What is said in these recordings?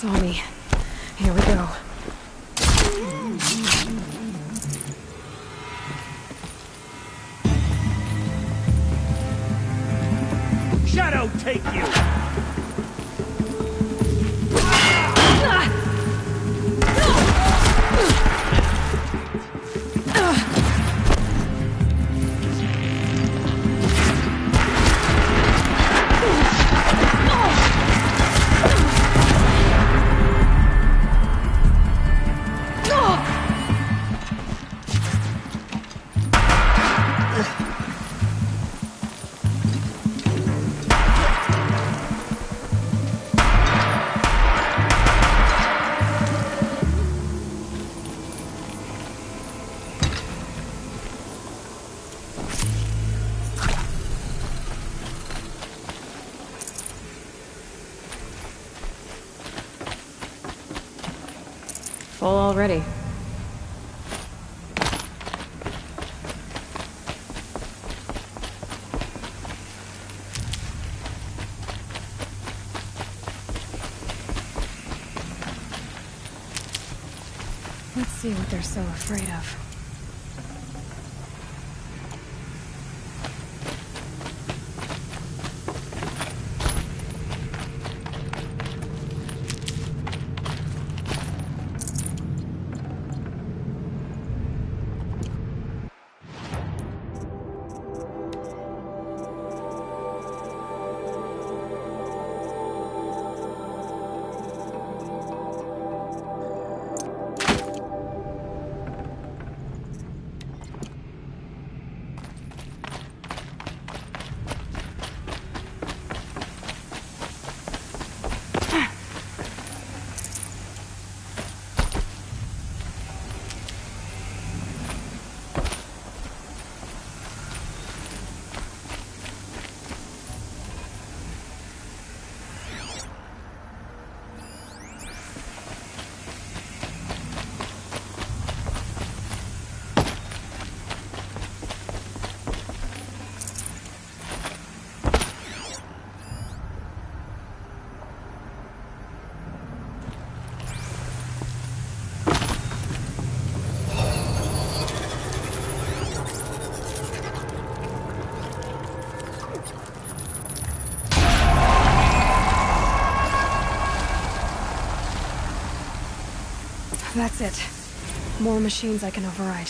saw me. Here we go. Shadow take you! Full already. Let's see what they're so afraid of. That's it. More machines I can override.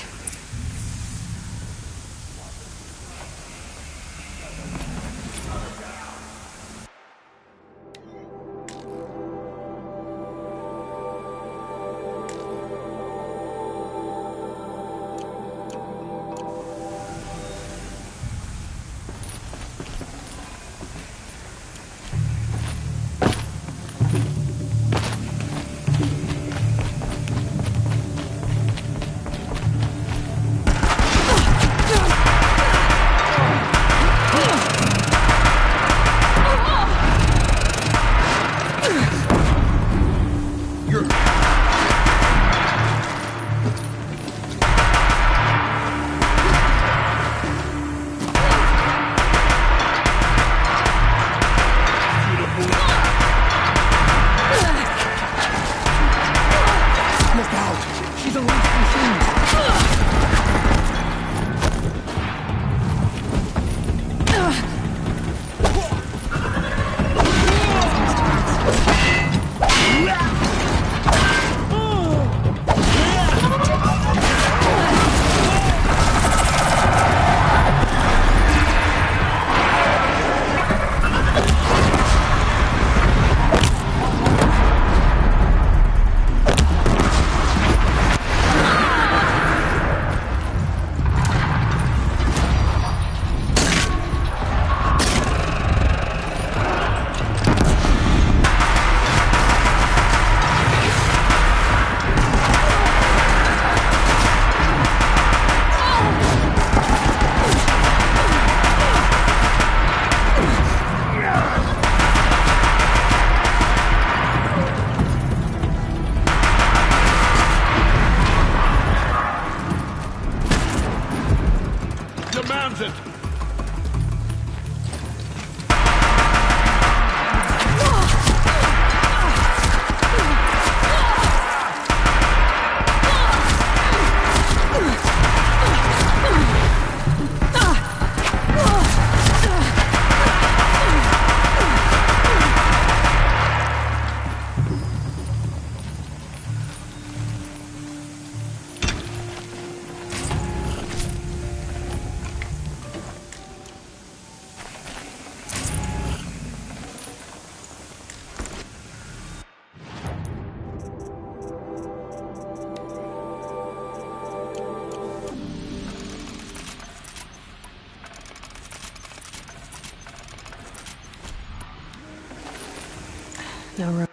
No room.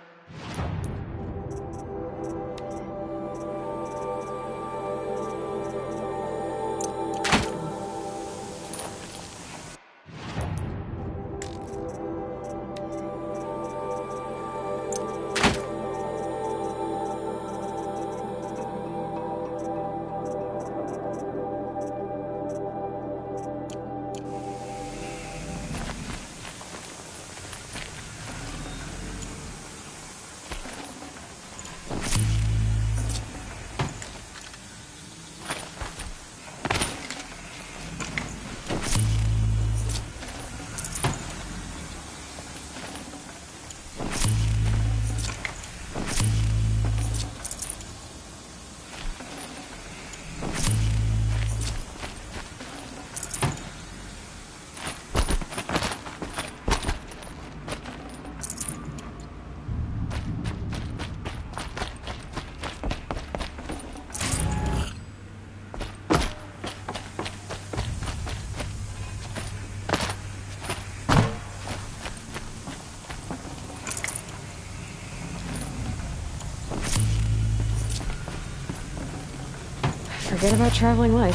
Forget about traveling light.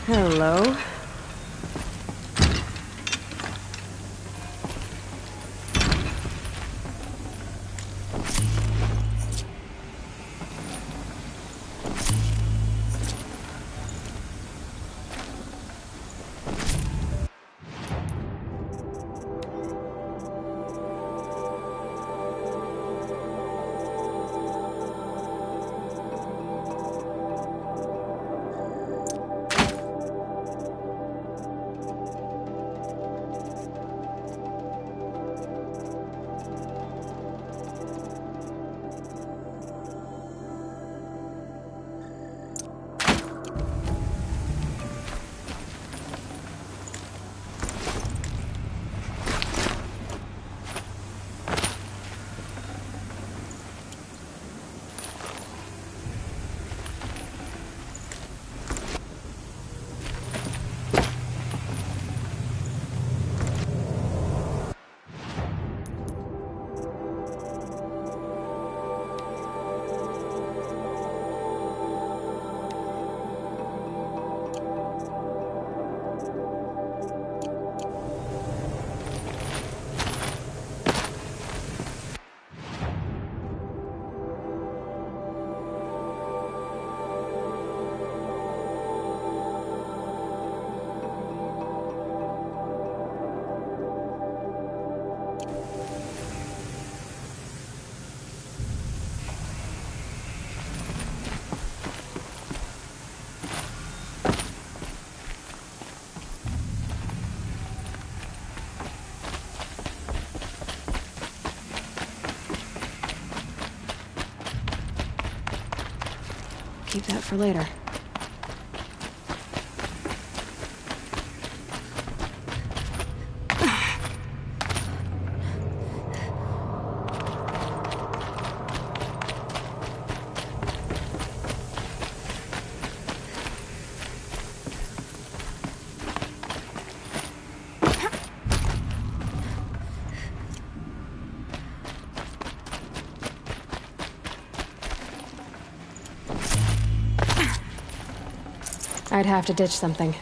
Hello. Keep that for later. I'd have to ditch something.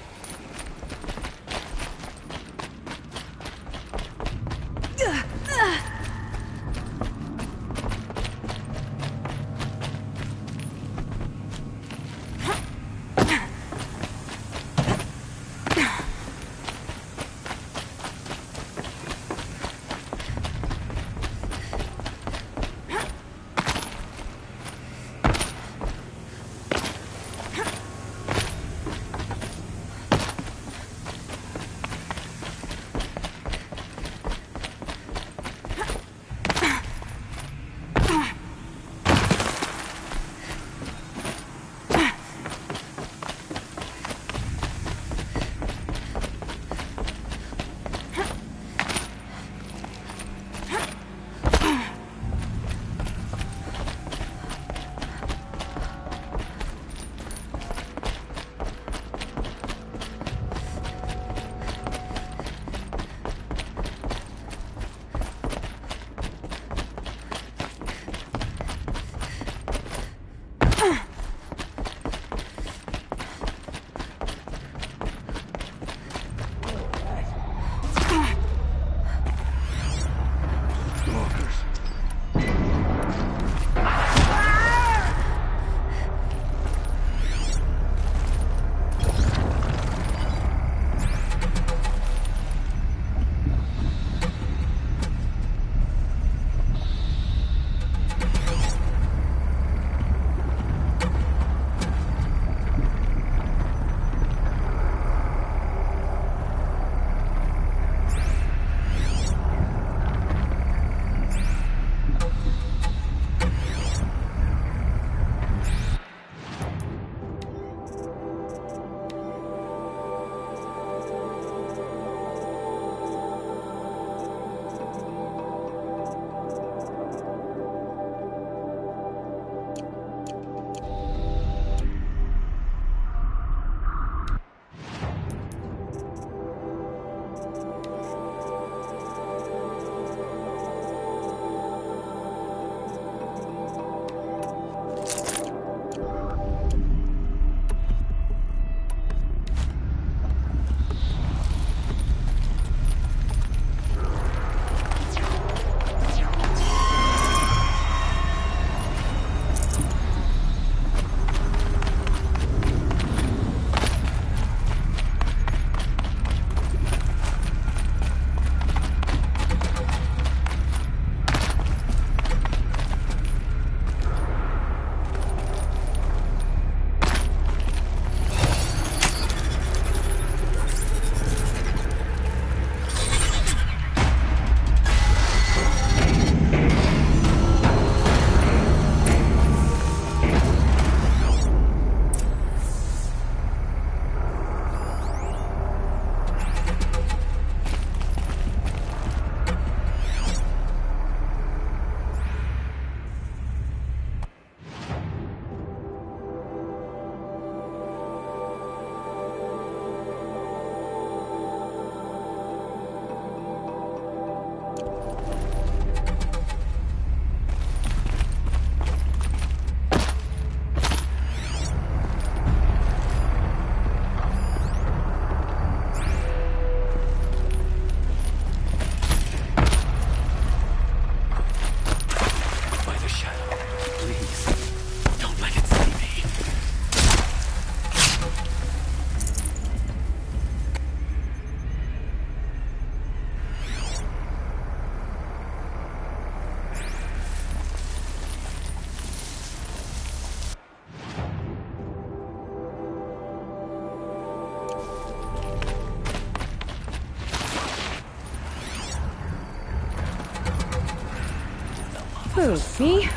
Who, me?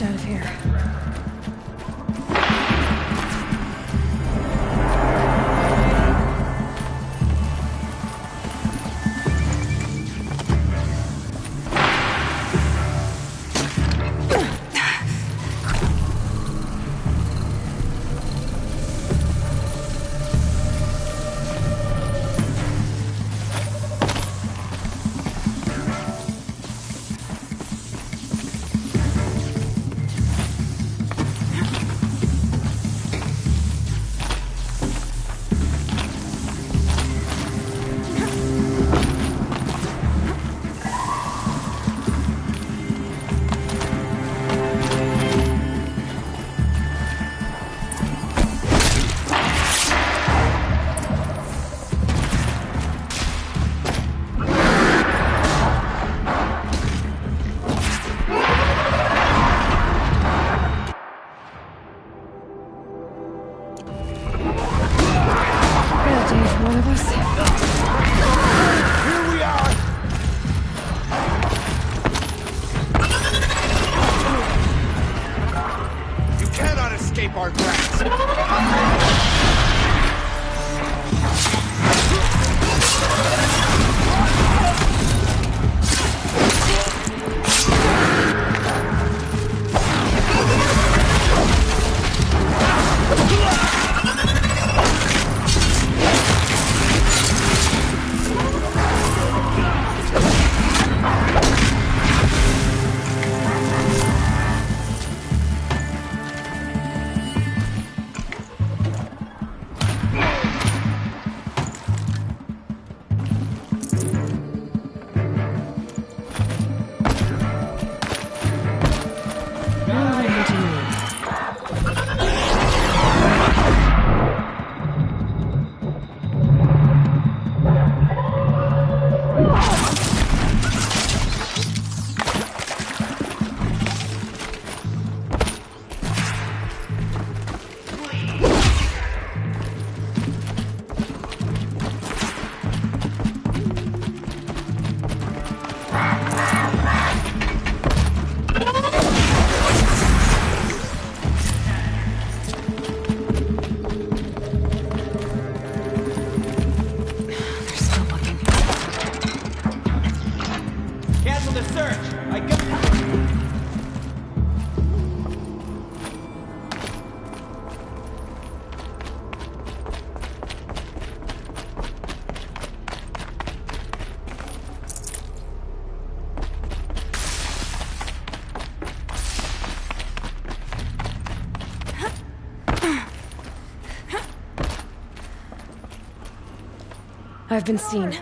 Out of here. One of us. Here we are! You cannot escape our grasp! I've been seen.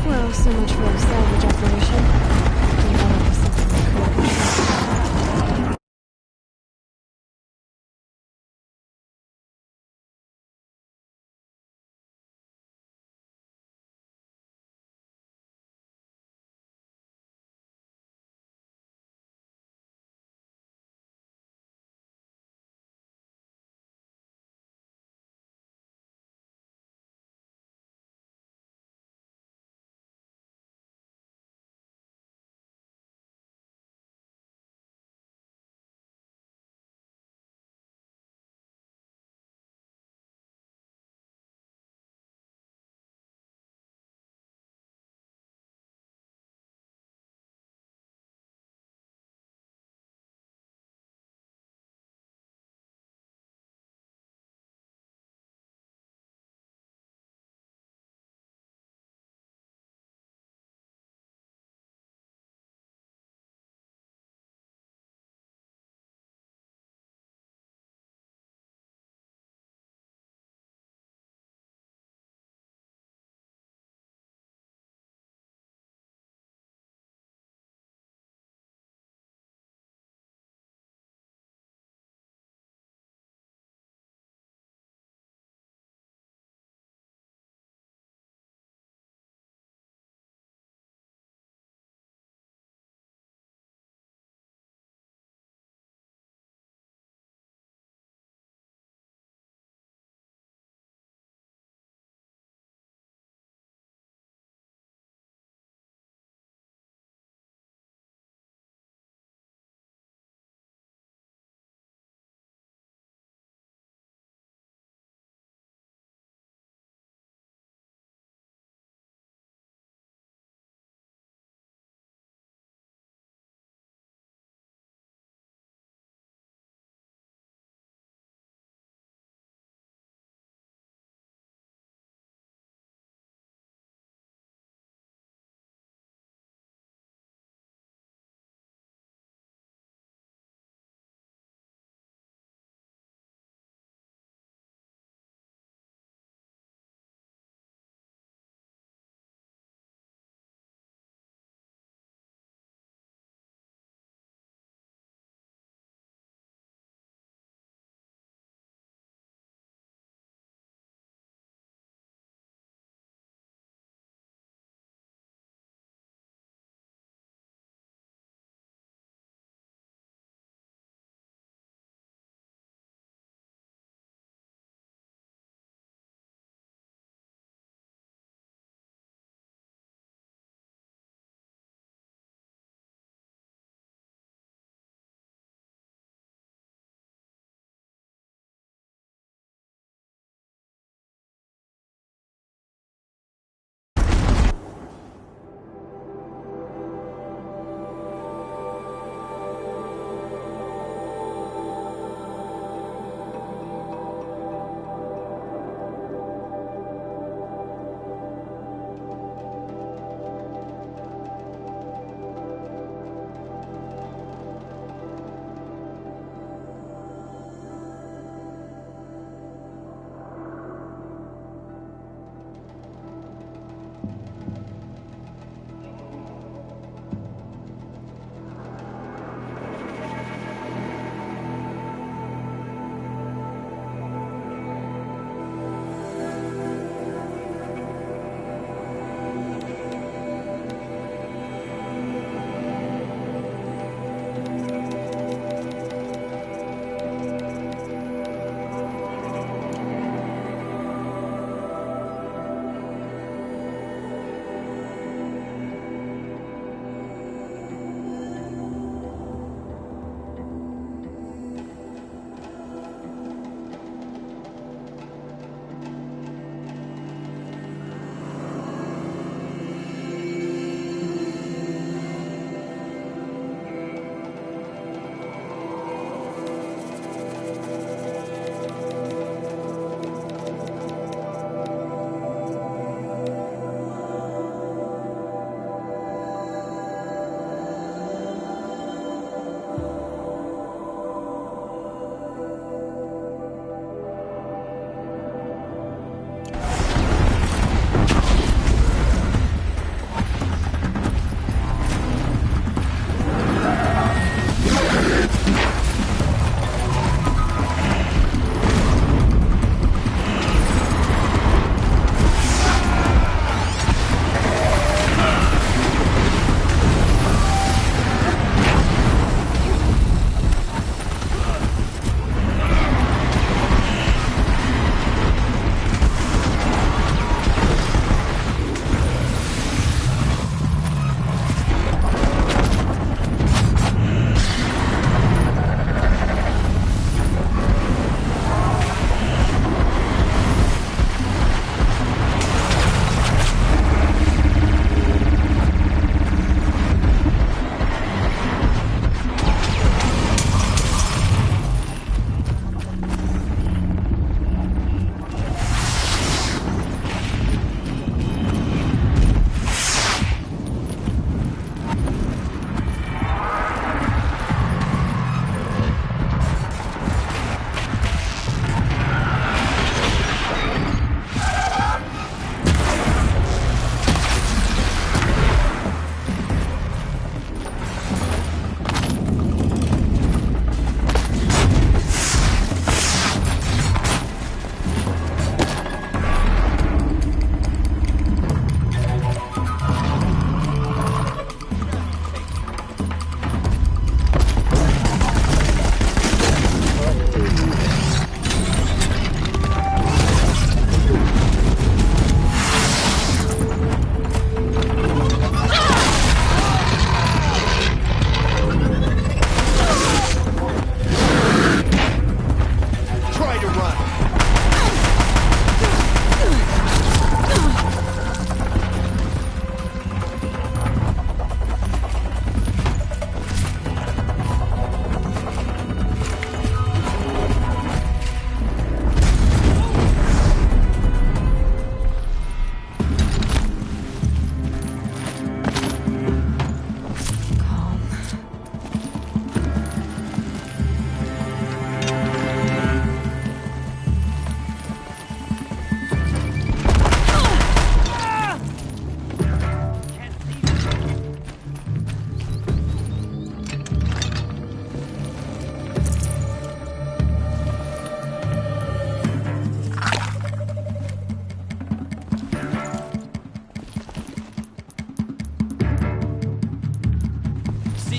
Well, so much for a salvage operation.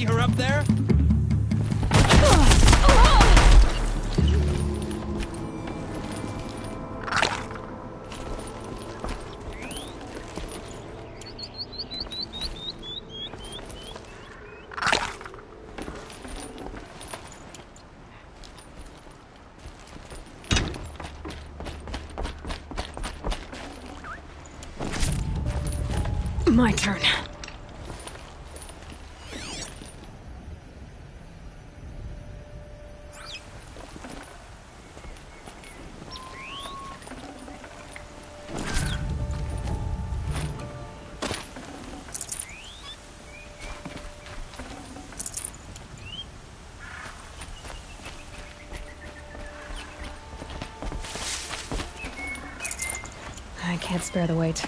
see her up there? My turn. I can't spare the weight.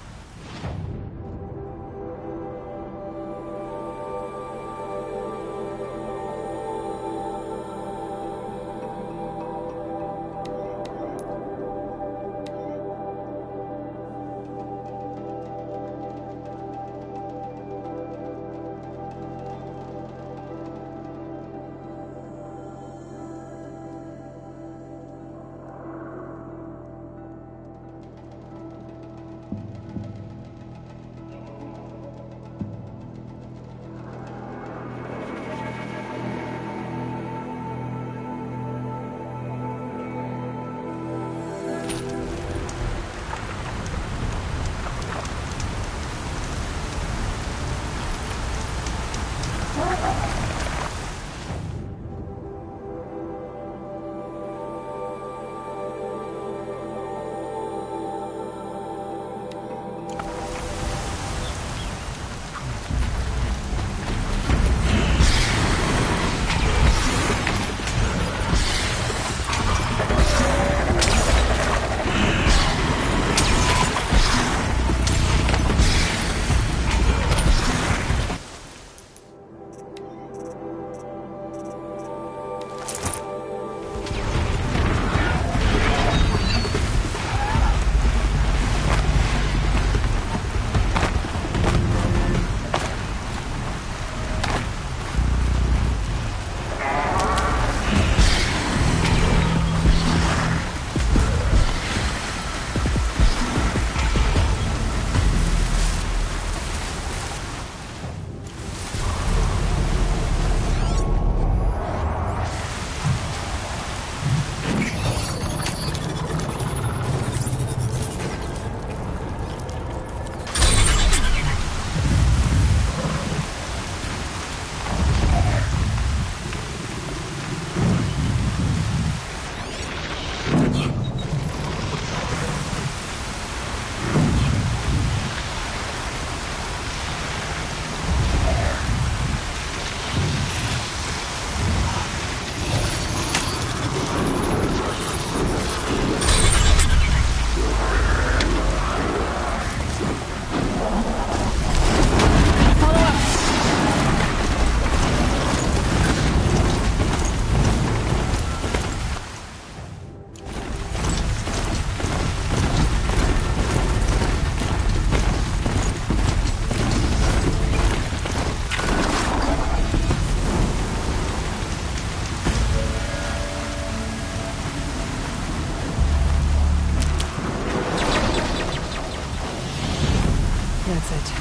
That's it.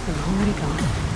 We're already gone.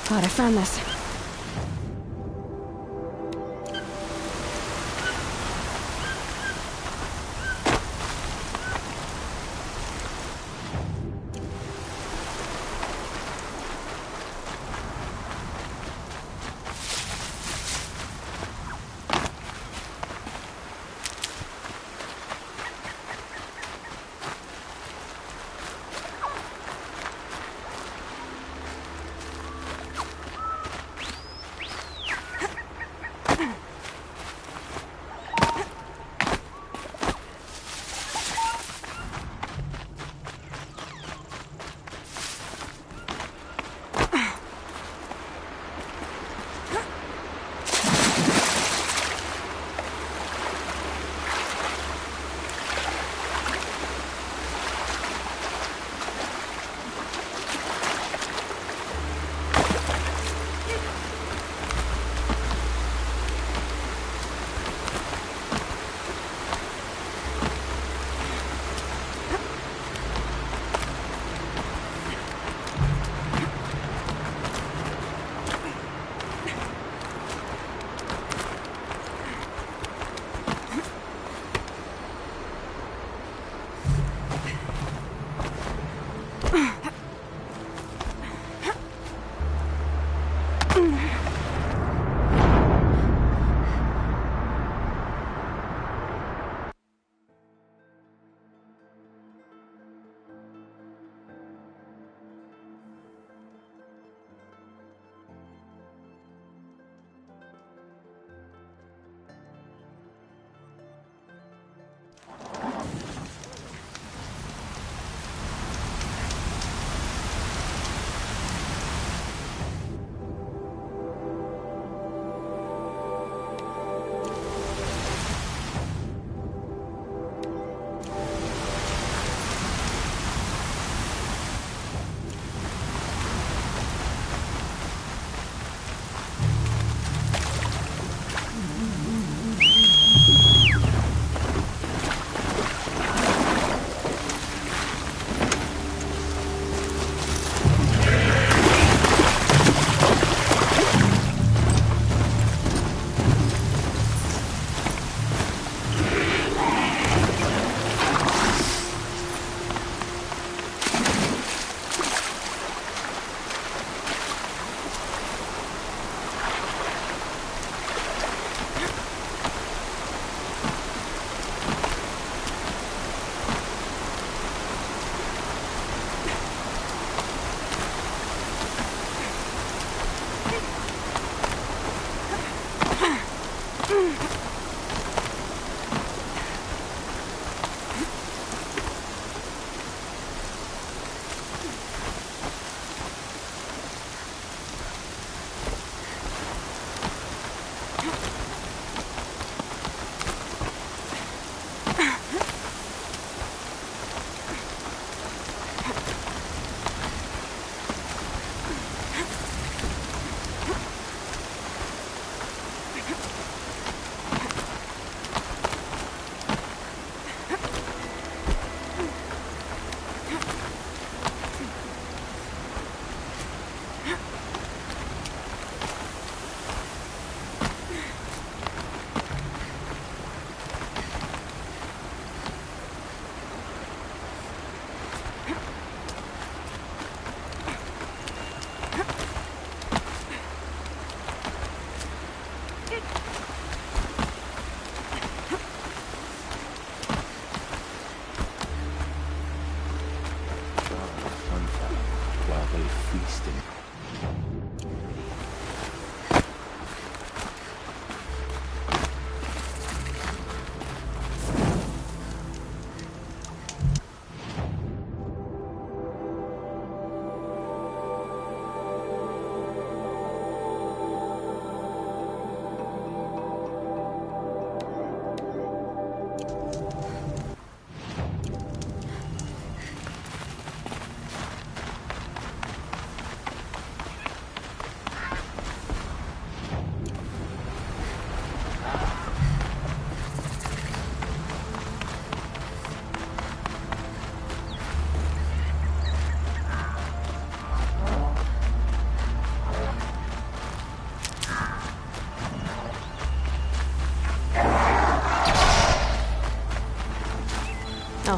Glad I found this.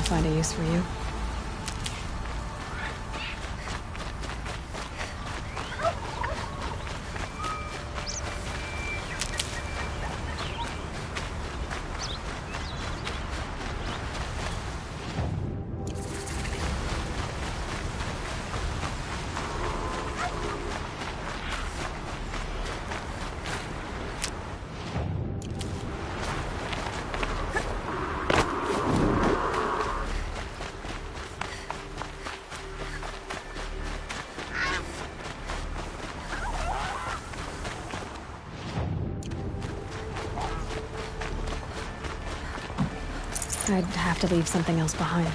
find a use for you. I'd have to leave something else behind.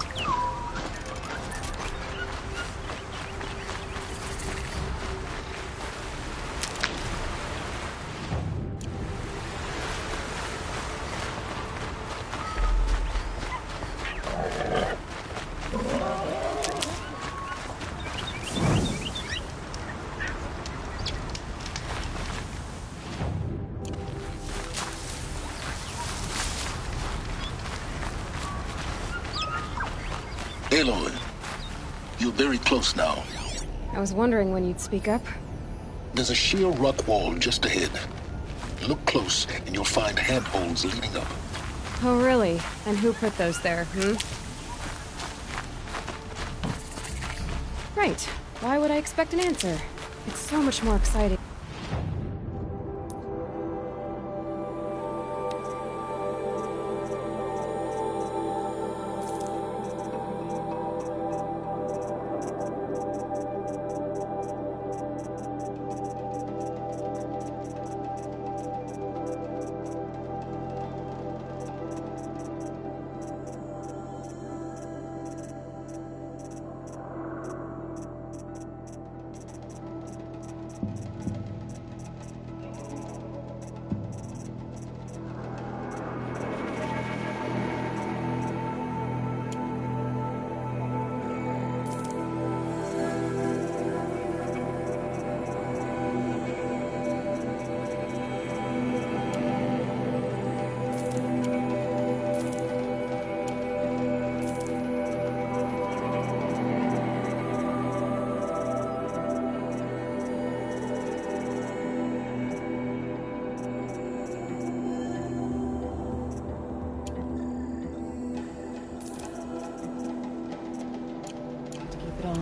Aloy, you're very close now. I was wondering when you'd speak up. There's a sheer rock wall just ahead. Look close, and you'll find handholds leading up. Oh, really? And who put those there, Right. Why would I expect an answer? It's so much more exciting.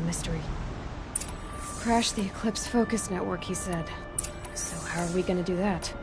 Mystery. Crash the Eclipse focus network, he said. So how are we gonna do that?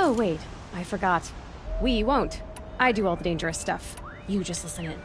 Oh, wait. I forgot. We won't. I do all the dangerous stuff. You just listen in.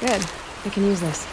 Good. I can use this.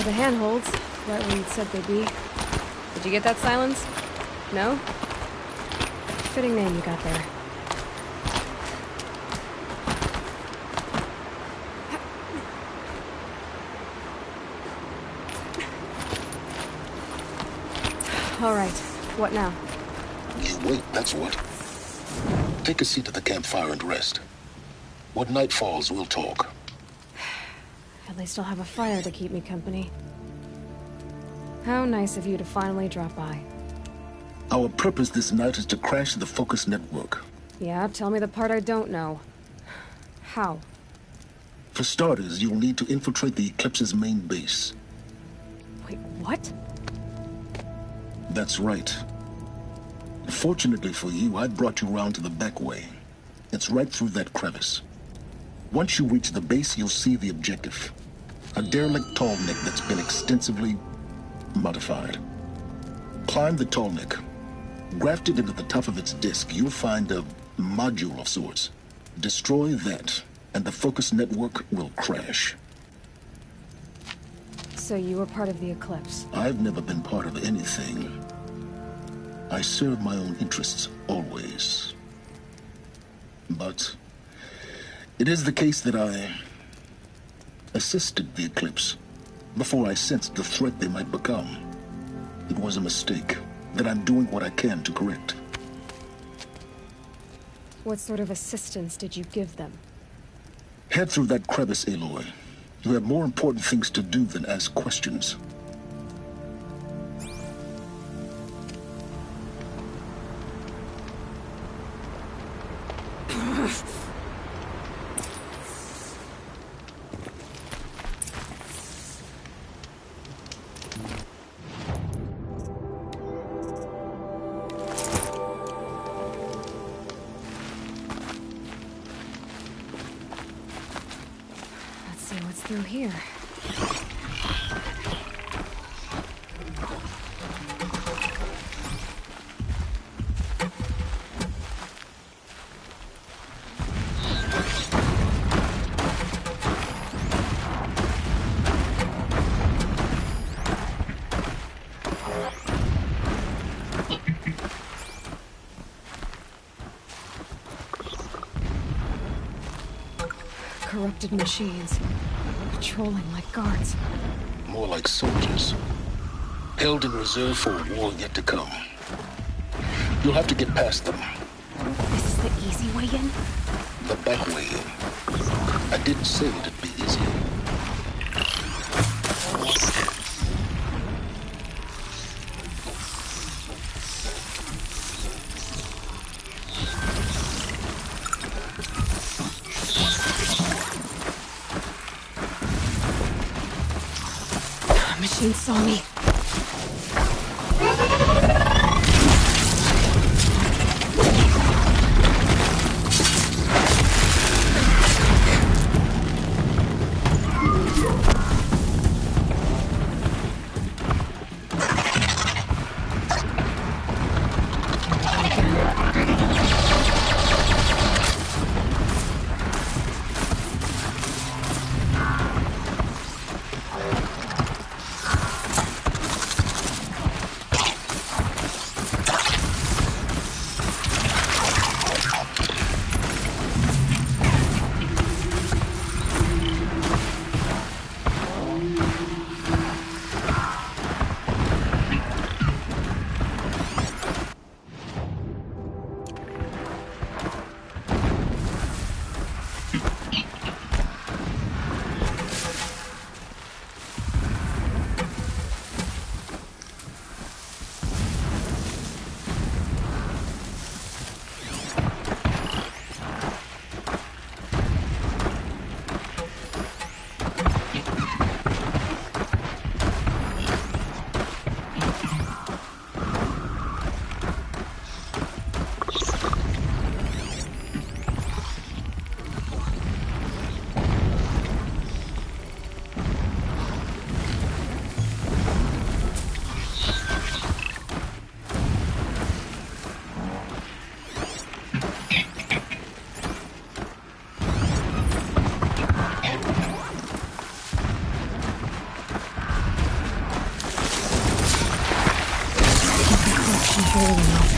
The handholds, right where you'd said they'd be. Did you get that, Silence? No? Fitting name you got there. All right, what now? You wait, that's what. Take a seat at the campfire and rest. When night falls, we'll talk. At least I'll have a fire to keep me company. How nice of you to finally drop by. Our purpose this night is to crash the Focus network. Yeah, tell me the part I don't know. How? For starters, you'll need to infiltrate the Eclipse's main base. Wait, what? That's right. Fortunately for you, I brought you round to the back way. It's right through that crevice. Once you reach the base, you'll see the objective. A derelict tall neck that's been extensively modified. Climb the tall neck. Grafted into the top of its disk, you'll find a module of sorts. Destroy that, and the Focus network will crash. So you were part of the Eclipse? I've never been part of anything. I serve my own interests, always. But it is the case that I assisted the Eclipse before I sensed the threat they might become. It was a mistake that I'm doing what I can to correct. What sort of assistance did you give them? Head through that crevice, Aloy. You have more important things to do than ask questions. Let's see what's through here. Corrupted machines, patrolling like guards. More like soldiers. Held in reserve for a war yet to come. You'll have to get past them. This is the easy way in? The back way in. I didn't say it'd be easy. Machine saw me. Surely not.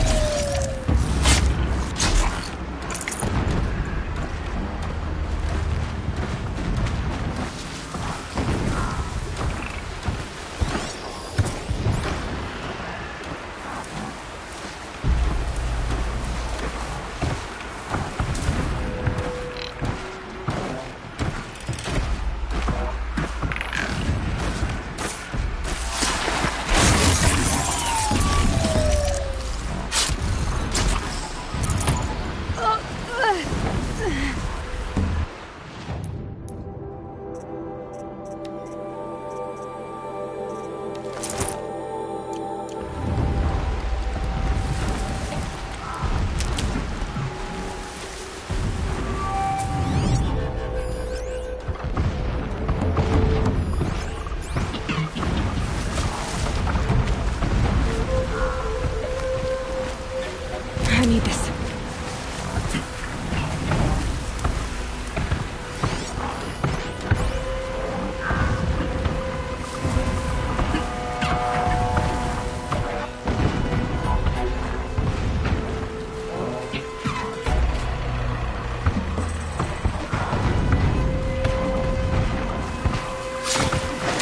I need this.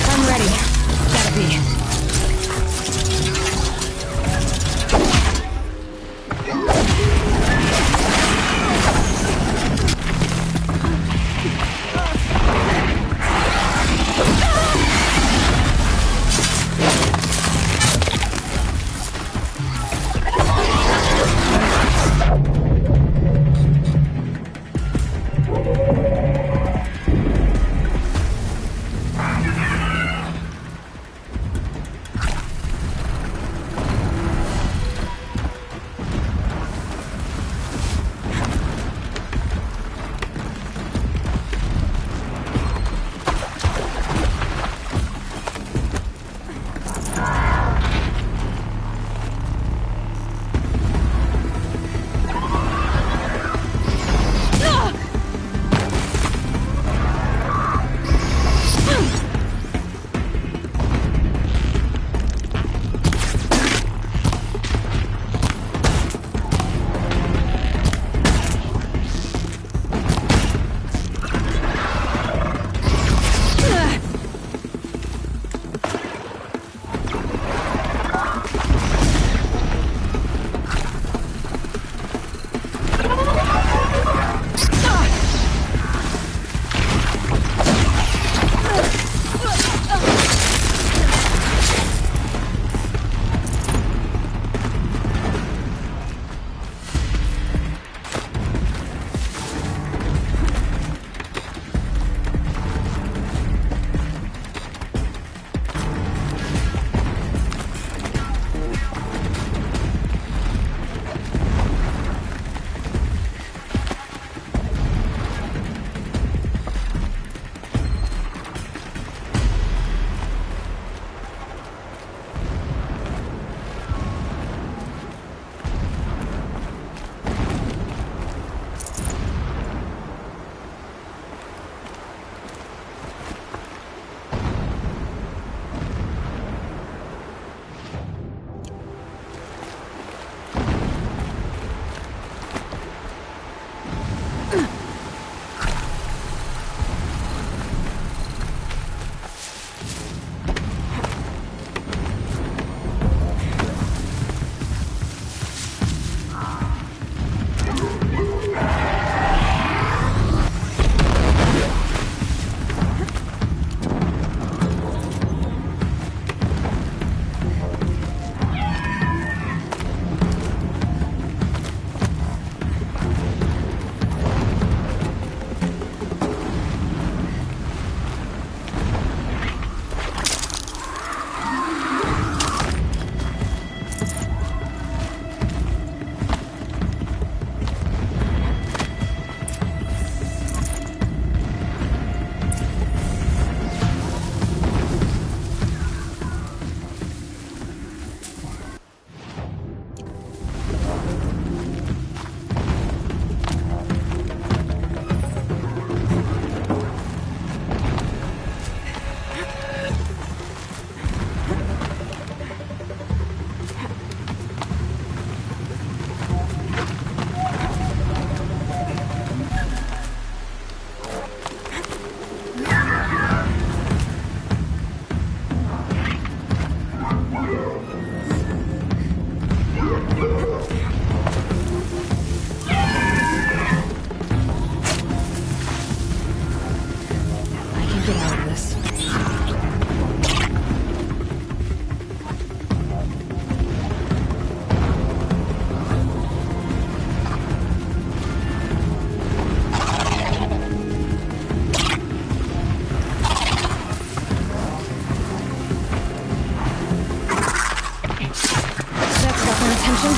I'm ready. Gotta be. I can get out of this. That's got their attention.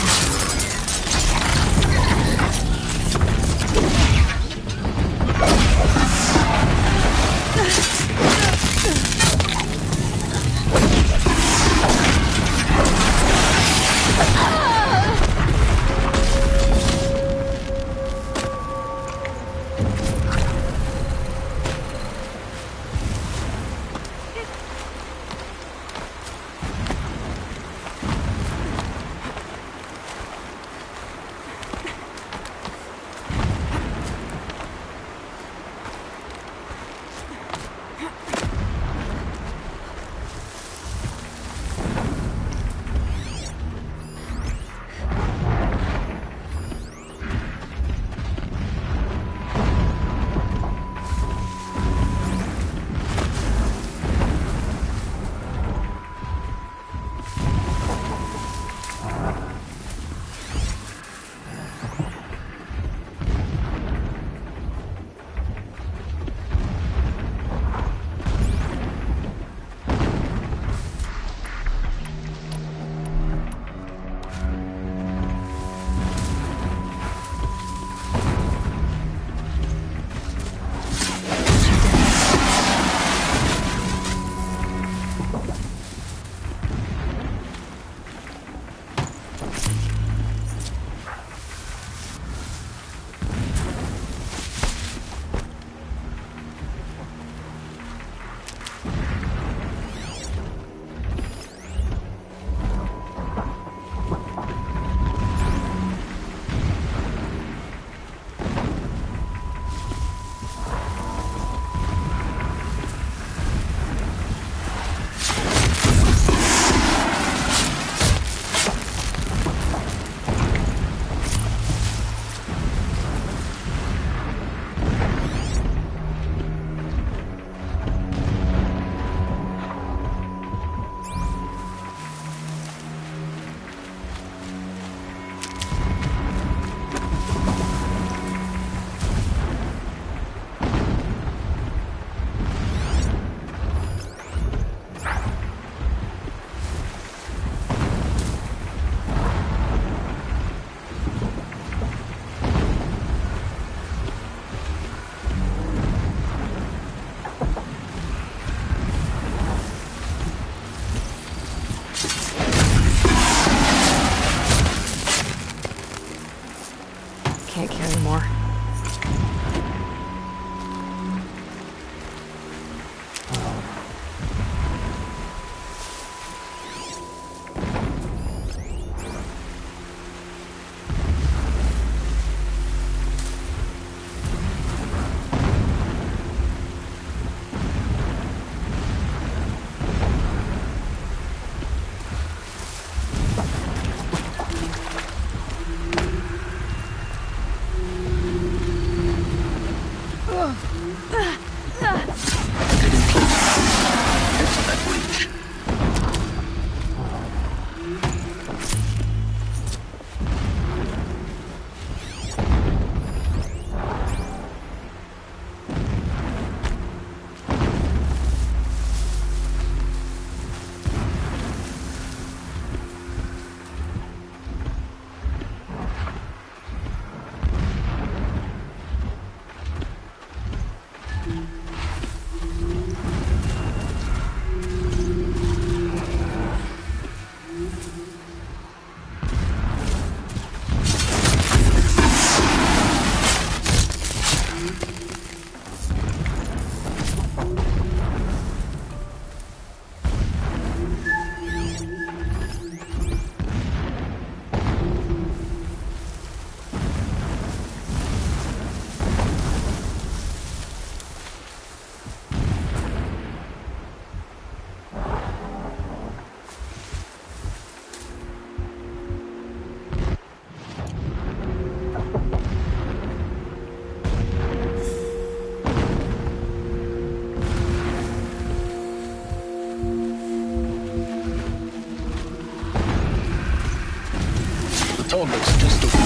toilet's just over there.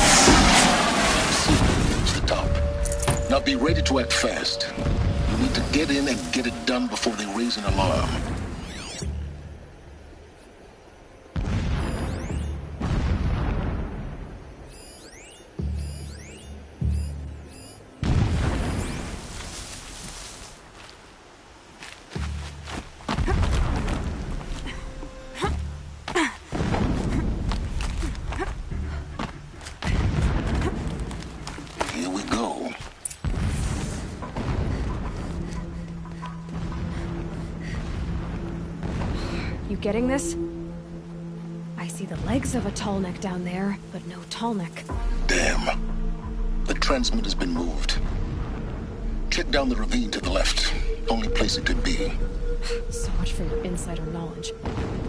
See, the top. Now be ready to act fast. You need to get in and get it done before they raise an alarm. Getting this? I see the legs of a tall neck down there, but no tall neck. Damn. The transmitter's been moved. Check down the ravine to the left. Only place it could be. So much for your insider knowledge.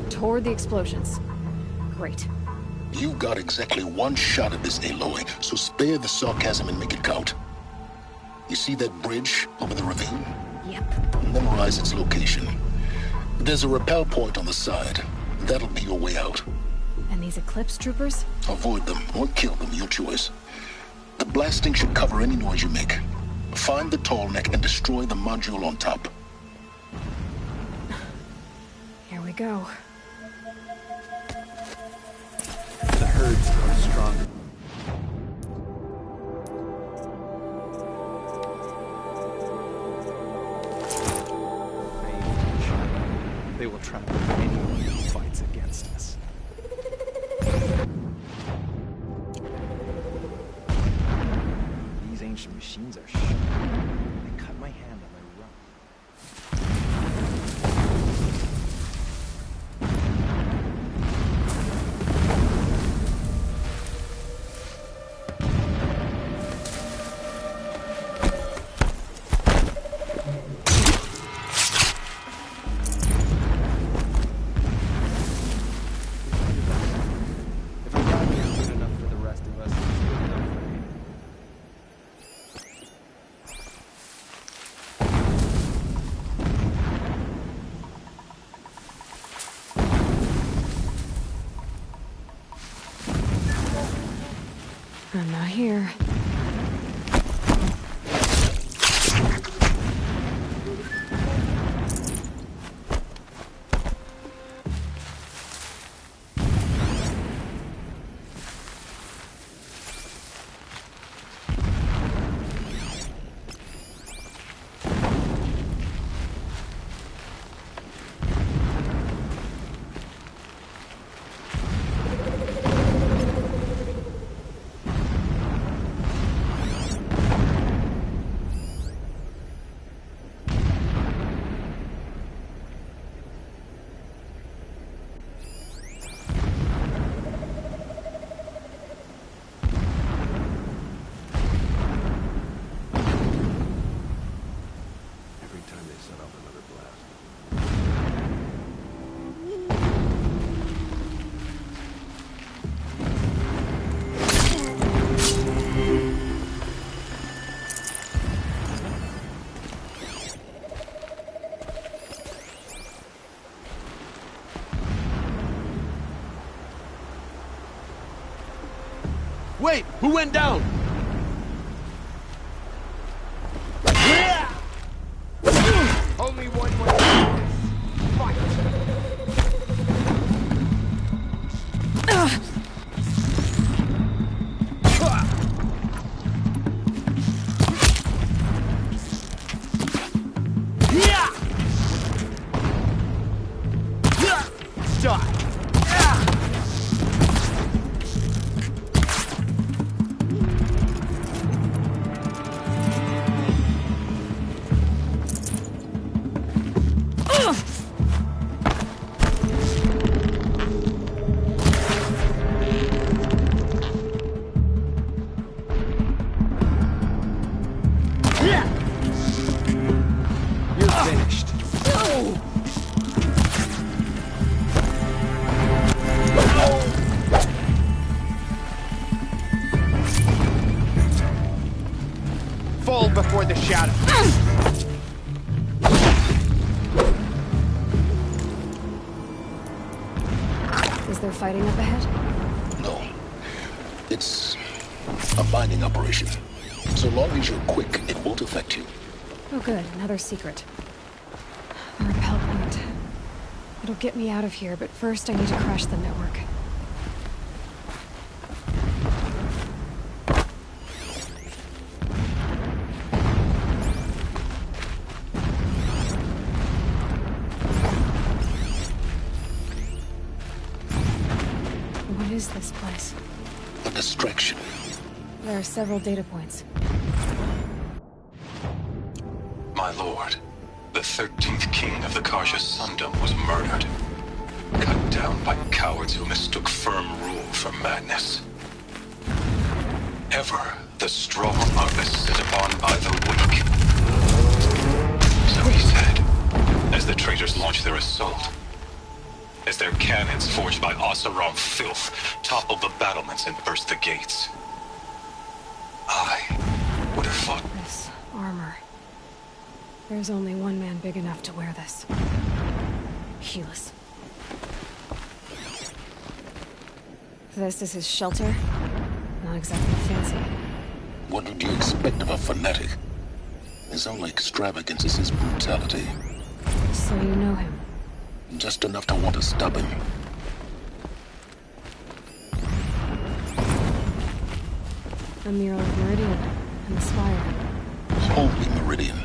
Toward the explosions. Great. You got exactly one shot at this, Aloy, so spare the sarcasm and make it count. You see that bridge over the ravine? Yep. Memorize its location. There's a rappel point on the side. That'll be your way out. And these Eclipse troopers? Avoid them or kill them, your choice. The blasting should cover any noise you make. Find the tall neck and destroy the module on top. Here we go. The herds grow stronger. They will trample anyone who fights against us. These ancient machines are sharp. They cut my hand on my run. I'm not here. Wait! Who went down? Only one way. Fight! Die! Before the shadow. Is there fighting up ahead? No. It's a mining operation. So long as you're quick, it won't affect you. Oh good, another secret. A rappel point. It'll get me out of here, but first I need to crash the network. What is this place? A distraction. There are several data points. My lord, the 13th king of the Karja Sundom was murdered. Cut down by cowards who mistook firm rule for madness. Ever the strong are beset upon by the weak. So he said, as the traitors launched their assault. As their cannons forged by Oseram filth toppled the battlements and burst the gates. I would have fought. This armor. There's only one man big enough to wear this. Helis. This is his shelter. Not exactly fancy. What would you expect of a fanatic? His only extravagance is his brutality. So you know him. Just enough to want to stop him. A mural of Meridian and the spire. Holy Meridian.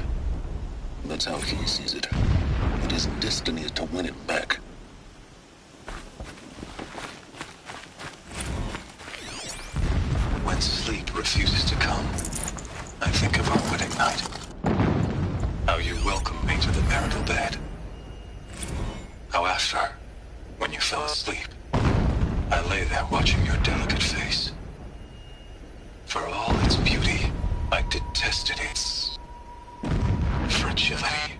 That's how he sees it. And his destiny is to win it back. When sleep refuses to come, I think of our wedding night. How you welcomed me to the marital bed. How after, when you fell asleep, I lay there watching your delicate face. For all its beauty, I detested its fragility.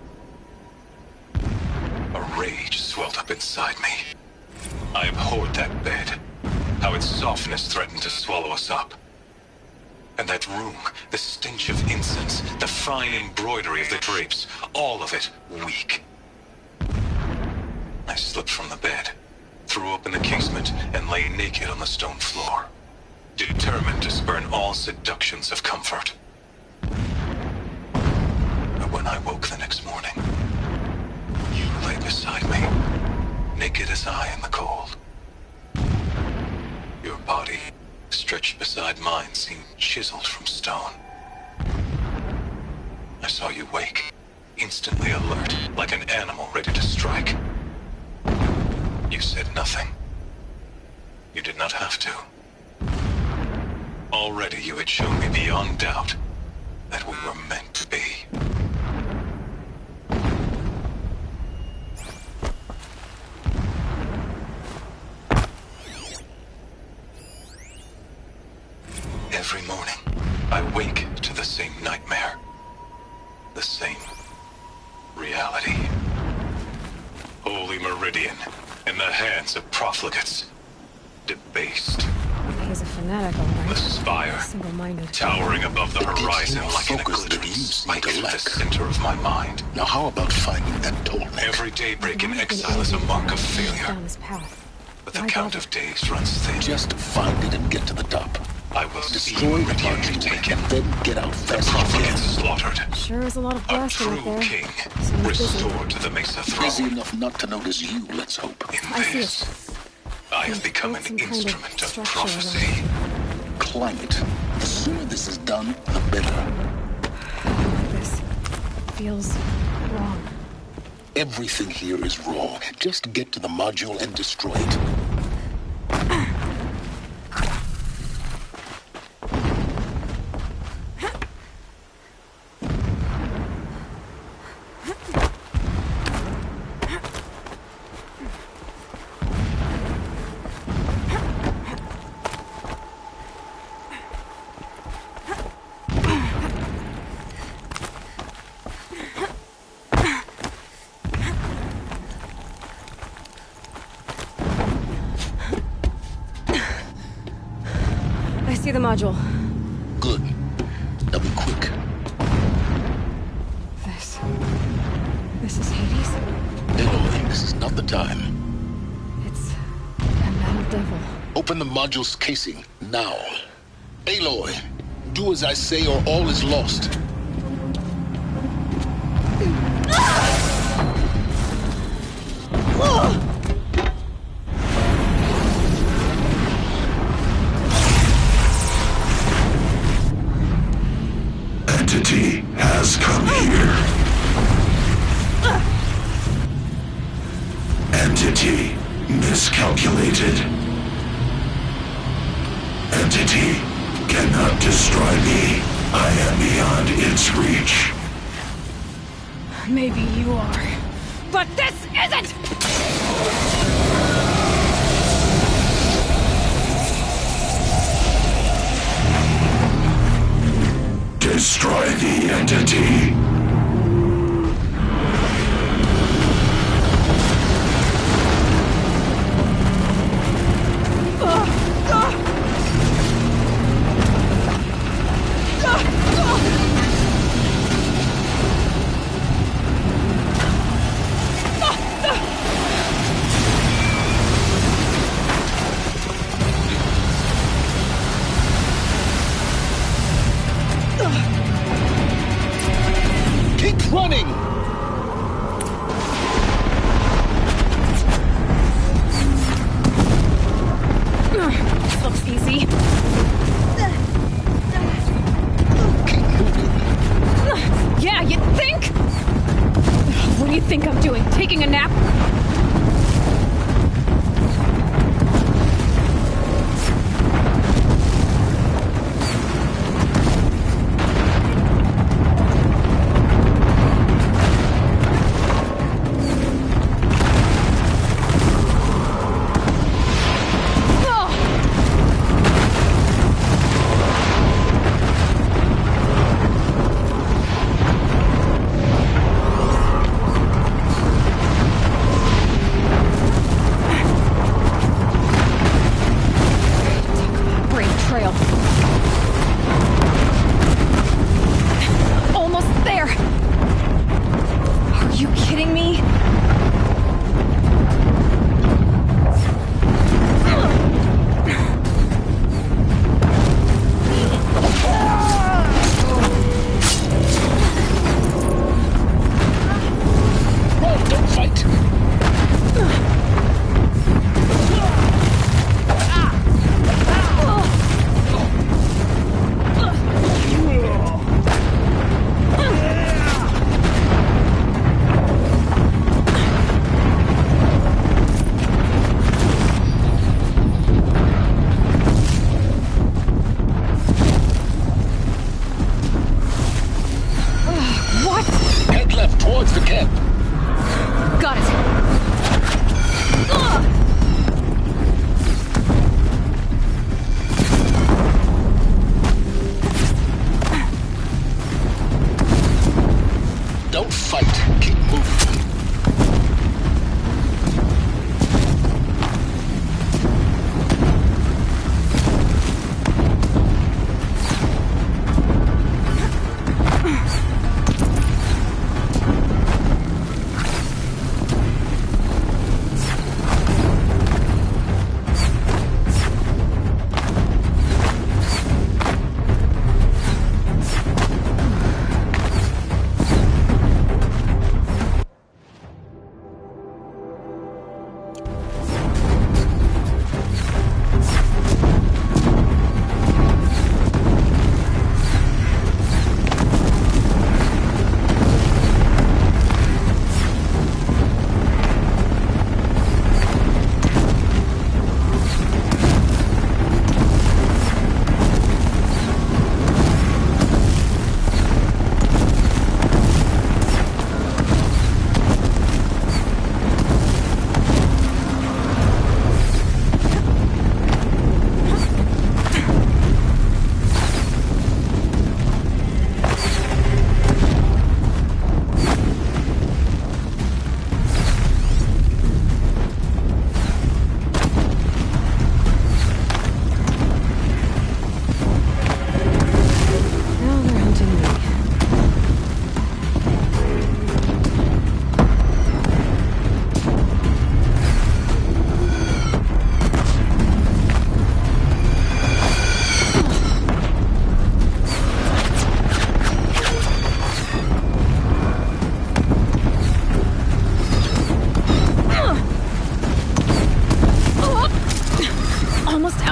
A rage swelled up inside me. I abhorred that bed, how its softness threatened to swallow us up. And that room, the stench of incense, the fine embroidery of the drapes, all of it weak. I slipped from the bed, threw open the casement, and lay naked on the stone floor, determined to spurn all seductions of comfort. But when I woke the next morning, you lay beside me, naked as I in the cold. Your body, stretched beside mine, seemed chiseled from stone. I saw you wake, instantly alert, like an animal ready to strike. You said nothing. You did not have to. Already you had shown me beyond doubt that we were meant to be. Every morning, I wake to the same nightmare. The same reality. Holy Meridian, in the hands of profligates. Debased. He's a fanatic, all right. The spire, Single-minded. towering above the horizon like an focus that eclipse, you seem right to through the lack. center of my mind. Now how about finding that tallneck? Every daybreak in exile is a mark of failure, Down his path. but the Why count bother? of days runs thin. Just find it and get to the top. I will see Destroy the Meridian module taken, and then get out the fast as you profligates can. slaughtered, Sure is a lot of a blasting true up there. king Sounds busy. restored to the Mesa Busy throne. enough not to notice you, let's hope. In I see this, it. I have become Built an some kind of instrument of structure prophecy. Climate. The sooner this is done, the better. This feels wrong. Everything here is raw. Just get to the module and destroy it. I see the module. Good. Now be quick. This is Hades. Aloy, this is not the time. It's a metal devil. Open Open the module's casing, now. Aloy, do as I say or all is lost. Entity has come here. Entity miscalculated. Entity cannot destroy me. I am beyond its reach. Maybe you are. But this isn't! Destroy the entity.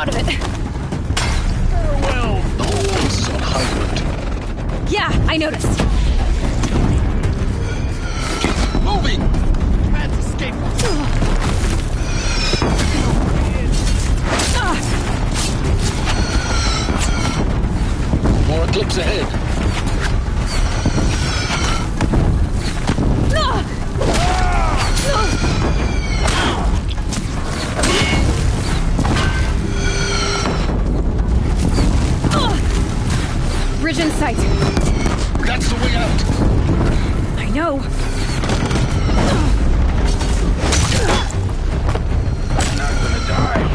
out of it. Farewell. The whole place is on high alert. Yeah, I noticed. Moving! Can't escape us. More eclipse ahead. Bridge in sight. That's the way out. I know. I'm not gonna die.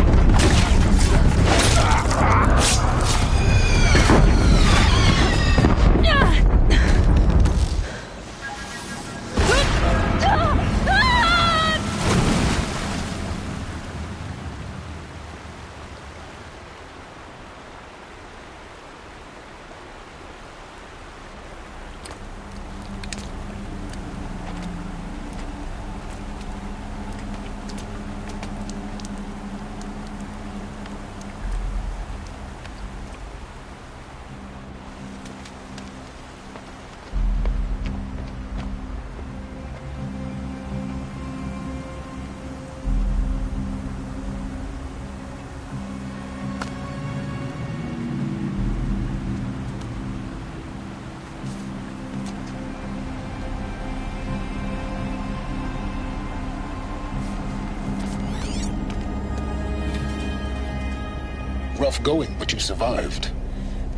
Rough going, but you survived.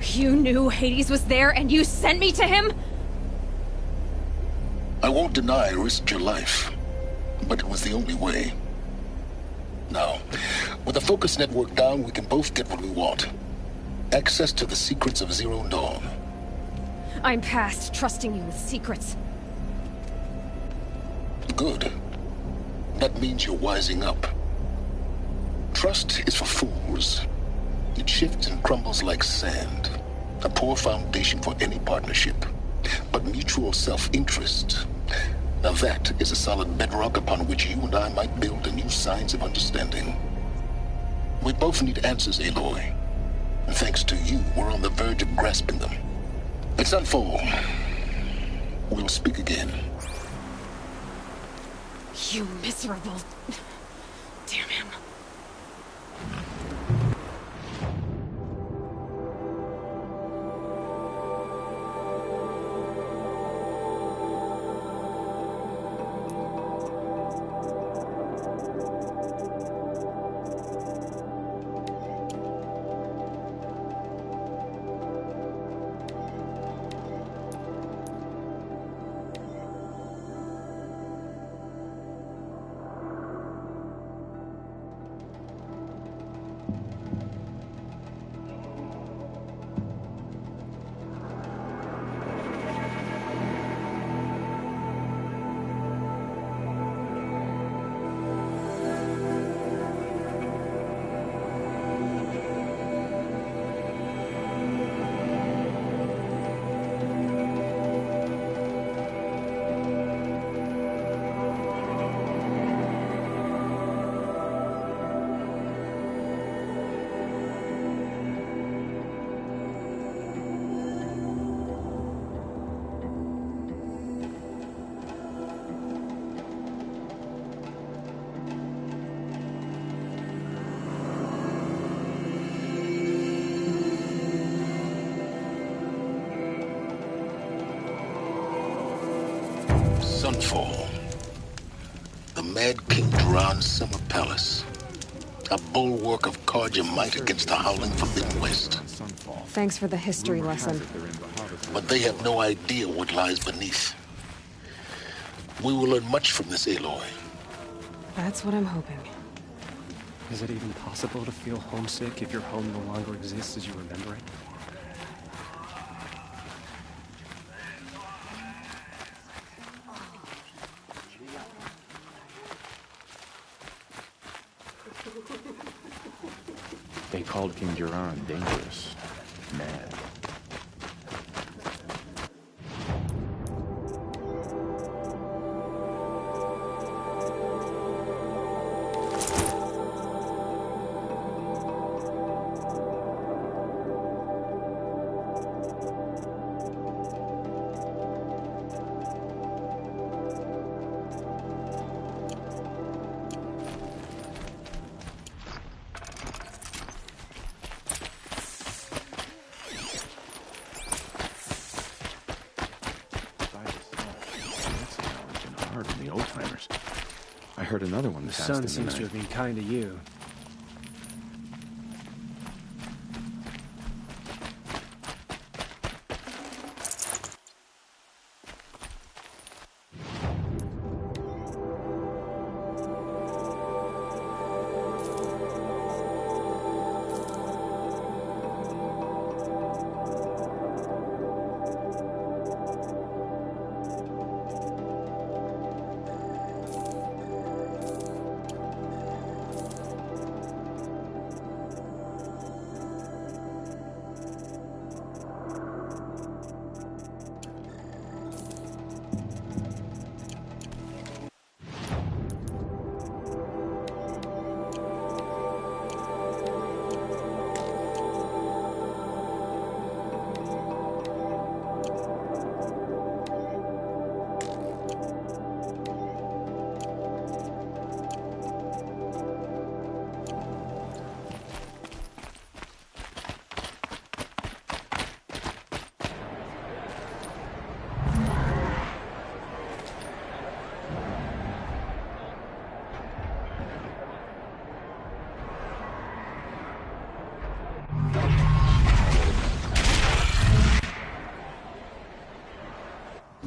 You knew Hades was there and you sent me to him? I won't deny I risked your life, but it was the only way. Now, with the focus network down, we can both get what we want. Access to the secrets of Zero Dawn. I'm past trusting you with secrets. Good. That means you're wising up. Trust is for fools. It shifts and crumbles like sand. A poor foundation for any partnership. But mutual self-interest, now that is a solid bedrock upon which you and I might build a new science of understanding. We both need answers, Aloy. And thanks to you, we're on the verge of grasping them. Let's unfold. We'll speak again. You miserable... Damn him. Sunfall. The Mad King Duran's summer palace. A bulwark of Karja might against the howling Forbidden West. Thanks for the history lesson. But they have no idea what lies beneath. We will learn much from this, Aloy. That's what I'm hoping. Is it even possible to feel homesick if your home no longer exists as you remember it? They called King Duran dangerous, mad. heard another one The passed sun in the seems to night. have been kind to you.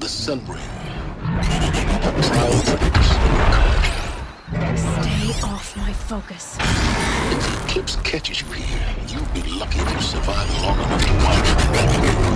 The Sun Ring. Proud Stay off my focus. if the eclipse catches you here, you'll be lucky if you survive long enough to watch.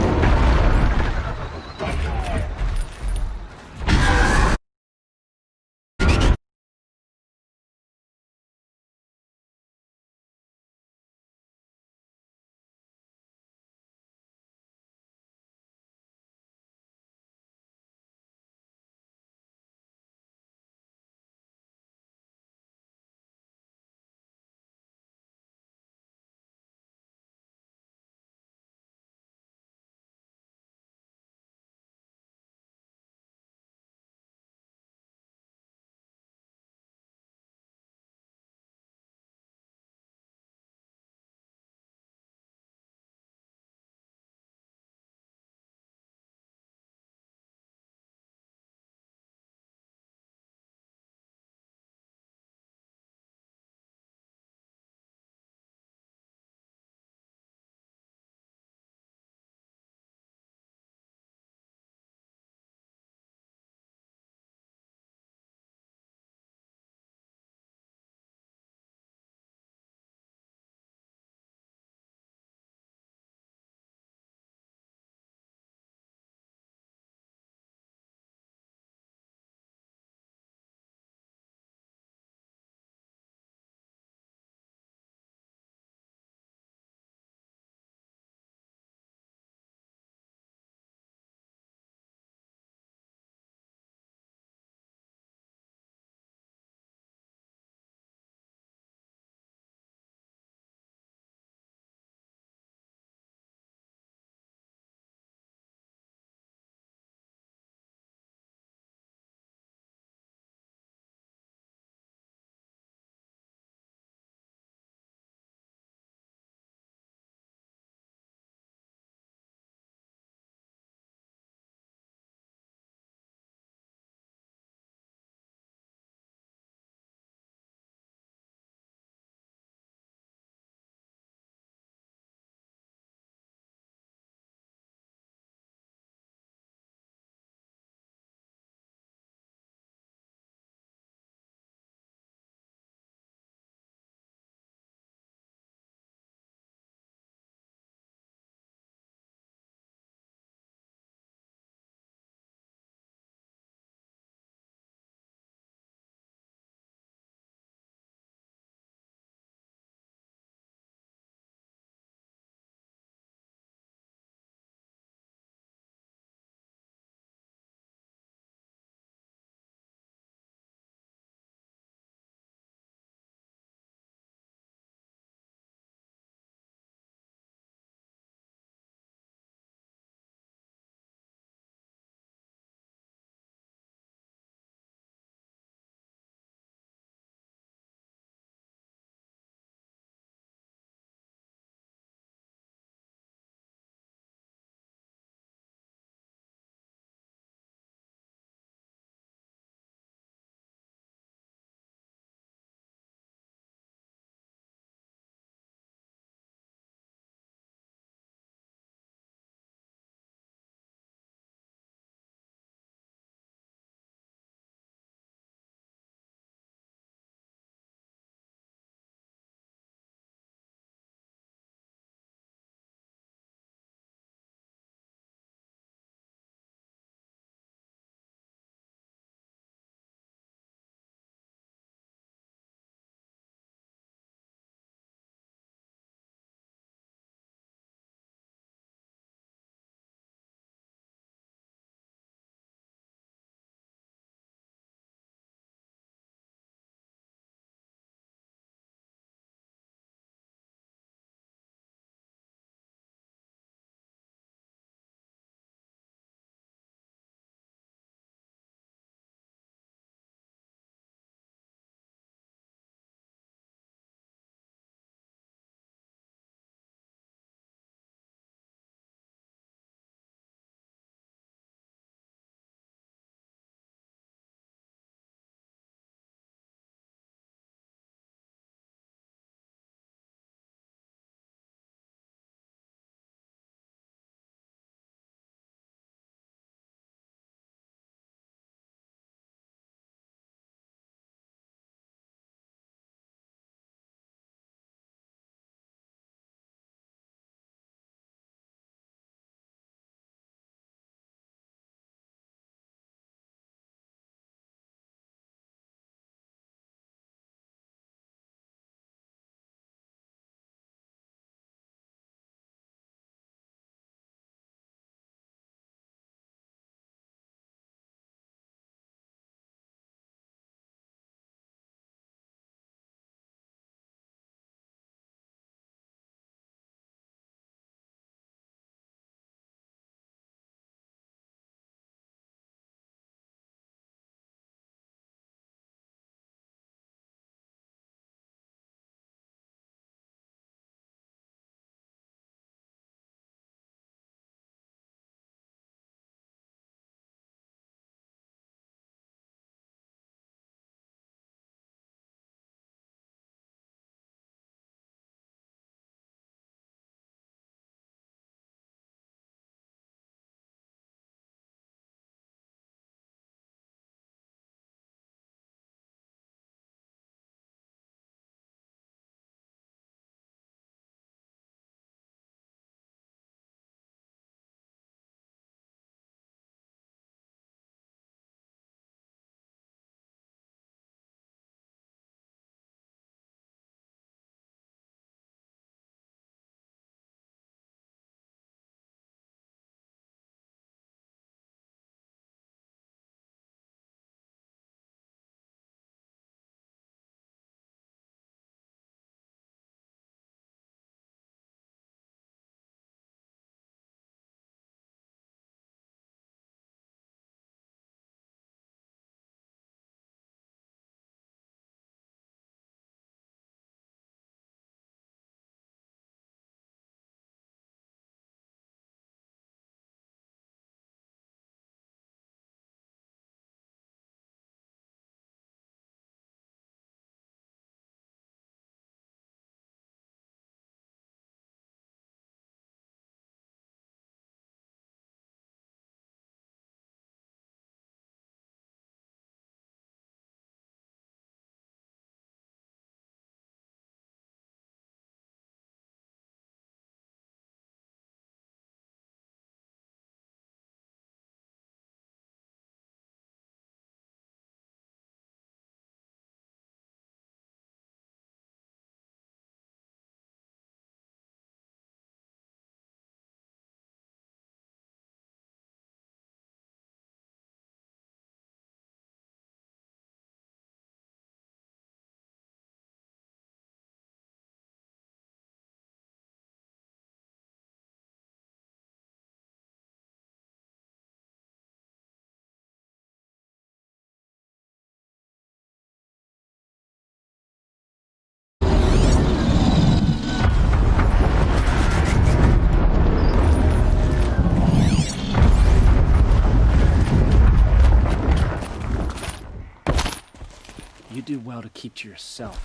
do well to keep to yourself.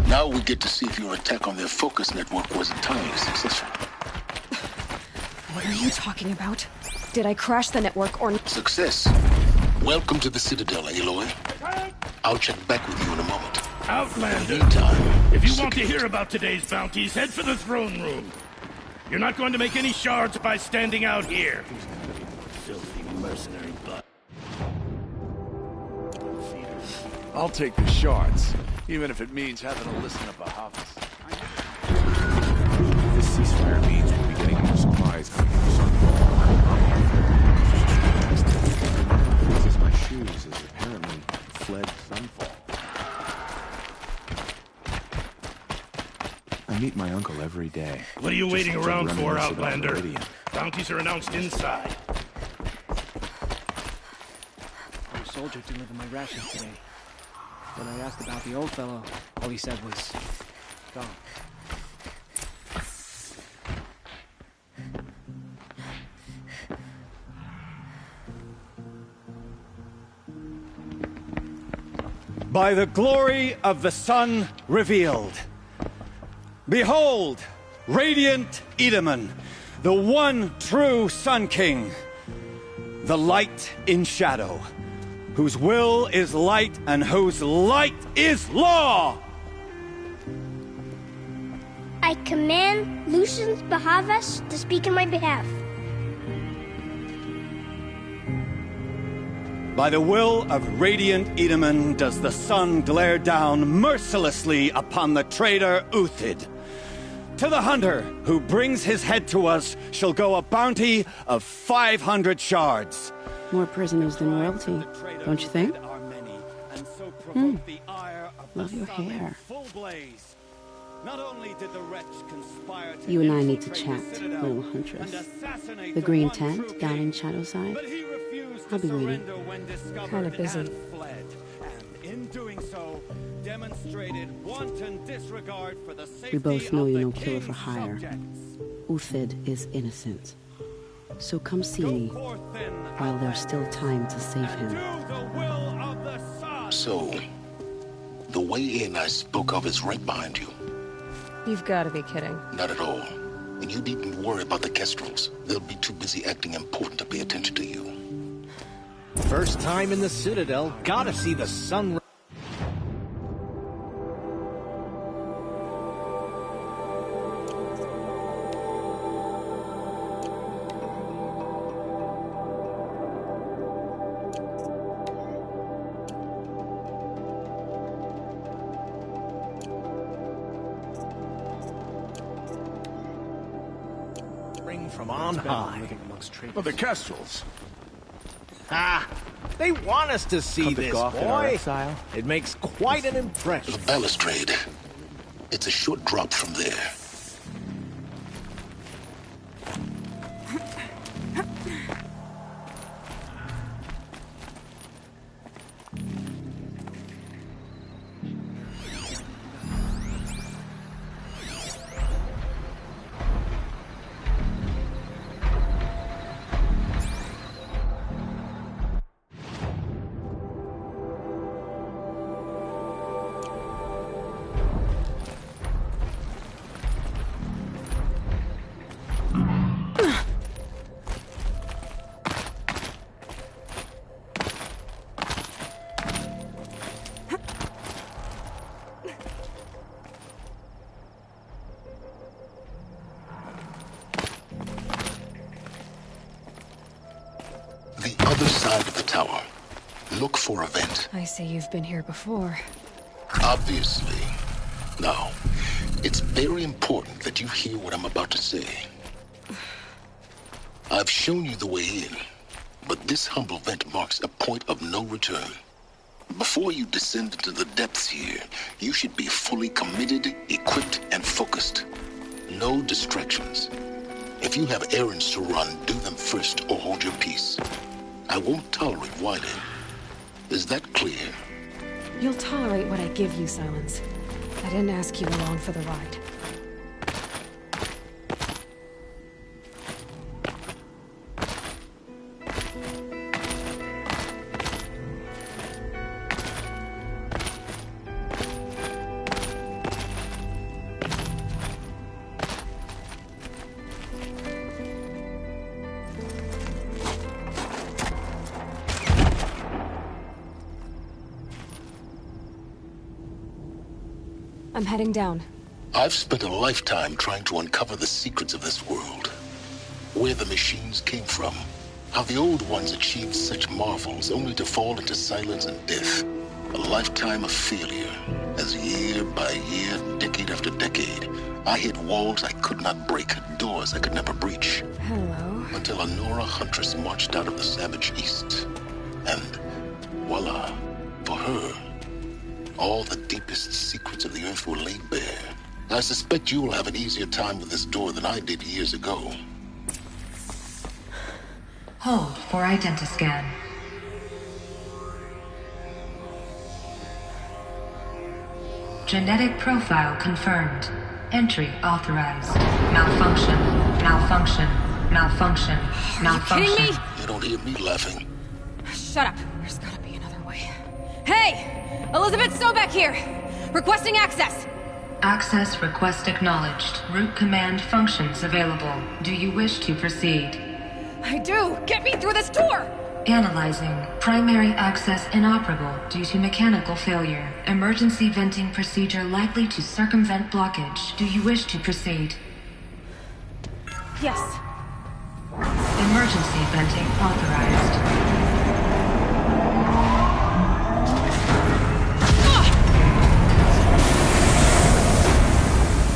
Now we get to see if your attack on their focus network was entirely successful. What are you talking about? Did I crash the network or... Success. Welcome to the Citadel, Aloy. I'll check back with you in a moment. Outlander, Meantime, if you want to hear about today's bounties, head for the throne room. You're not going to make any shards by standing out here. Filthy mercenary butt. I'll take the shards, even if it means having to listen to Bahavas. This ceasefire means we'll be getting more supplies coming from Sunfall. As my shoes has apparently fled Sunfall. I meet my uncle every day. What are you waiting Just around for, reminisce about Outlander? Meridian. Bounties are announced inside. Your soldier delivered my rations today. When I asked about the old fellow, all he said was, gone. By the glory of the sun revealed. Behold, radiant Edaman, the one true Sun King, the light in shadow, whose will is light and whose light is law! I command Lucius Bahavas to speak in my behalf. By the will of radiant Edaman does the sun glare down mercilessly upon the traitor Uthid. To the hunter who brings his head to us shall go a bounty of 500 shards. More prisoners than royalty, don't you think? Love your hair. You and I need to chat, little huntress. The green tent down in Shadowside. I'll be waiting. Kind of busy. We both know you're no killer for hire. Uthid is innocent. So come see me while there's still time to save him. So, the way in I spoke of is right behind you. You've got to be kidding. Not at all. And you needn't worry about the Kestrels. They'll be too busy acting important to pay attention to you. First time in the Citadel, gotta see the sun. From on high. Well, the Kestrels. Ah, they want us to see this, boy. It makes quite an impression. The balustrade. It's a short drop from there. Other side of the tower. Look for a vent. I see you've been here before. Obviously. Now, it's very important that you hear what I'm about to say. I've shown you the way in, but this humble vent marks a point of no return. Before you descend into the depths here, you should be fully committed, equipped, and focused. No distractions. If you have errands to run, do them first or hold your peace. I won't tolerate whining. Is that clear? You'll tolerate what I give you, Silence. I didn't ask you along for the ride. I'm heading down. I've spent a lifetime trying to uncover the secrets of this world. Where the machines came from. How the old ones achieved such marvels only to fall into silence and death. A lifetime of failure, as year by year, decade after decade, I hit walls I could not break, doors I could never breach. Hello. Until a Nora huntress marched out of the savage east. And voila, for her, all the deepest secrets of the earth were laid bare. I suspect you will have an easier time with this door than I did years ago. Hold for identiscan. Genetic profile confirmed. Entry authorized. Malfunction. Malfunction. Malfunction. Malfunction. Are you kidding me? You don't hear me laughing. Shut up. There's gotta be another way. Hey! Elizabeth Sobek here! Requesting access! Access request acknowledged. Root command functions available. Do you wish to proceed? I do! Get me through this door! Analyzing. Primary access inoperable due to mechanical failure. Emergency venting procedure likely to circumvent blockage. Do you wish to proceed? Yes. Emergency venting authorized.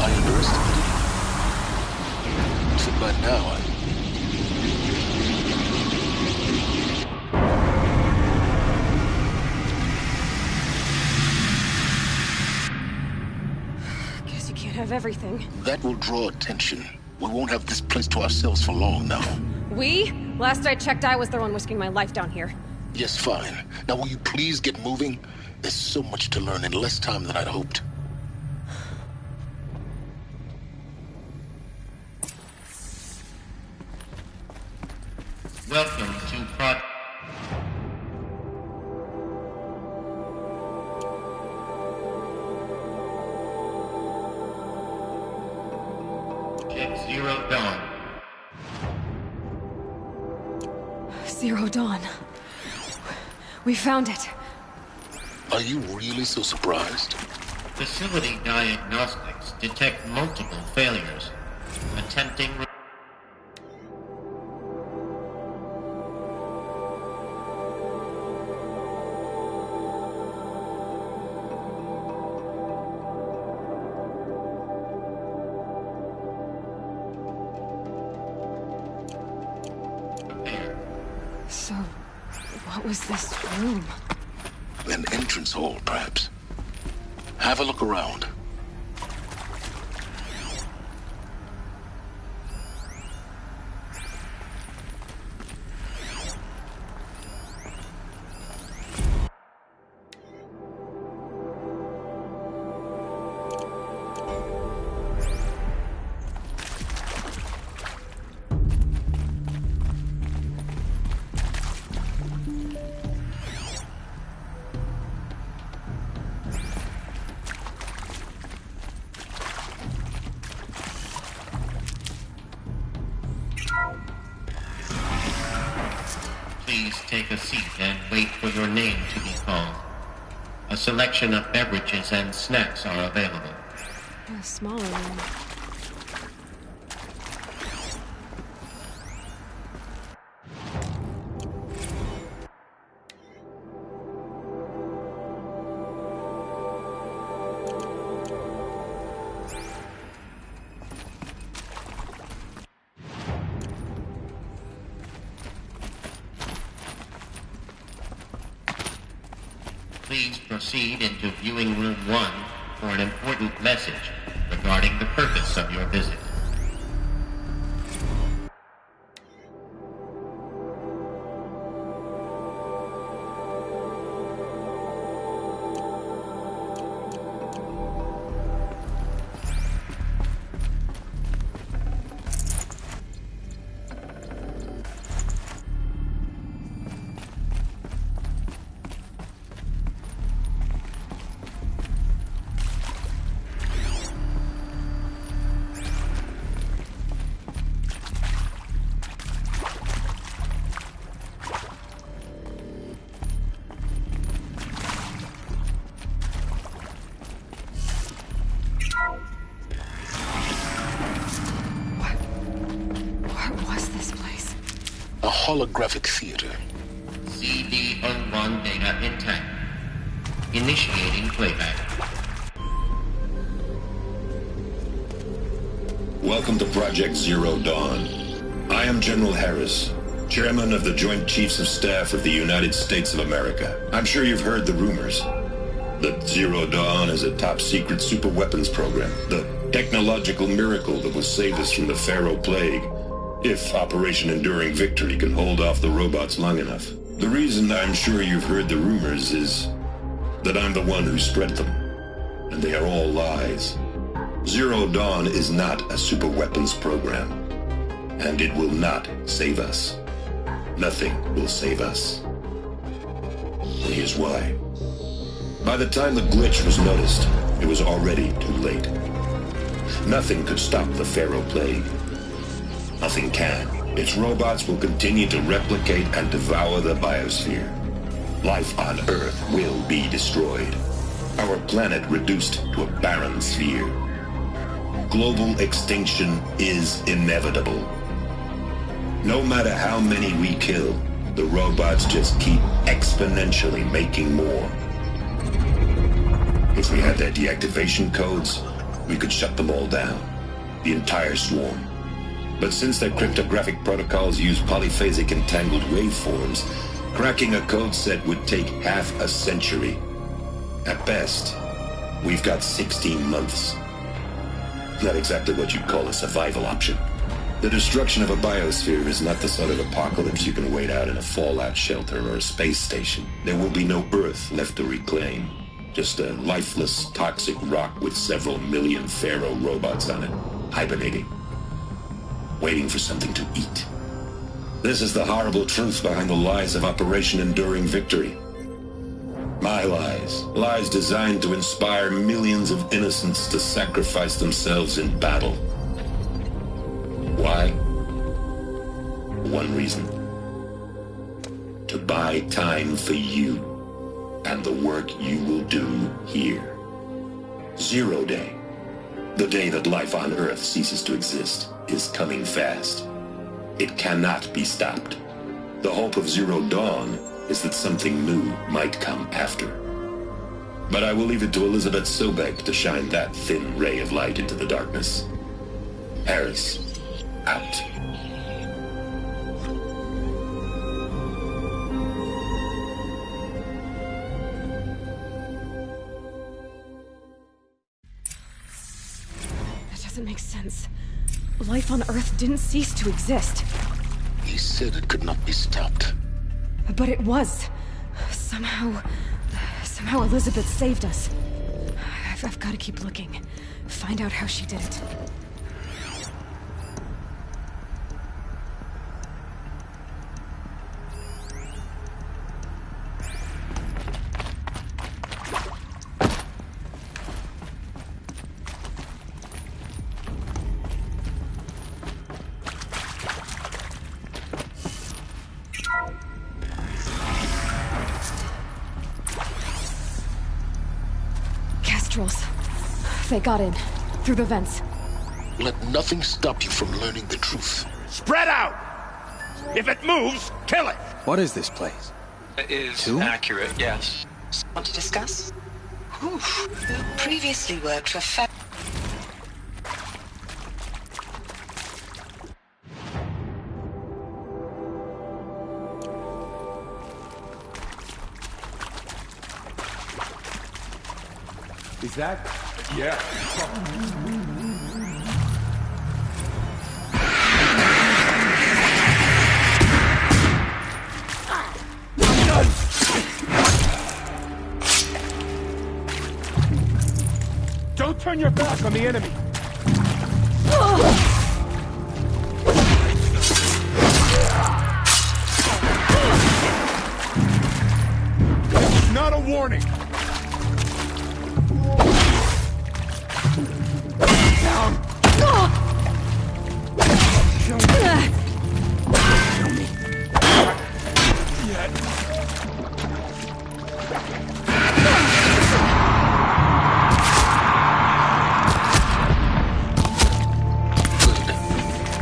I underestimated you. So by now, Guess you can't have everything. that will draw attention. We won't have this place to ourselves for long now. We? Last I checked, I was the one risking my life down here. Yes, fine. Now will you please get moving? There's so much to learn in less time than I'd hoped. Welcome to Pod... Check Zero Dawn. Zero Dawn. We found it. Are you really so surprised? Facility diagnostics detect multiple failures. Attempting... So, what was this room? An entrance hall, perhaps. Have a look around. Please take a seat and wait for your name to be called. A selection of beverages and snacks are available. A smaller room. Please proceed into viewing room 1 for an important message regarding the purpose of your visit. holographic theater. CD01 data intact. Initiating playback. Welcome to Project Zero Dawn. I am General Harris, Chairman of the Joint Chiefs of Staff of the United States of America. I'm sure you've heard the rumors that Zero Dawn is a top-secret super-weapons program, the technological miracle that will save us from the Pharaoh Plague, if Operation Enduring Victory can hold off the robots long enough. The reason I'm sure you've heard the rumors is that I'm the one who spread them, and they are all lies. Zero Dawn is not a super-weapons program, and it will not save us. Nothing will save us. Here's why. By the time the glitch was noticed, it was already too late. Nothing could stop the Pharaoh Plague. Nothing can. Its robots will continue to replicate and devour the biosphere. Life on Earth will be destroyed. Our planet reduced to a barren sphere. Global extinction is inevitable. No matter how many we kill, the robots just keep exponentially making more. If we had their deactivation codes, we could shut them all down, the entire swarm. But since their cryptographic protocols use polyphasic entangled waveforms, cracking a code set would take half a century. At best, we've got 16 months. Not exactly what you'd call a survival option. The destruction of a biosphere is not the sort of apocalypse you can wait out in a fallout shelter or a space station. There will be no Earth left to reclaim. Just a lifeless, toxic rock with several million Pharaoh robots on it, hibernating, waiting for something to eat. This is the horrible truth behind the lies of Operation Enduring Victory. My lies. Lies designed to inspire millions of innocents to sacrifice themselves in battle. Why? One reason. To buy time for you and the work you will do here. Zero Day, the day that life on Earth ceases to exist, is coming fast. It cannot be stopped. The hope of Zero Dawn is that something new might come after. But I will leave it to Elizabeth Sobek to shine that thin ray of light into the darkness. Harris, out. Doesn't make sense. Life on Earth didn't cease to exist. He said it could not be stopped. But it was. Somehow Elizabeth saved us. I've got to keep looking. Find out how she did it. They got in, through the vents. Let nothing stop you from learning the truth. Spread out! If it moves, kill it! What is this place? It is accurate, yes. Want to discuss? Who previously worked for Is that? Yeah. Don't turn your back on the enemy. This is not a warning. Down. Show me. Show me. Yet.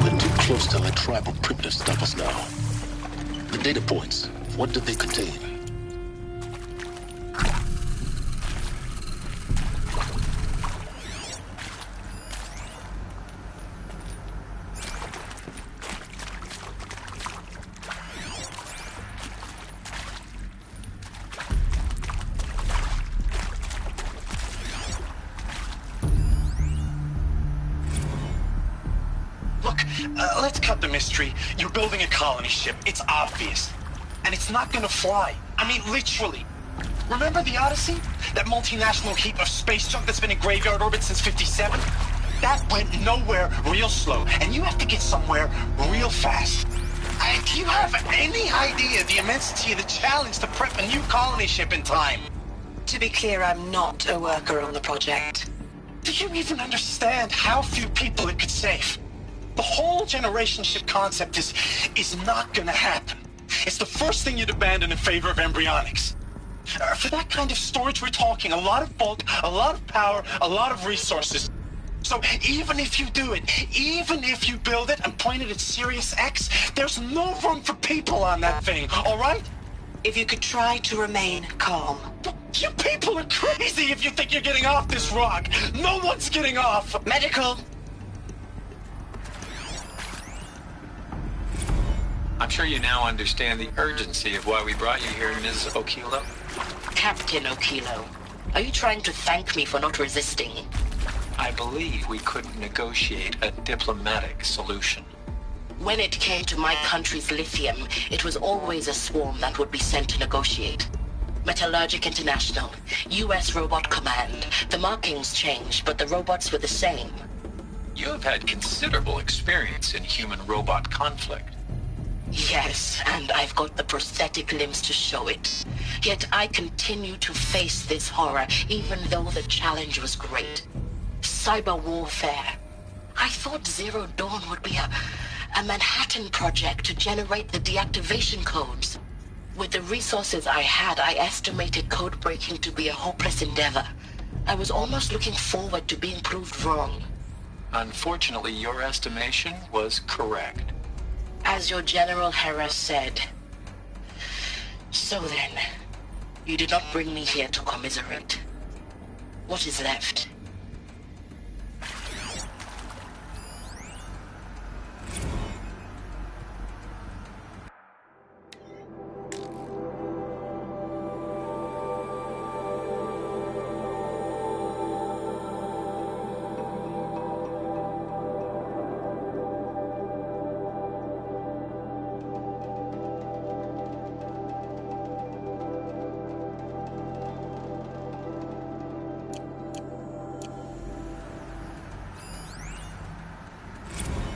We're too close to let tribal primitives stop us now. data points. What did they contain? Let's cut the mystery. You're building a colony ship. It's obvious. And it's not gonna fly. I mean, literally. Remember the Odyssey? That multinational heap of space junk that's been in graveyard orbit since '57? That went nowhere real slow. And you have to get somewhere real fast. Do you have any idea the immensity of the challenge to prep a new colony ship in time? To be clear, I'm not a worker on the project. Do you even understand how few people it could save? The whole generation ship concept is not gonna happen. It's the first thing you'd abandon in favor of embryonics. For that kind of storage, we're talking a lot of bulk, a lot of power, a lot of resources. So even if you do it, even if you build it and point it at Sirius X, there's no room for people on that thing, all right? If you could try to remain calm. You people are crazy if you think you're getting off this rock. No one's getting off. Medical. I'm sure you now understand the urgency of why we brought you here, Ms. Okilo. Captain Okilo, are you trying to thank me for not resisting? I believe we couldn't negotiate a diplomatic solution. When it came to my country's lithium, it was always a swarm that would be sent to negotiate. Metallurgic International, US Robot Command. The markings changed, but the robots were the same. You have had considerable experience in human-robot conflict. Yes, and I've got the prosthetic limbs to show it. Yet I continue to face this horror, even though the challenge was great. Cyber warfare. I thought Zero Dawn would be a Manhattan project to generate the deactivation codes. With the resources I had, I estimated code breaking to be a hopeless endeavor. I was almost looking forward to being proved wrong. Unfortunately, your estimation was correct. As your General Harris said. So then, you did not bring me here to commiserate. What is left?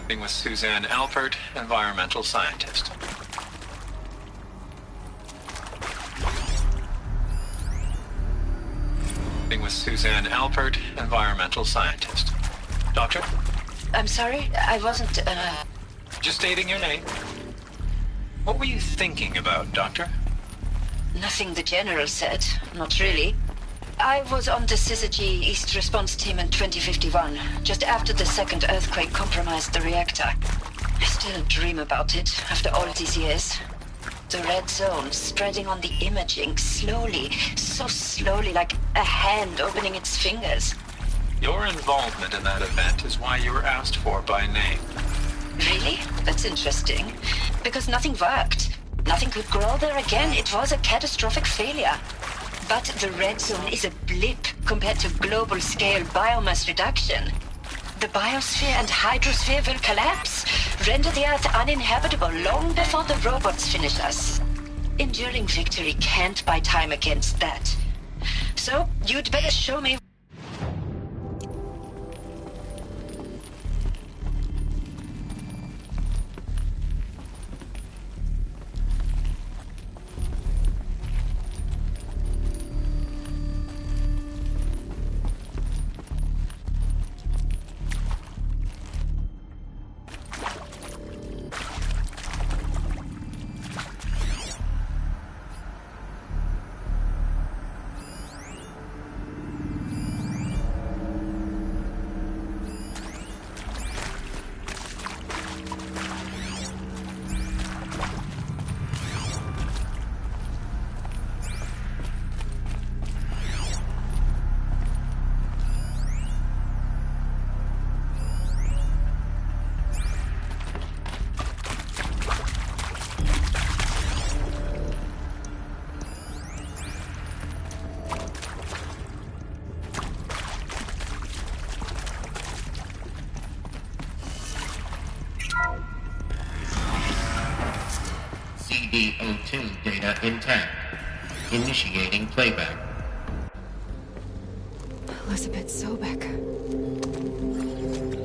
With Suzanne Alpert, environmental scientist. With Suzanne Alpert, environmental scientist. Doctor? I'm sorry, I wasn't, Just stating your name. What were you thinking about, Doctor? Nothing the General said, not really. I was on the Syzygy East Response Team in 2051, just after the second earthquake compromised the reactor. I still dream about it, after all these years. The red zone spreading on the imaging, slowly, so slowly, like a hand opening its fingers. Your involvement in that event is why you were asked for by name. Really? That's interesting. Because nothing worked. Nothing could grow there again. It was a catastrophic failure. But the red zone is a blip compared to global-scale biomass reduction. The biosphere and hydrosphere will collapse, render the Earth uninhabitable long before the robots finish us. Enduring victory can't buy time against that. So, you'd better show me. VO2 data intact. Initiating playback. Elizabeth Sobek.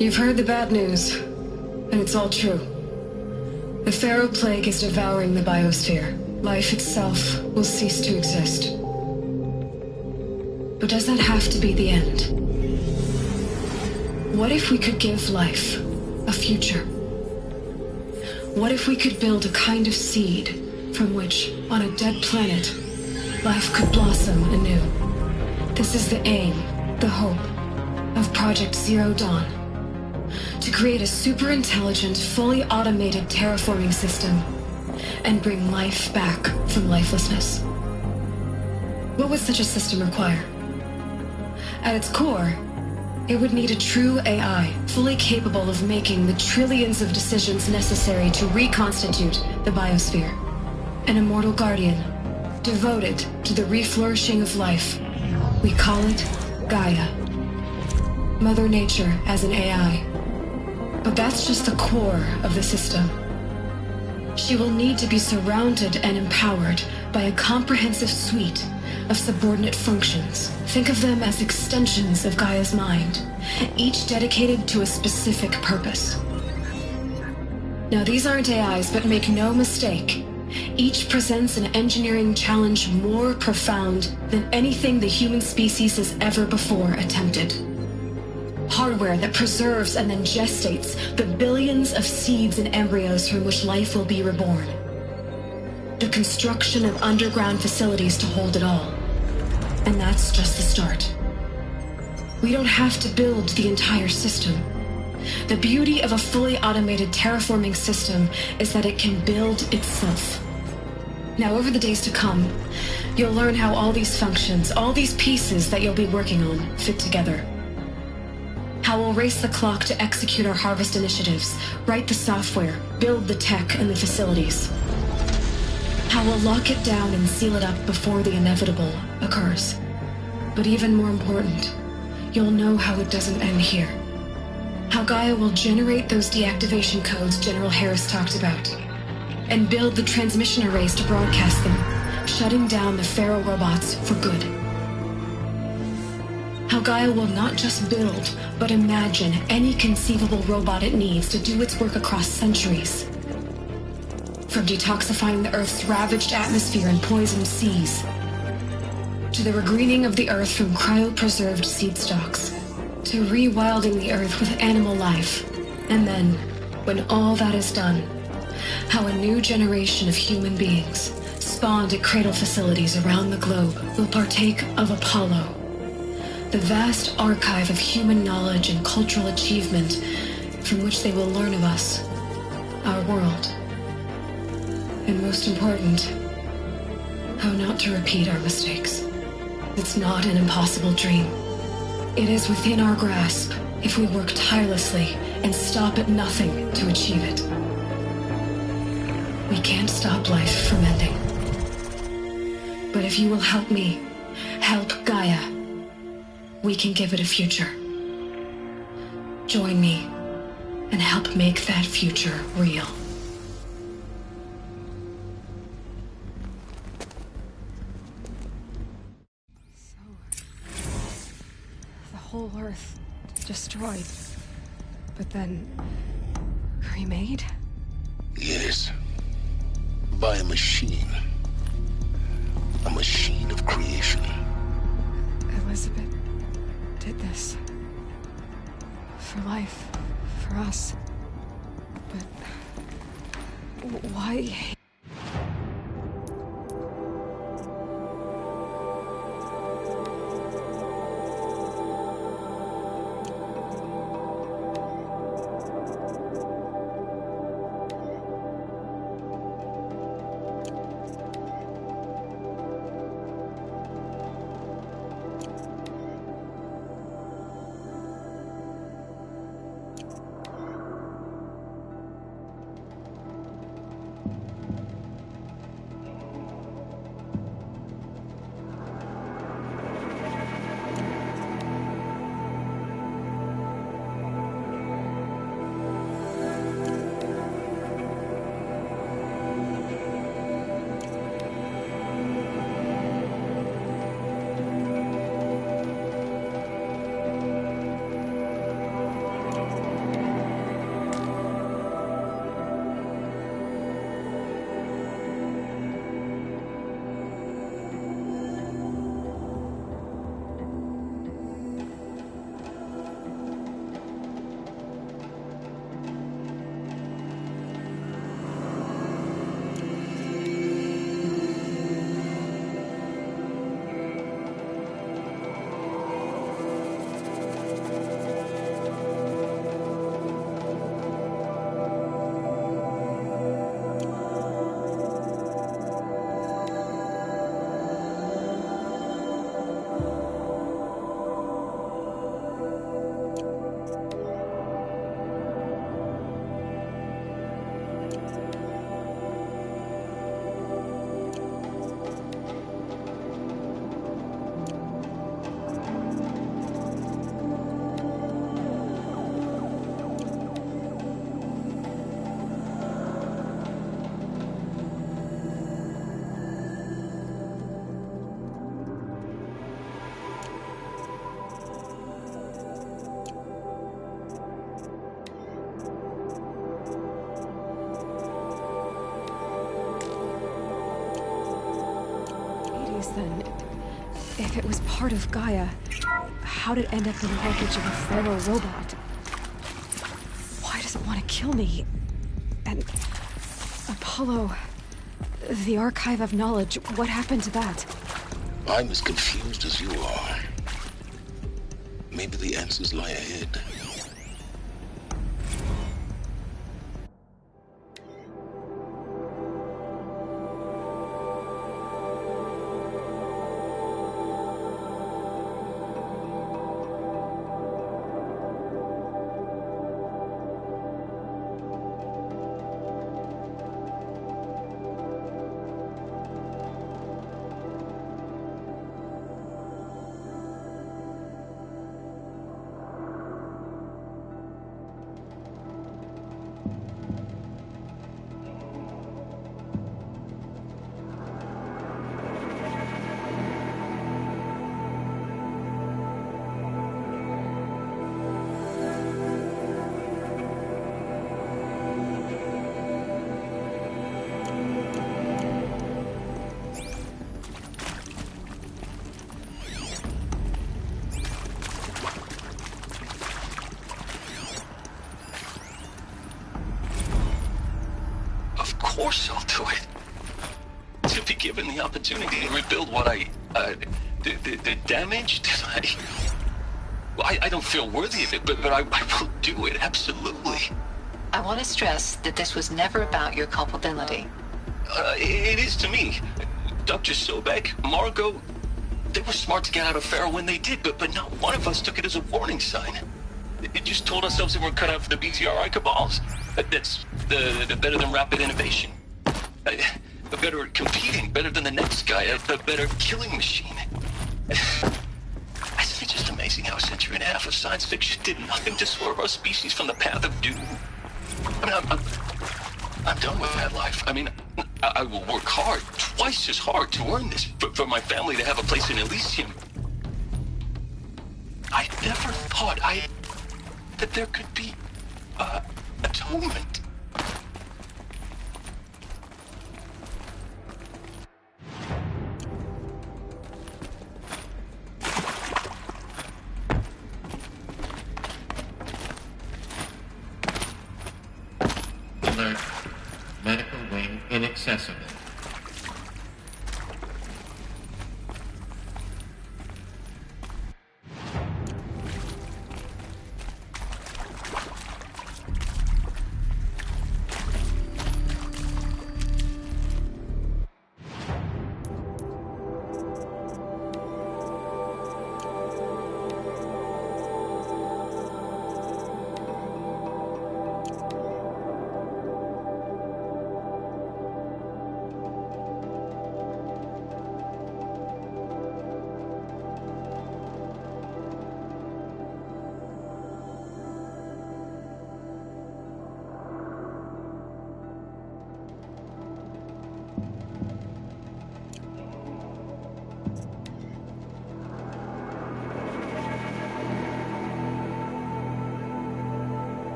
You've heard the bad news, and it's all true. The Pharaoh Plague is devouring the biosphere. Life itself will cease to exist. But does that have to be the end? What if we could give life a future? What if we could build a kind of seed from which, on a dead planet, life could blossom anew? This is the aim, the hope, of Project Zero Dawn. To create a super-intelligent, fully automated terraforming system and bring life back from lifelessness. What would such a system require? At its core, it would need a true AI, fully capable of making the trillions of decisions necessary to reconstitute the biosphere. An immortal guardian, devoted to the reflourishing of life. We call it Gaia. Mother Nature as an AI. But that's just the core of the system. She will need to be surrounded and empowered by a comprehensive suite of subordinate functions. Think of them as extensions of Gaia's mind, each dedicated to a specific purpose. Now, these aren't AIs, but make no mistake, each presents an engineering challenge more profound than anything the human species has ever before attempted. Hardware that preserves and then gestates the billions of seeds and embryos from which life will be reborn. The construction of underground facilities to hold it all. And that's just the start. We don't have to build the entire system. The beauty of a fully automated terraforming system is that it can build itself. Now, over the days to come, you'll learn how all these functions, all these pieces that you'll be working on, fit together. How we'll race the clock to execute our harvest initiatives, write the software, build the tech and the facilities. How we'll lock it down and seal it up before the inevitable occurs. But even more important, you'll know how it doesn't end here. How Gaia will generate those deactivation codes General Harris talked about, and build the transmission arrays to broadcast them, shutting down the Pharaoh robots for good. How Gaia will not just build, but imagine any conceivable robot it needs to do its work across centuries. From detoxifying the Earth's ravaged atmosphere and poisoned seas, to the regreening of the Earth from cryopreserved seed stalks, to rewilding the Earth with animal life. And then, when all that is done, how a new generation of human beings, spawned at cradle facilities around the globe, will partake of Apollo, the vast archive of human knowledge and cultural achievement from which they will learn of us, our world. And most important, how not to repeat our mistakes. It's not an impossible dream. It is within our grasp if we work tirelessly and stop at nothing to achieve it. We can't stop life from ending. But if you will help me, help Gaia, we can give it a future. Join me and help make that future real. The whole Earth destroyed, but then remade? Yes. By a machine. A machine of creation. Elizabeth did this. For life. For us. But why? then. If it was part of Gaia, how did it end up in the wreckage of a Pharaoh robot? Why does it want to kill me? And Apollo, the Archive of Knowledge, what happened to that? I'm as confused as you are. Maybe the answers lie ahead. Of course I'll do it. To be given the opportunity to rebuild what the damage that I don't feel worthy of it, but I will do it, absolutely. I want to stress that this was never about your culpability. It is to me. Dr. Sobek, Margot, they were smart to get out of Pharaoh when they did, but not one of us took it as a warning sign. It just told ourselves that we're cut out for the BTRI cabals. That's the better than rapid innovation. The better at competing, better than the next guy, a better killing machine. Isn't it just amazing how a century and a half of science fiction did nothing to swerve our species from the path of doom? I mean, I'm done with that life. I mean, I will work hard, twice as hard to earn this, for my family to have a place in Elysium. I never thought that there could be atonement. Alert. Medical wing inaccessible.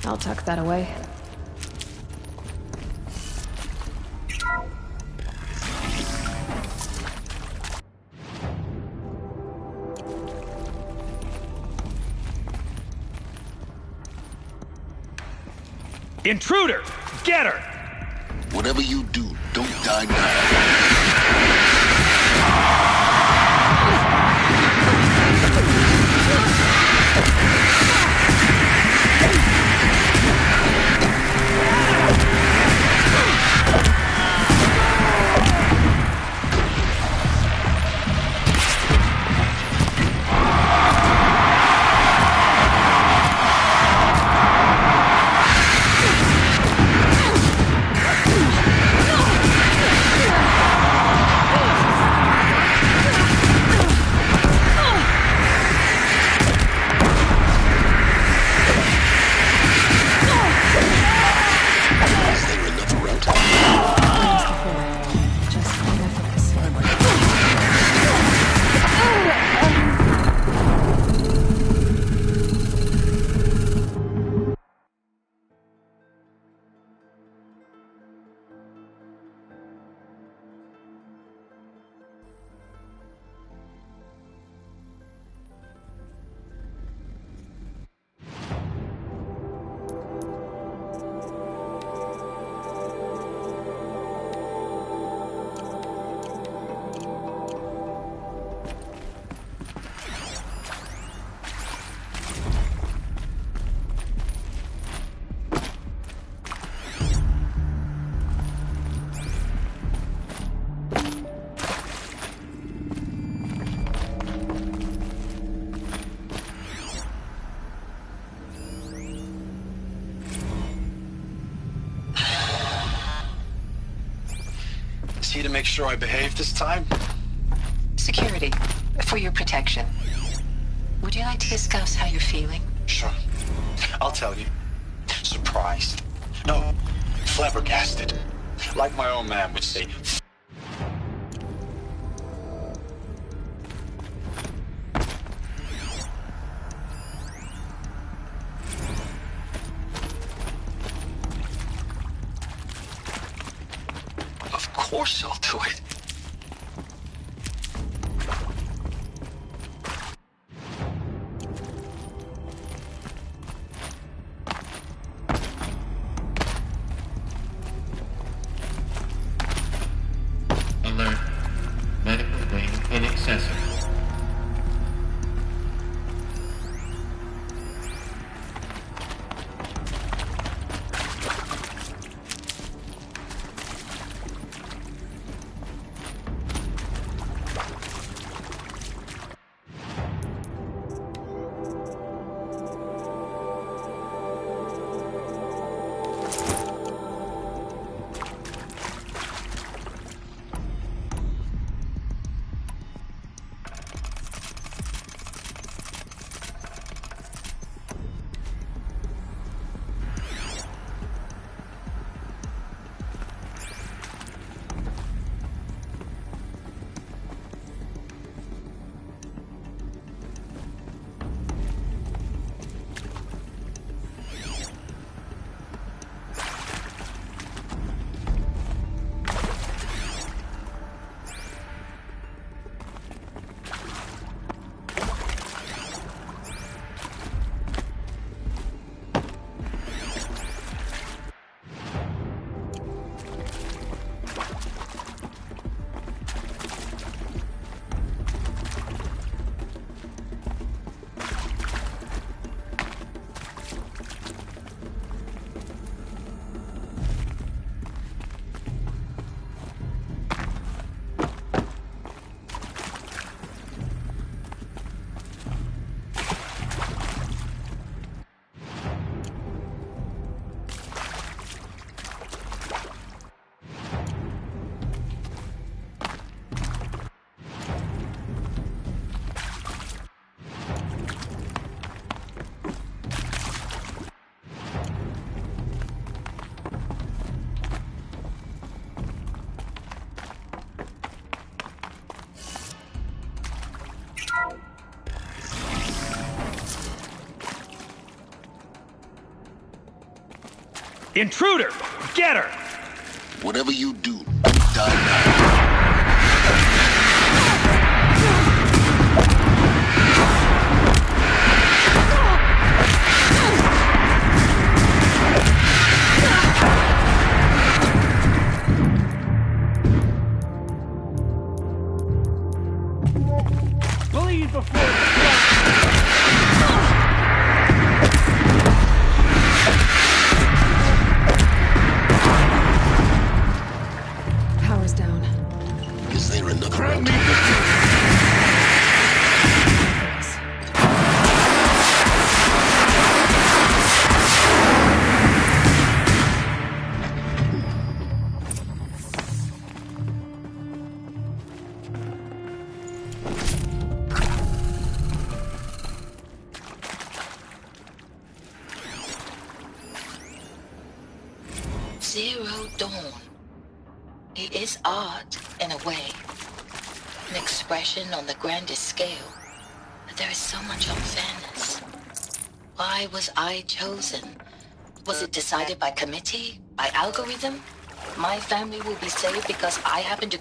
I'll tuck that away. Intruder! Get her! Whatever you do, don't die now. make sure I behave this time? Security, for your protection. Would you like to discuss how you're feeling? Sure. I'll tell you. Surprised. No, flabbergasted. Like my own man would say. Of course I'll do it. Alert. Medical wing inaccessible. Intruder! Get her! Whatever you do, don't die now. Bleed before Power's down. Is there another Grant me Zero Dawn. It is art, in a way. An expression on the grandest scale. But there is so much unfairness. Why was I chosen? Was it decided by committee? By algorithm? My family will be saved because I happen to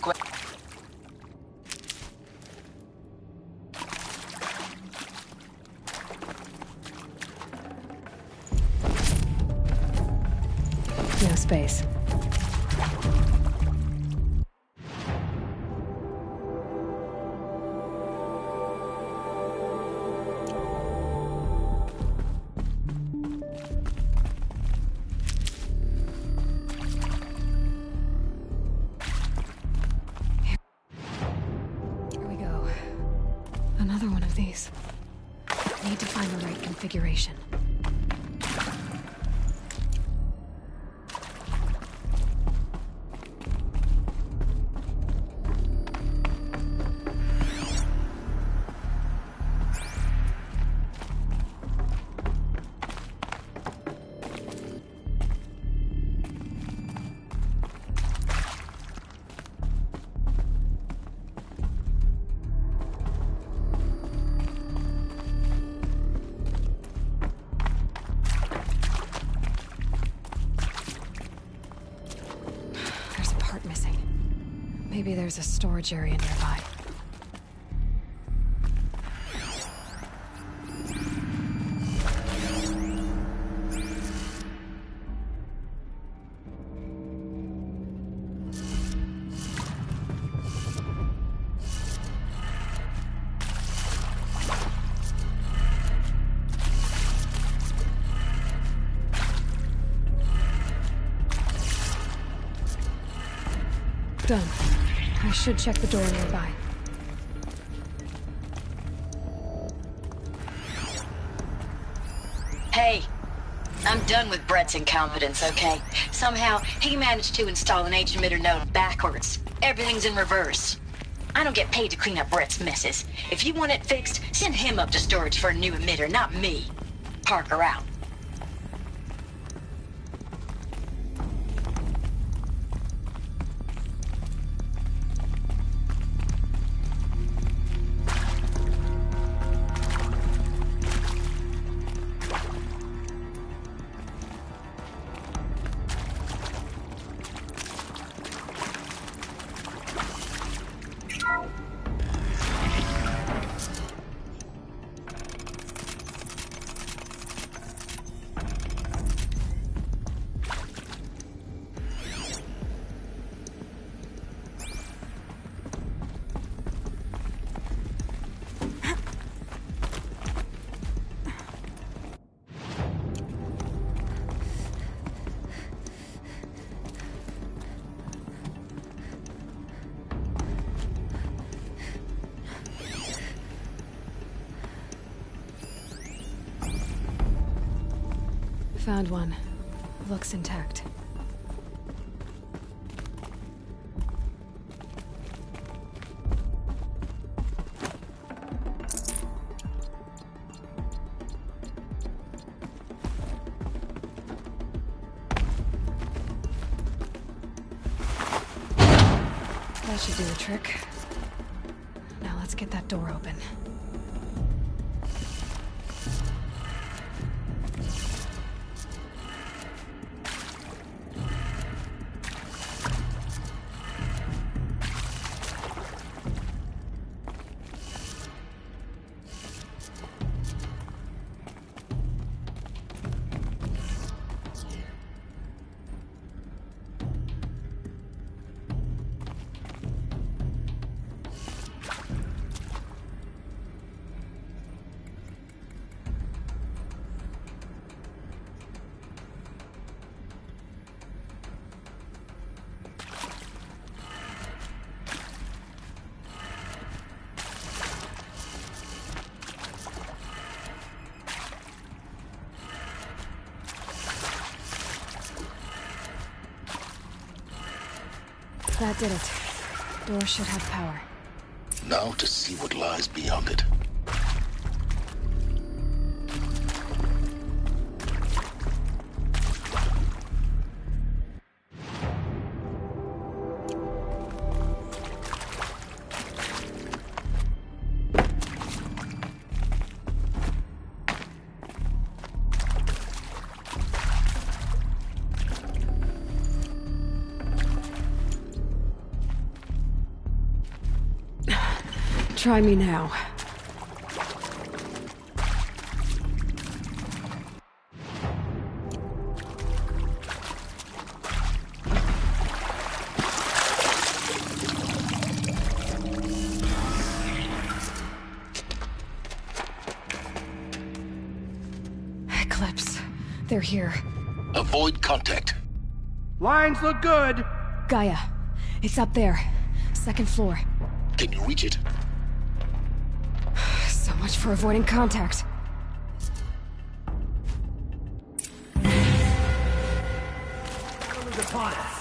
No space. Here we go. Another one of these. Need to find the right configuration. Maybe there's a storage area nearby. Done. I should check the door nearby. Hey, I'm done with Brett's incompetence, okay? Somehow, he managed to install an H-emitter node backwards. Everything's in reverse. I don't get paid to clean up Brett's messes. If you want it fixed, send him up to storage for a new emitter, not me. Parker out. Found one. Looks intact. That should do the trick. Now let's get that door open. That did it. Door should have power. Now to see what lies beyond it. Try me now. Eclipse. They're here. Avoid contact. Lines look good. Gaia. It's up there. Second floor. Can you reach it? So much for avoiding contact. Upon us.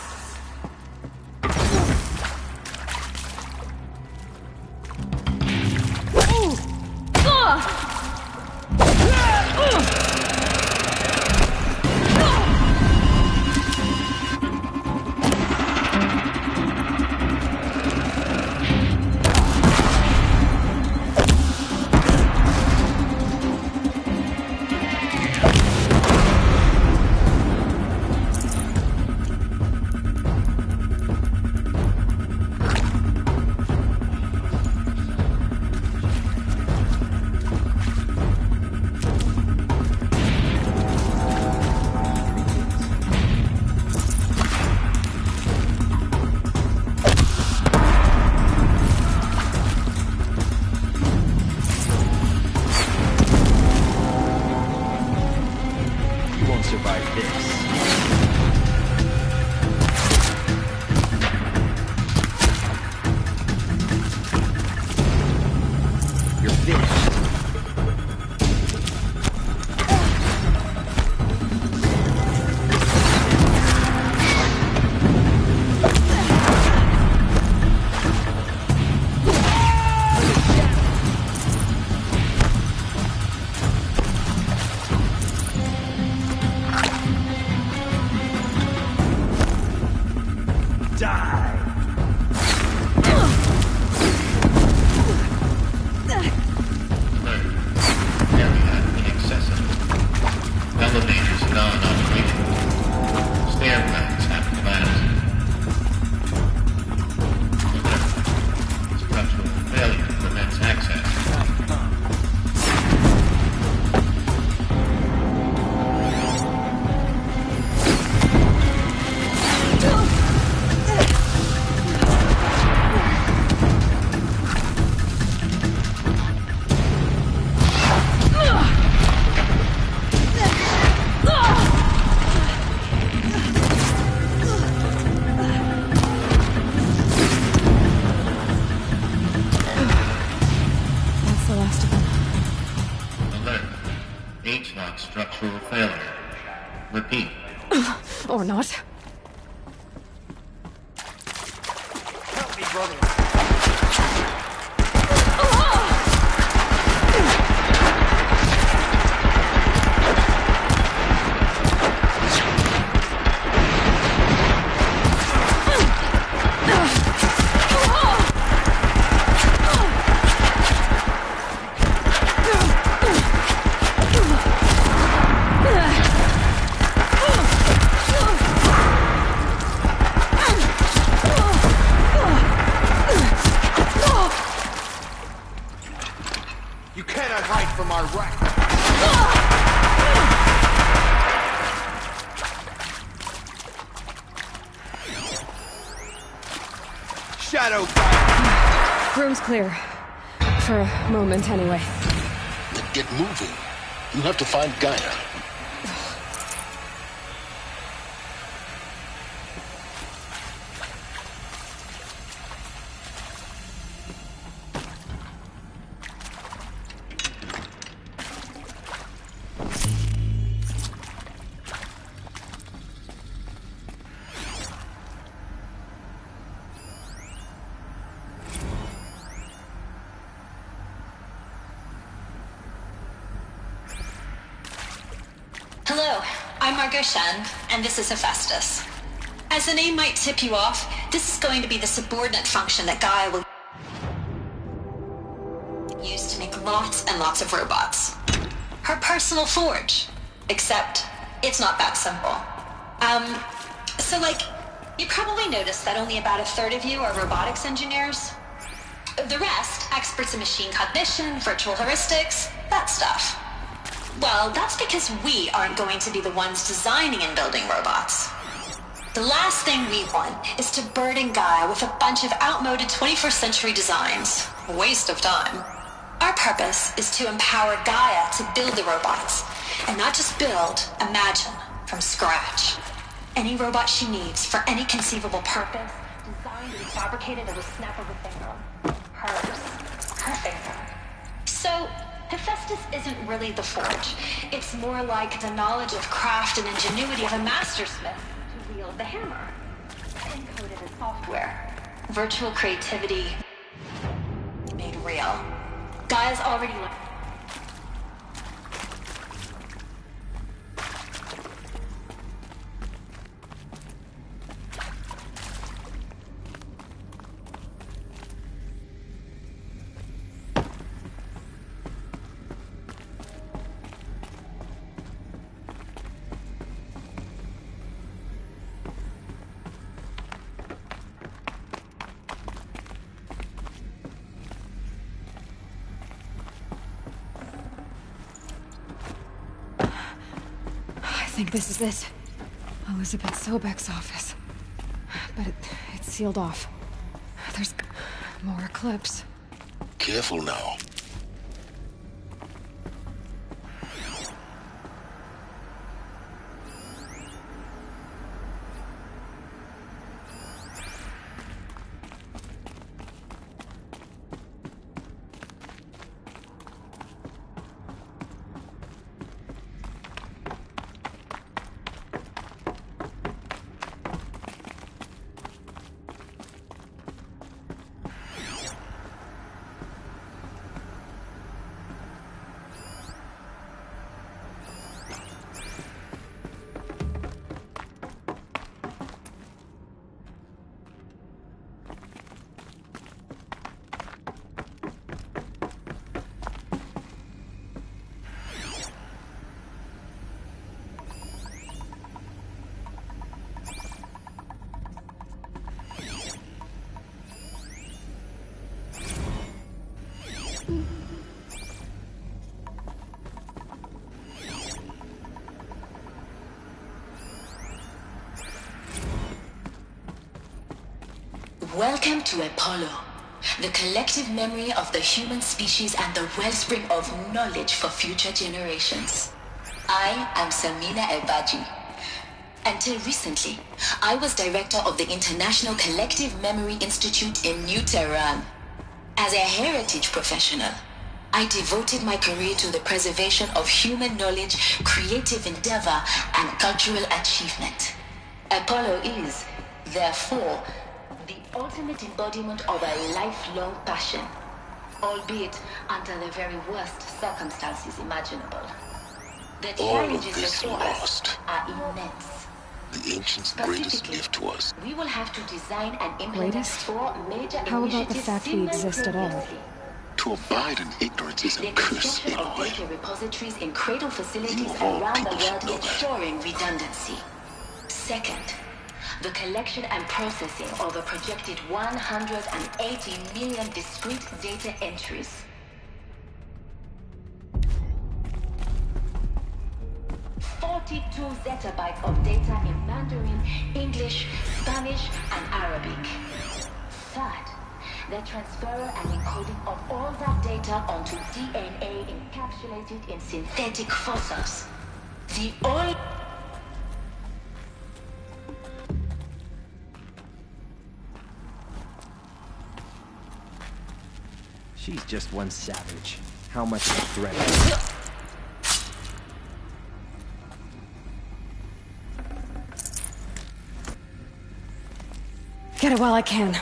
H-lock structural failure. Repeat. Or not. Help me, brother. You cannot hide from our wrath. Shadow guy. Room's clear. For a moment, anyway. Then get moving. You have to find Gaia. Hello, I'm Margot Shen, and this is Hephaestus. As the name might tip you off, this is going to be the subordinate function that Gaia will use to make lots and lots of robots. Her personal forge. Except, it's not that simple. So you probably noticed that only about a third of you are robotics engineers. The rest, experts in machine cognition, virtual heuristics, that stuff. Well, that's because we aren't going to be the ones designing and building robots. The last thing we want is to burden Gaia with a bunch of outmoded 21st century designs. Waste of time. Our purpose is to empower Gaia to build the robots, and not just build, imagine, from scratch. Any robot she needs for any conceivable purpose, designed and fabricated at a snap of a finger. Hers. Her finger. So, Hephaestus isn't really the forge. It's more like the knowledge of craft and ingenuity of a mastersmith to wield the hammer. Encoded in software. Virtual creativity made real. Gaia's already learned. I think this is it. Elizabeth Sobek's office. But it's sealed off. There's more clips. Careful now. Welcome to Apollo, the collective memory of the human species and the wellspring of knowledge for future generations. I am Samina Ebaji. Until recently, I was director of the International Collective Memory Institute in New Tehran. As a heritage professional, I devoted my career to the preservation of human knowledge, creative endeavor, and cultural achievement. Apollo is, therefore, the ultimate embodiment of a lifelong passion, albeit under the very worst circumstances imaginable. The challenges before us are immense. The ancients' greatest gift to us. We will have to design and implement 4 major How about the fact we exist at all? To abide in ignorance is a curse, The Aloy. data repositories in cradle facilities You of all around the people should world know that. ensuring redundancy. Second, the collection and processing of a projected 180 million discrete data entries. (42 zettabytes of data in Mandarin, English, Spanish, and Arabic. Third, the transfer and encoding of all that data onto DNA encapsulated in synthetic fossils. The all... She's just one savage. How much of a threat? Get it while I can.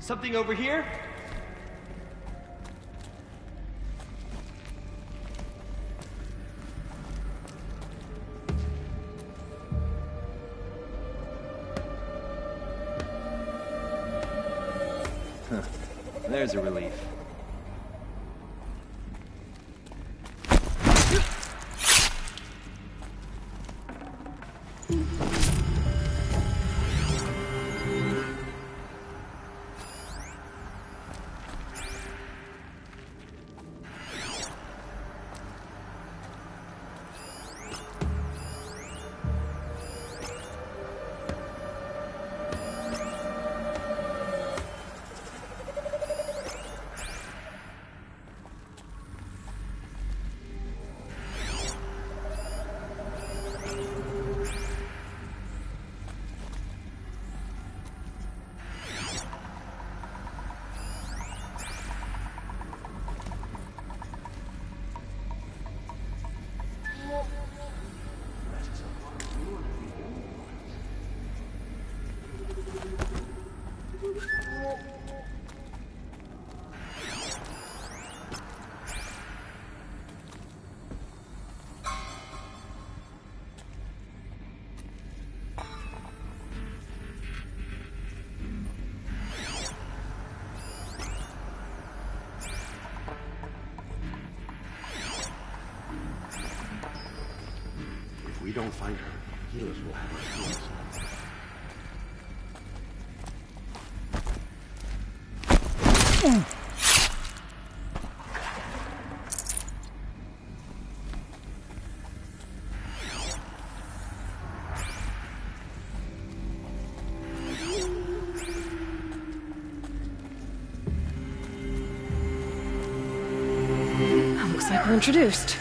Something over here? Huh. There's a relief. If we don't find her, healers will have her healed. Looks like we're introduced.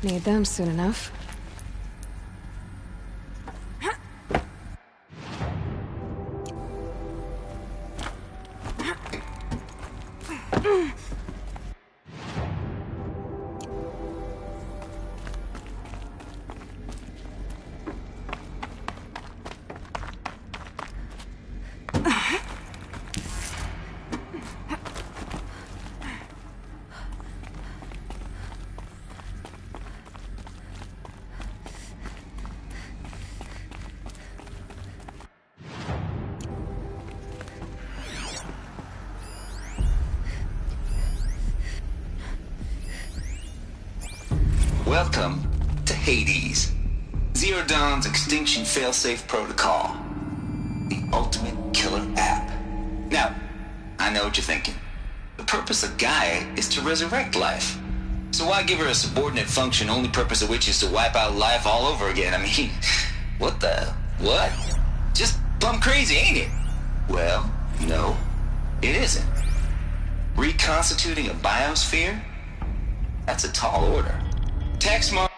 Need them soon enough. Welcome to Hades, Zero Dawn's extinction failsafe protocol. The ultimate killer app. Now, I know what you're thinking. The purpose of Gaia is to resurrect life. So why give her a subordinate function, only purpose of which is to wipe out life all over again? I mean, what? Just plumb crazy, ain't it? Well, no, it isn't. Reconstituting a biosphere? That's a tall order. Text mark.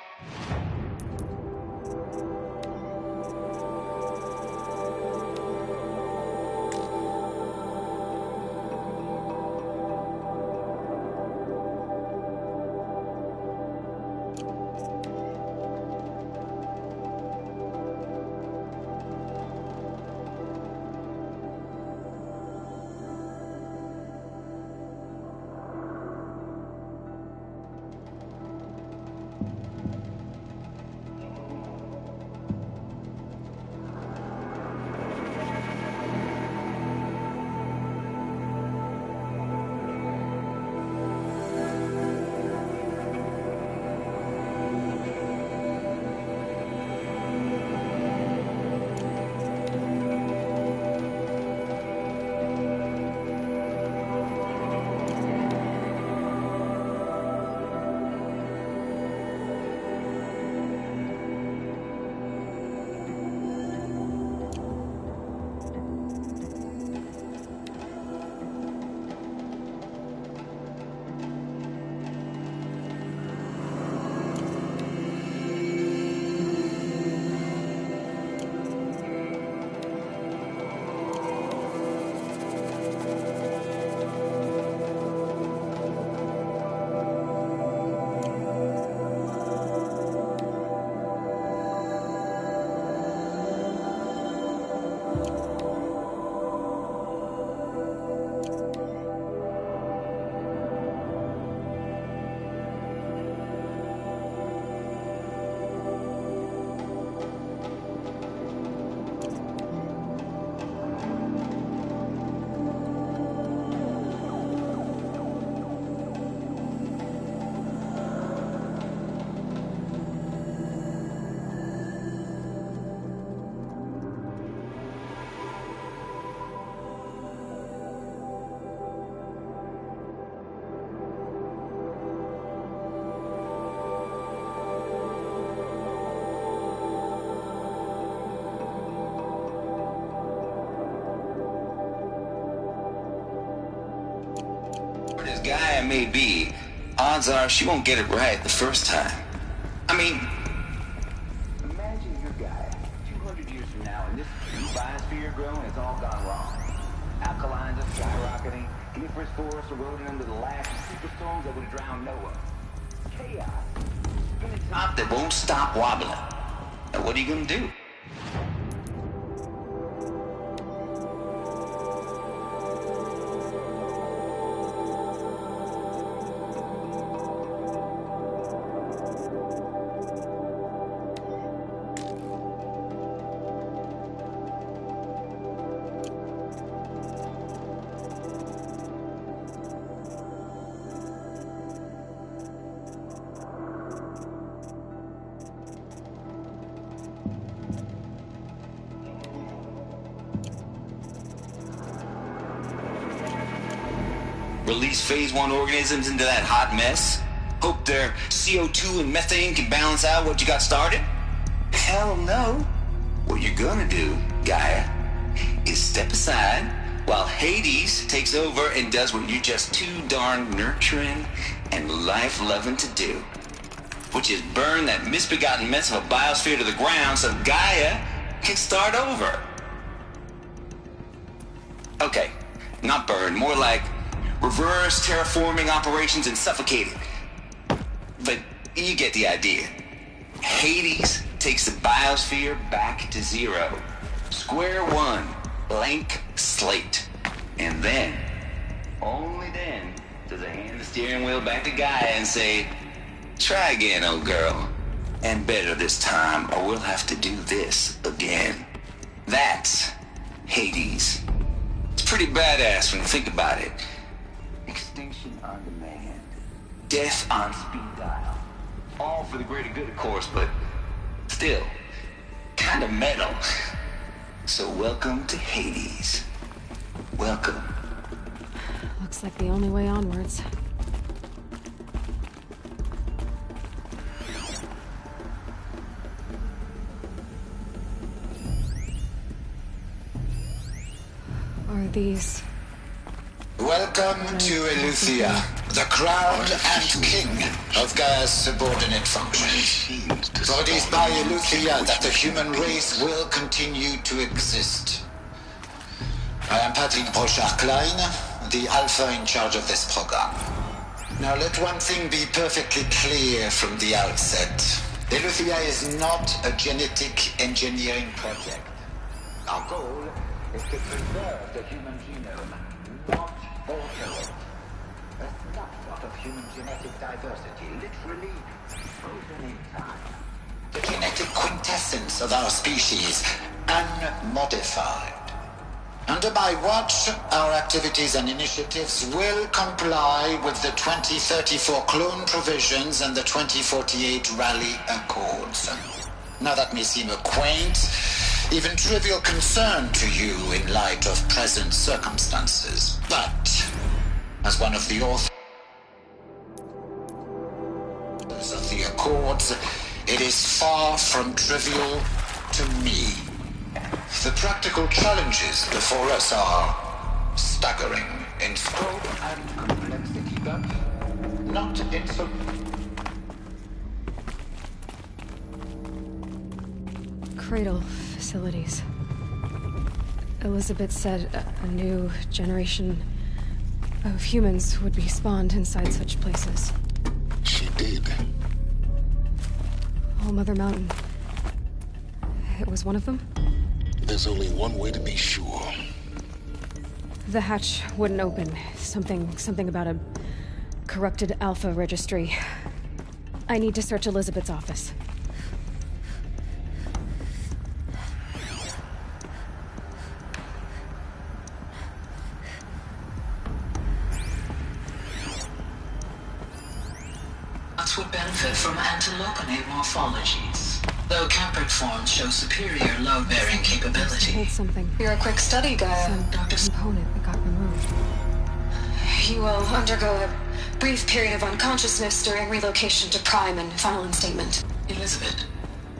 As Gaia may be, odds are she won't get it right the first time. I mean, imagine you're Gaia 200 years from now, and this new biosphere growing has all gone wrong. Alkalines are skyrocketing, coniferous forests eroding under the lash of superstorms that would drown Noah. Chaos. Top that won't stop wobbling. Now what are you gonna do? Release Phase 1 organisms into that hot mess? Hope their CO2 and methane can balance out what you got started? Hell no. What you're gonna do, Gaia, is step aside while Hades takes over and does what you're just too darn nurturing and life-loving to do. which is burn that misbegotten mess of a biosphere to the ground so Gaia can start over. Okay, not burn, more like reverse terraforming operations and suffocate it. But you get the idea. Hades takes the biosphere back to zero. Square one, blank slate. And then, only then, does it hand the steering wheel back to Gaia and say, try again, old girl. And better this time, or we'll have to do this again. That's Hades. It's pretty badass when you think about it. Extinction on demand. Death on speed dial. All for the greater good, of course, but still, kind of metal. So welcome to Hades. Welcome. Looks like the only way onwards. Are these... Welcome to Eleuthia, the crown and king of Gaia's subordinate functions. For it is by Eleuthia that the human race will continue to exist. I am Patrick Brochard-Klein, the Alpha in charge of this program. Now let one thing be perfectly clear from the outset. Eleuthia is not a genetic engineering project. Our goal is to preserve the human genome, not alter it. A snapshot of human genetic diversity, literally frozen in time. The genetic quintessence of our species, unmodified. Under my watch, our activities and initiatives will comply with the 2034 clone provisions and the 2048 Rally Accords. Now that may seem a quaint, even trivial concern to you in light of present circumstances, but as one of the authors of the Accords, it is far from trivial to me. The practical challenges before us are staggering in scope and complexity, but not in so... Cradle facilities. Elizabeth said a new generation of humans would be spawned inside such places. She did. All Mother Mountain. It was one of them? There's only one way to be sure. The hatch wouldn't open. Something about a corrupted Alpha registry. I need to search Elizabeth's office. Would benefit from antilopenate morphologies, though Caprid forms show superior load-bearing capability. Hold something. You're a quick study, Gaia. Some component that got removed. You will undergo a brief period of unconsciousness during relocation to Prime and final instatement. Elizabeth,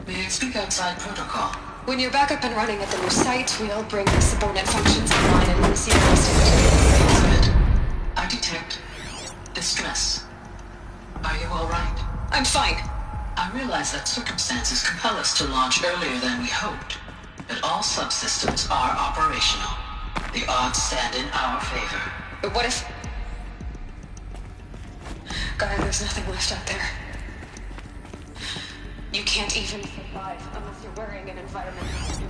may I speak outside protocol? When you're back up and running at the new site, we'll bring the subordinate functions online and we'll see you listed. Elizabeth, I detect distress. Are you all right? I'm fine. I realize that circumstances compel us to launch earlier than we hoped, but all subsystems are operational. The odds stand in our favor. But what if... Gaia, there's nothing left out there. You can't even survive unless you're wearing an environmental suit.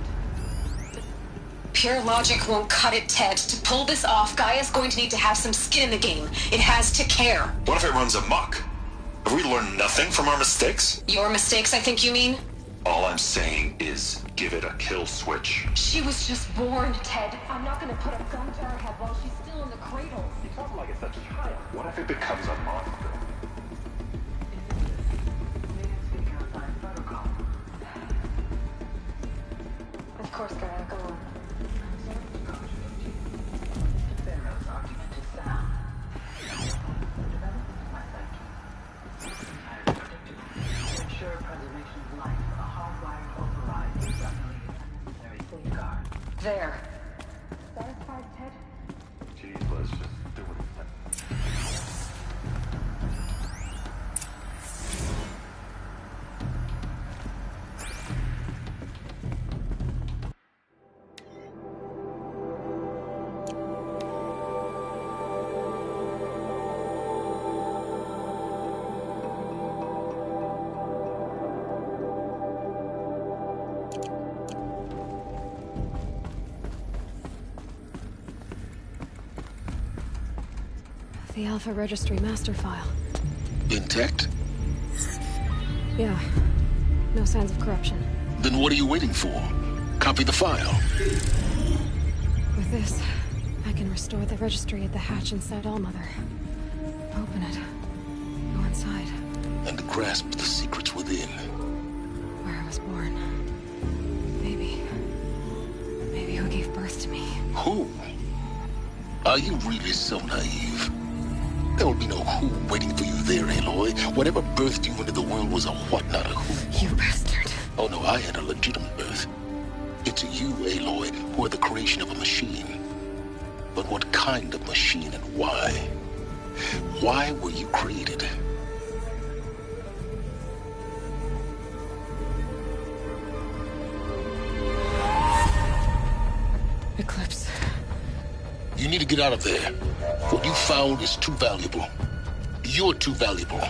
Pure logic won't cut it, Ted. To pull this off, Gaia's going to need to have some skin in the game. It has to care. What if it runs amok? Have we learned nothing from our mistakes? Your mistakes, I think you mean? All I'm saying is give it a kill switch. She was just born, Ted. I'm not gonna put a gun to her head while she's still in the cradle. You talk like it's a child. What if it becomes a monster? Of course, Gaia, go on. There. Satisfied, Ted? Geez, let's just do it. The Alpha Registry master file. Intact? Yeah. No signs of corruption. Then what are you waiting for? Copy the file. With this, I can restore the registry at the hatch inside Allmother. Open it. Go inside. And grasp the secrets within. Where I was born. Maybe who gave birth to me. Who? Are you really so naive? There will be no who waiting for you there, Aloy. Whatever birthed you into the world was a what, not a who. You bastard. Oh no, I had a legitimate birth. It's you, Aloy, who are the creation of a machine. But what kind of machine and why? Why were you created? Eclipse. You need to get out of there. What you found is too valuable. You're too valuable.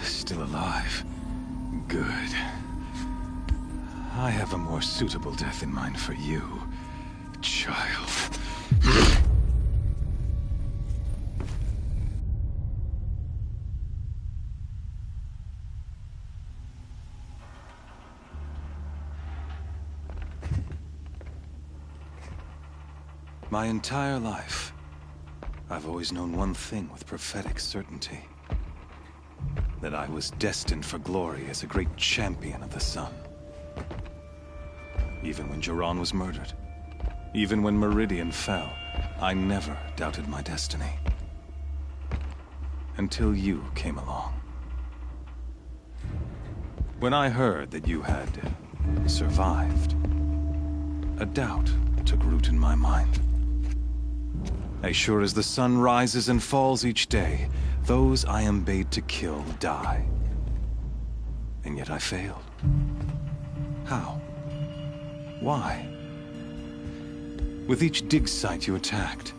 Still alive. Good. I have a more suitable death in mind for you, child. My entire life, I've always known one thing with prophetic certainty. That I was destined for glory as a great champion of the sun. Even when Jiran was murdered, even when Meridian fell, I never doubted my destiny. Until you came along. When I heard that you had survived, a doubt took root in my mind. As sure as the sun rises and falls each day, those I am bade to kill die. And yet I failed. How? Why? With each dig site you attacked,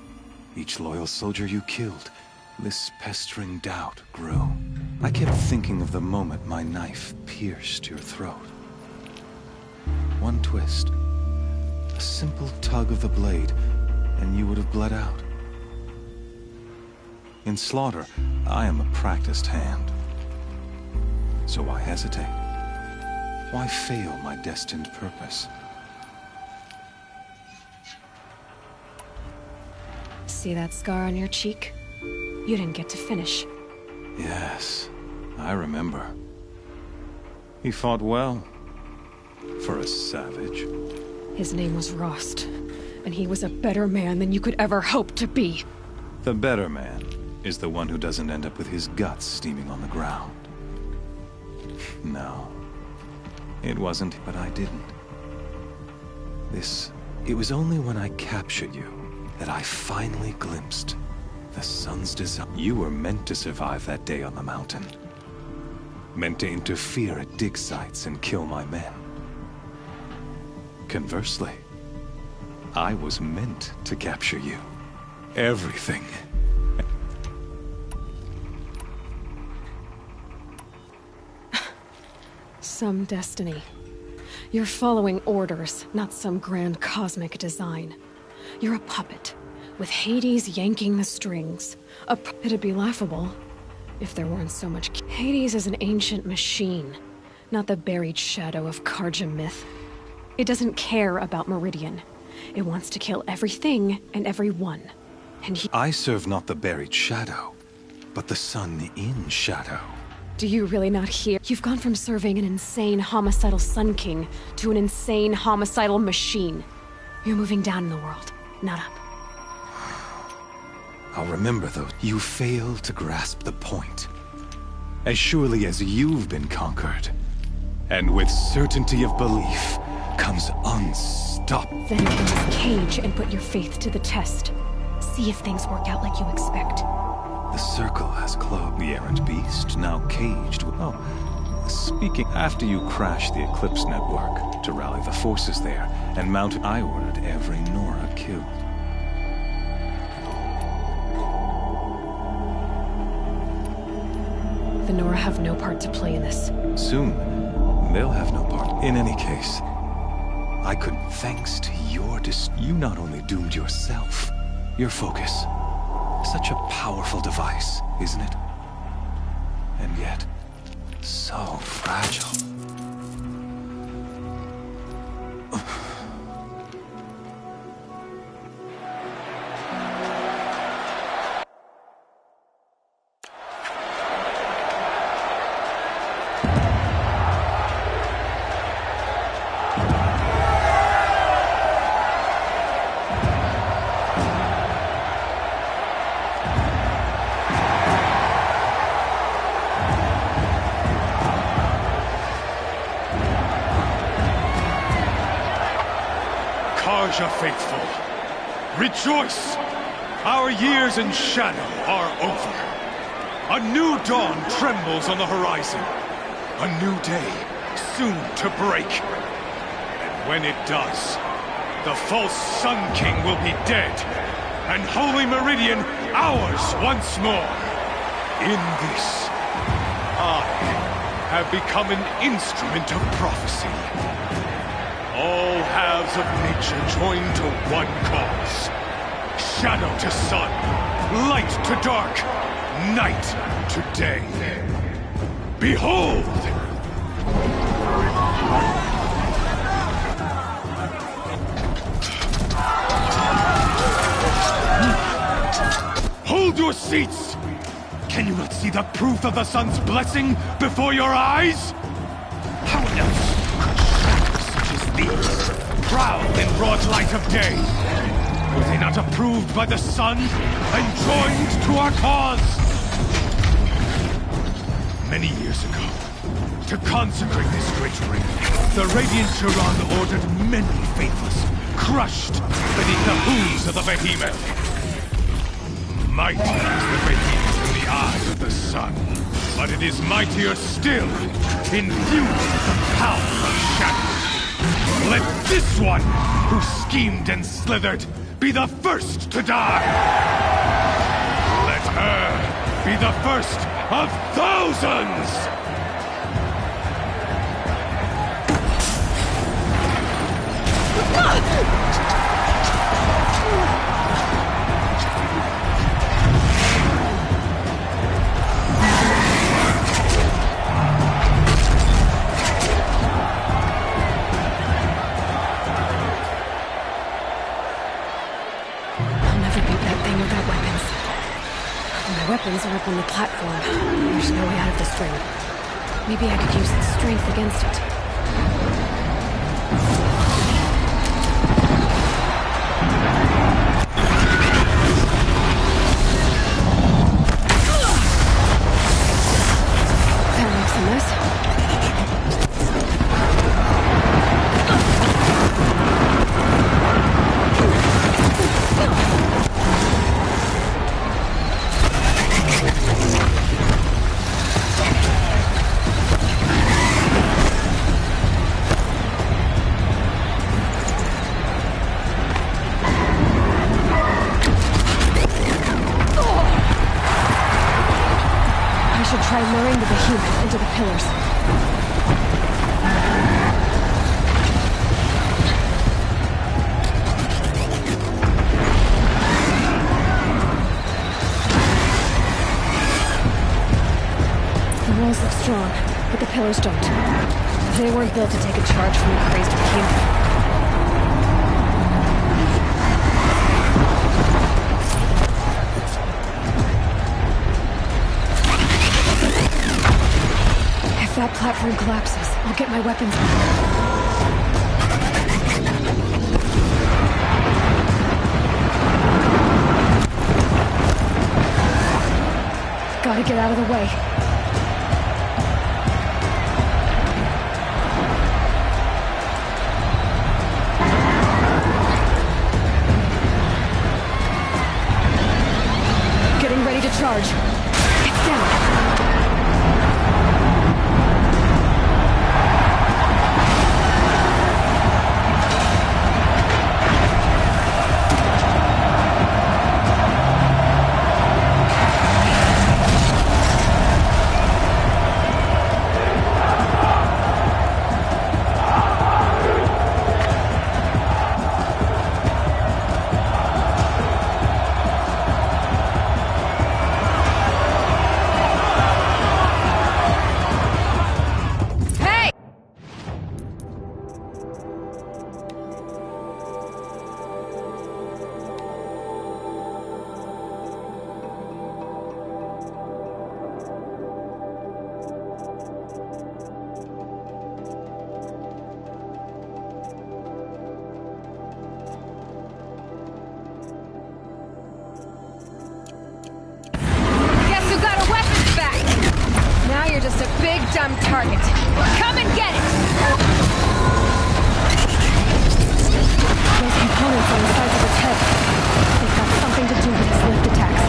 each loyal soldier you killed, this pestering doubt grew. I kept thinking of the moment my knife pierced your throat. One twist, a simple tug of the blade, and you would have bled out. In slaughter, I am a practiced hand. So why hesitate? Why fail my destined purpose? See that scar on your cheek? You didn't get to finish. Yes, I remember. He fought well. For a savage. His name was Rost, and he was a better man than you could ever hope to be. The better man is the one who doesn't end up with his guts steaming on the ground. No. It wasn't, but I didn't. It was only when I captured you that I finally glimpsed the sun's design. You were meant to survive that day on the mountain. Meant to interfere at dig sites and kill my men. Conversely, I was meant to capture you. Everything. Some destiny. You're following orders, not some grand cosmic design. You're a puppet, with Hades yanking the strings. It'd be laughable if there weren't so much. Hades is an ancient machine, not the buried shadow of Karja myth. It doesn't care about Meridian. It wants to kill everything and everyone. And I serve not the buried shadow, but the sun in shadow. Do you really not hear? You've gone from serving an insane homicidal Sun King to an insane homicidal machine. You're moving down in the world, not up. I'll remember though, you fail to grasp the point. As surely as you've been conquered, and with certainty of belief, comes unstoppable. Then enter this cage and put your faith to the test. See if things work out like you expect. The Circle has clobbered the errant beast, now caged with... Oh, speaking, after you crashed the Eclipse network to rally the forces there and mount, I ordered every Nora killed. The Nora have no part to play in this. Soon, they'll have no part. In any case, I could, thanks to your you not only doomed yourself, your focus. Such a powerful device, isn't it? And yet, so fragile. Karja faithful, rejoice! Our years in shadow are over. A new dawn trembles on the horizon. A new day soon to break. And when it does, the false Sun King will be dead, and Holy Meridian ours once more. In this, I have become an instrument of prophecy. All halves of nature join to one cause. Shadow to sun, light to dark, night to day. Behold! Hold your seats! Can you not see the proof of the sun's blessing before your eyes? How else these prowl in broad light of day? Were they not approved by the sun and joined to our cause? Many years ago, to consecrate this great ring, the Radiant Chiron ordered many faithless, crushed beneath the hooves of the behemoth. Mighty is the behemoth in the eyes of the sun, but it is mightier still, infused with the power of shadow. Let this one, who schemed and slithered, be the first to die! Let her be the first of thousands! Weapons are up on the platform. There's no way out of this ring. Maybe I could use its strength against it. That makes a mess. Try luring the behemoth into the pillars. The walls look strong, but the pillars don't. They weren't built to take a charge from a crazed behemoth. If that platform collapses, I'll get my weapons back. Gotta get out of the way. dumb target. Come and get it! Those components on the sides of its head. They've got something to do with its lift attacks.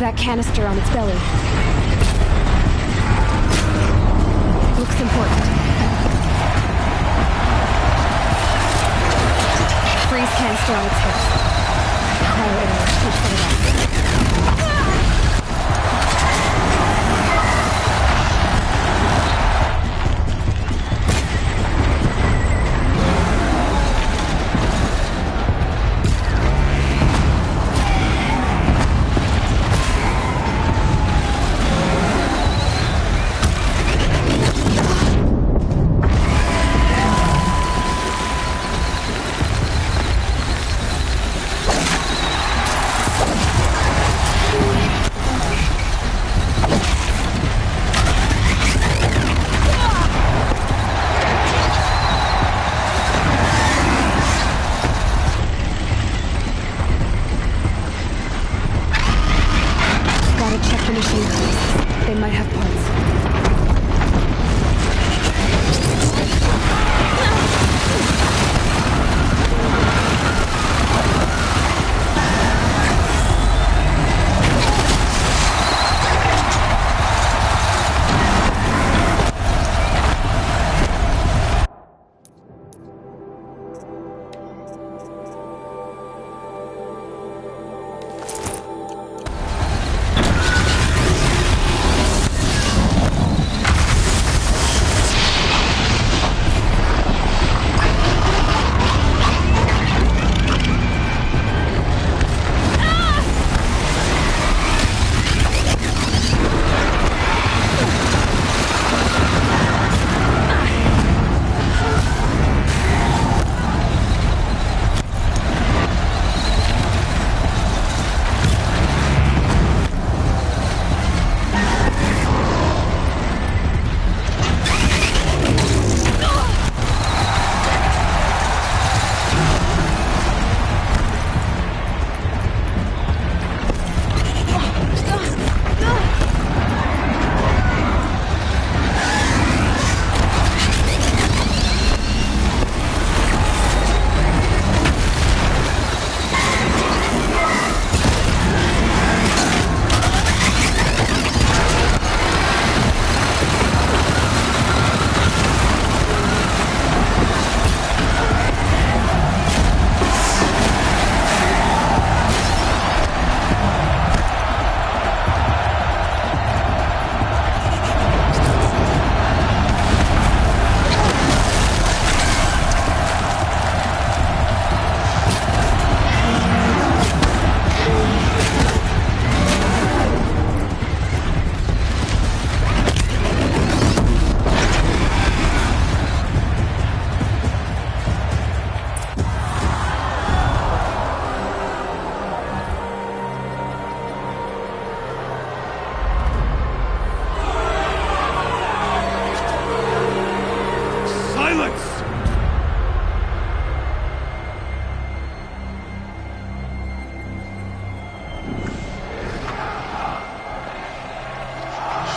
That canister on its belly. Looks important. Freeze canister on its hips. Cryo arrow should set it off. They might have parts.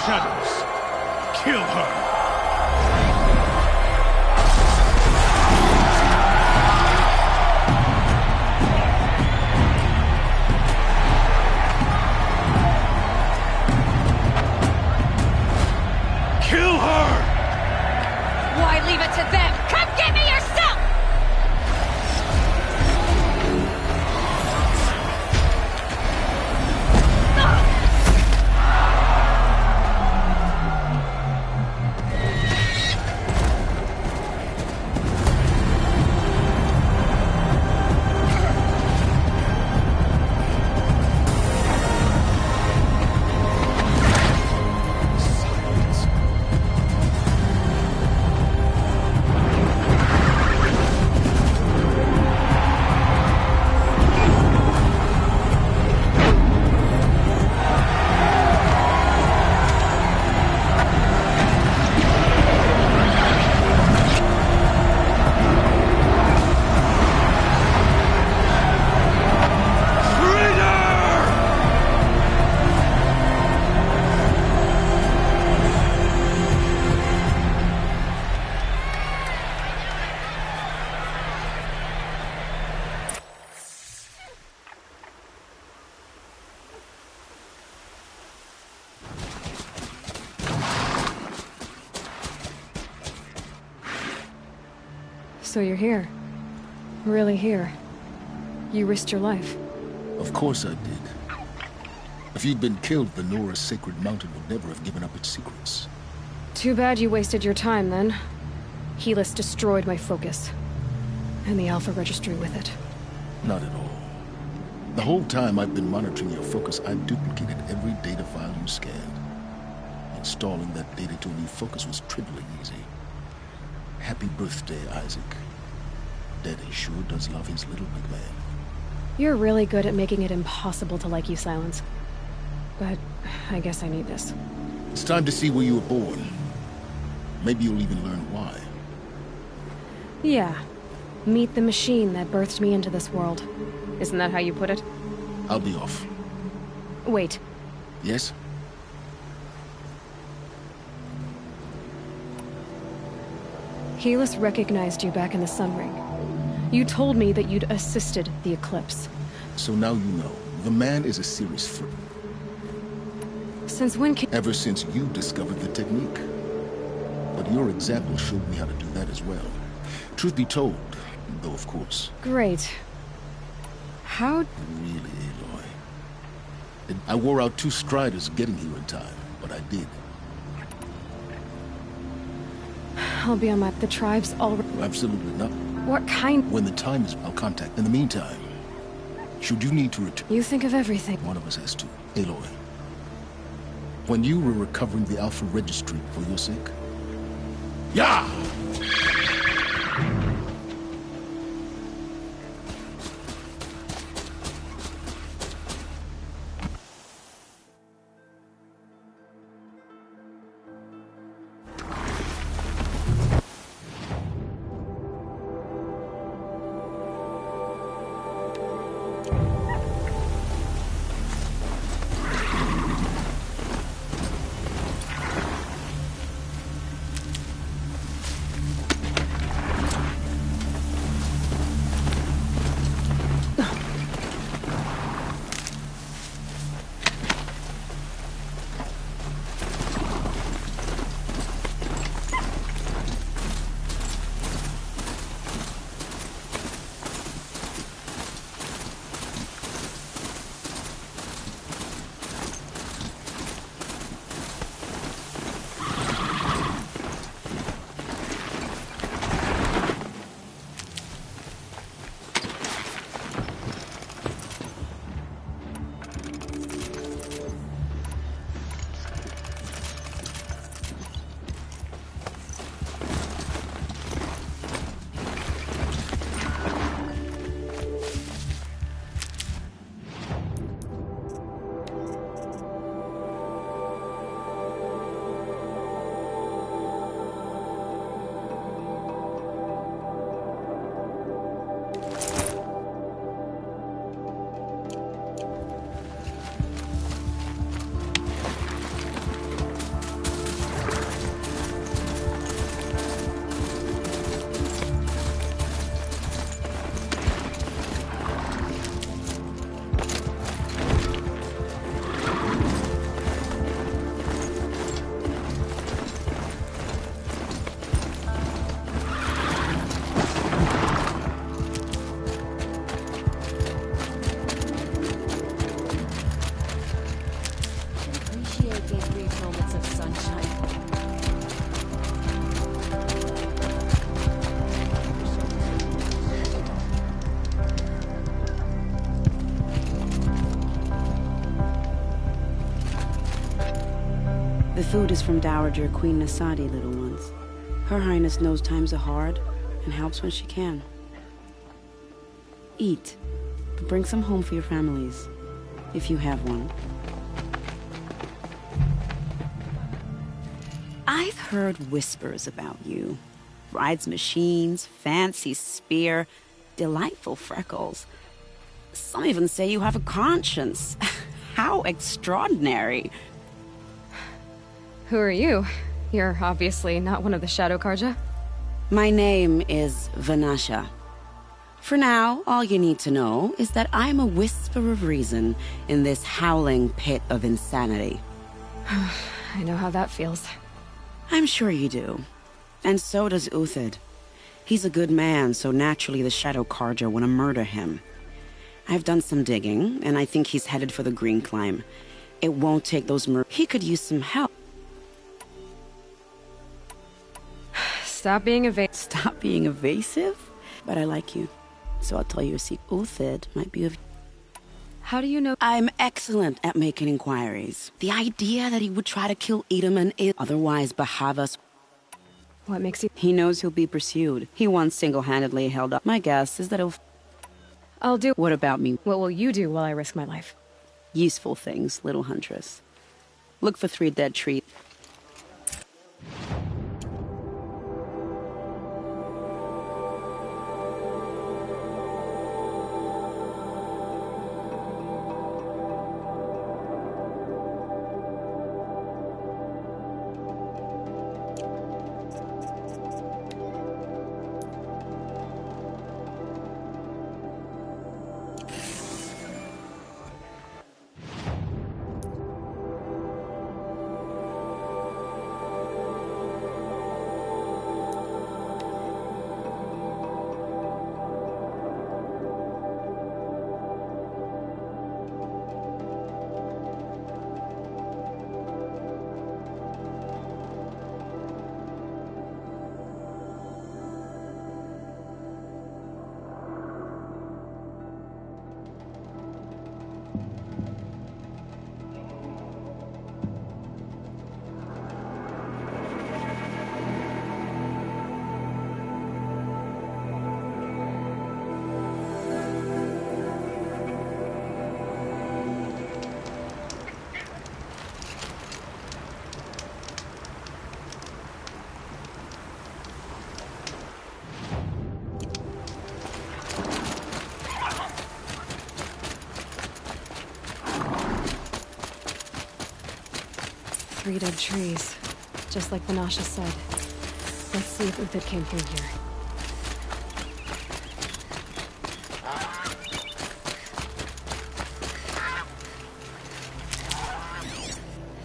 Shadows, kill her! Why leave it to them? Come So you're here. Really here. You risked your life. Of course I did. If you'd been killed, the Nora's sacred mountain would never have given up its secrets. Too bad you wasted your time, then. Helis destroyed my focus. And the Alpha Registry with it. Not at all. The whole time I've been monitoring your focus, I've duplicated every data file you scanned. Installing that data to a new focus was trivially easy. Happy birthday, Isaac. Daddy sure does love his little big man. You're really good at making it impossible to like you, Silence. But I guess I need this. It's time to see where you were born. Maybe you'll even learn why. Yeah. Meet the machine that birthed me into this world. Isn't that how you put it? I'll be off. Wait. Yes? Helis recognized you back in the Sun Ring. You told me that you'd assisted the eclipse. So now you know. The man is a serious threat. Since when Ever since you discovered the technique. But your example showed me how to do that as well. Truth be told, though of course. Great. How... Really, Aloy. I wore out 2 striders getting here in time, but I did. I'll be on the tribes already. Absolutely not. What kind... When the time is, I'll contact. In the meantime, should you need to return... You think of everything. One of us has to. Aloy. When you were recovering the Alpha Registry for your sake... Yeah! The food is from Dowager Queen Nasadi, little ones. Her Highness knows times are hard and helps when she can. Eat, but bring some home for your families, if you have one. I've heard whispers about you. Rides machines, fancy spear, delightful freckles. Some even say you have a conscience. How extraordinary. Who are you? You're obviously not one of the Shadow Karja. My name is Vanasha. For now, all you need to know is that I'm a whisper of reason in this howling pit of insanity. I know how that feels. I'm sure you do. And so does Uthid. He's a good man, so naturally the Shadow Carja want to murder him. I've done some digging, and I think he's headed for the Green Climb. It won't take those He could use some help. Stop being evasive. Stop being evasive? But I like you, so I'll tell you a secret. Uthid might be of... How do you know? I'm excellent at making inquiries. The idea that he would try to kill Edaman is... Otherwise, Bahavas... What makes you... He knows he'll be pursued. He once single-handedly held up. My guess is that he'll... I'll do... What about me? What will you do while I risk my life? Useful things, little huntress. Look for 3 dead trees. Three dead trees, just like Vanasha said. Let's see if Uthid came through here.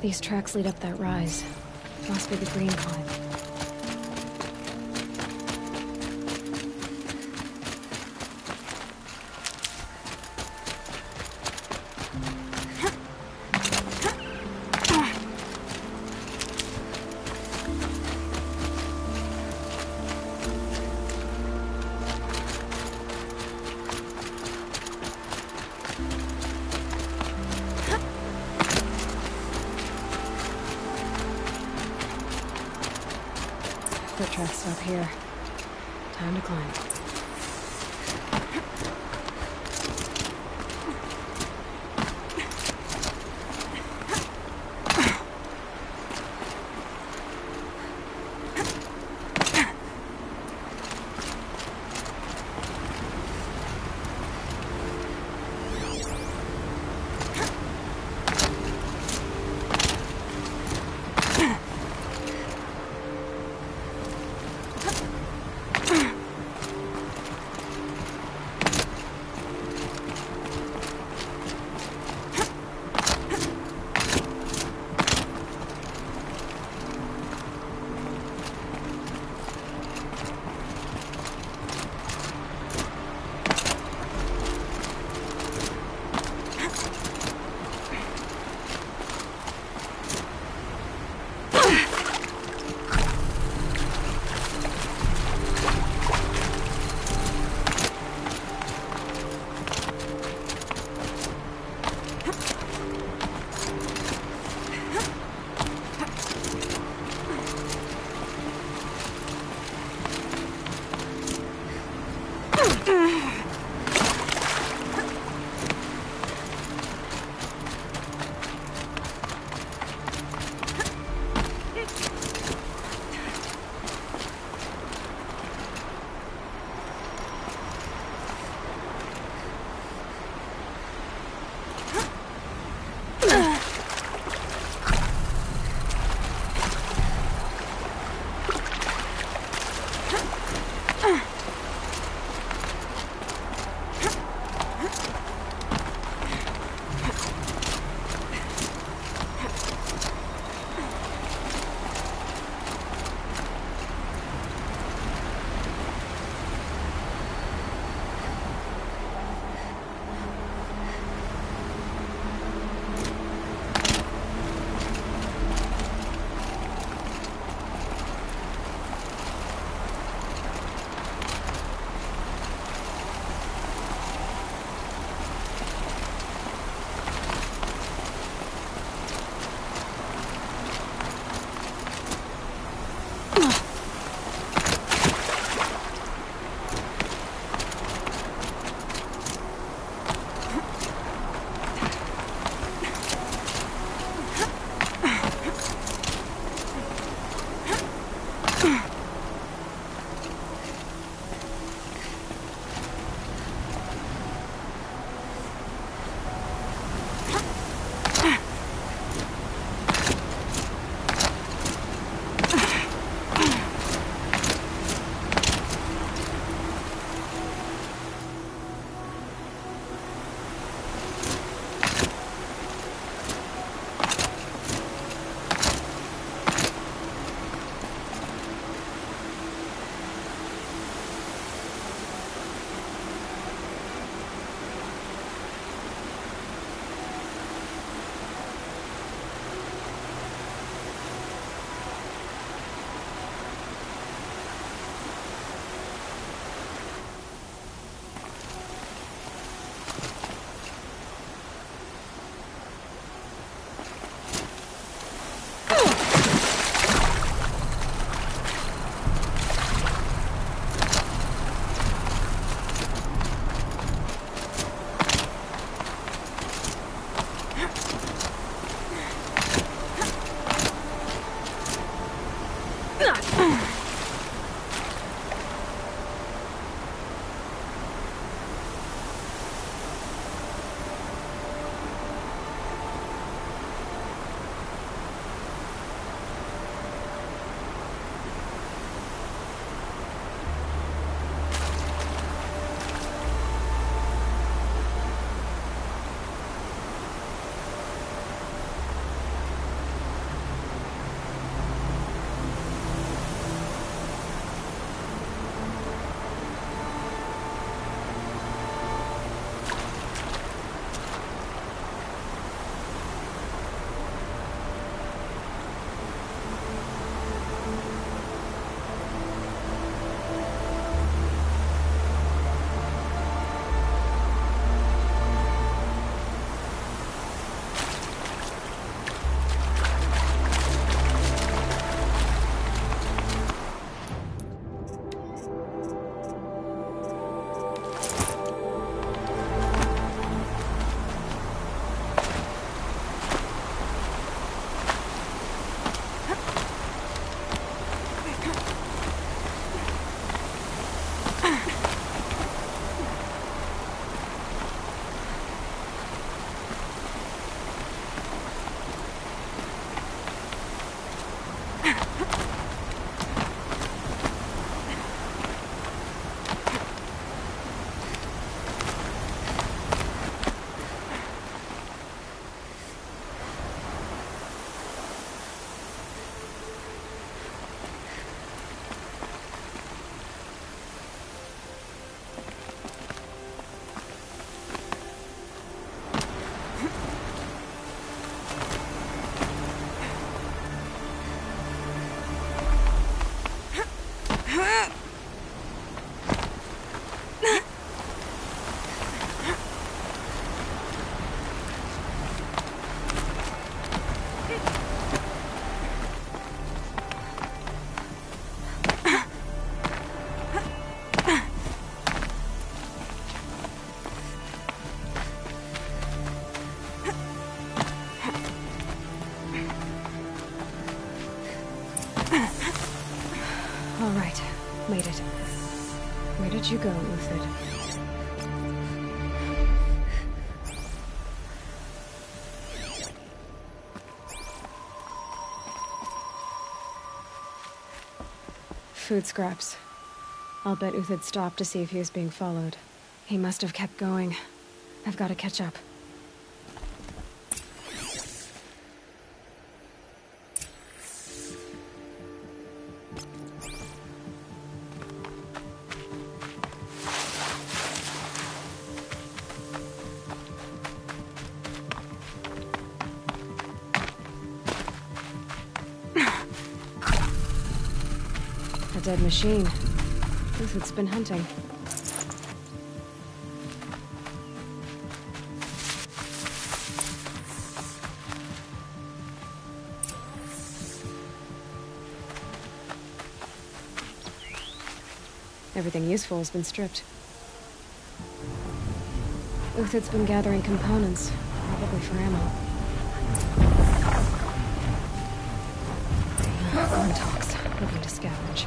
These tracks lead up that rise. Must be the Green Climb. Foot tracks stop here. Time to climb. Where did you go, Uthid? Food scraps. I'll bet Uthid stopped to see if he was being followed. He must have kept going. I've got to catch up. A dead machine. Uthid's been hunting. Everything useful has been stripped. Uthid's been gathering components, probably for ammo. Glintox, looking to scavenge.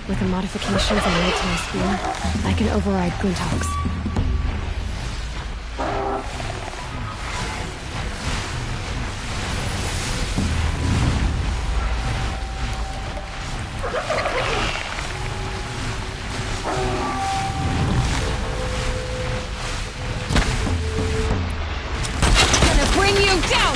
With the modifications I made to my spear, I can override Glintox. I'm gonna bring you down!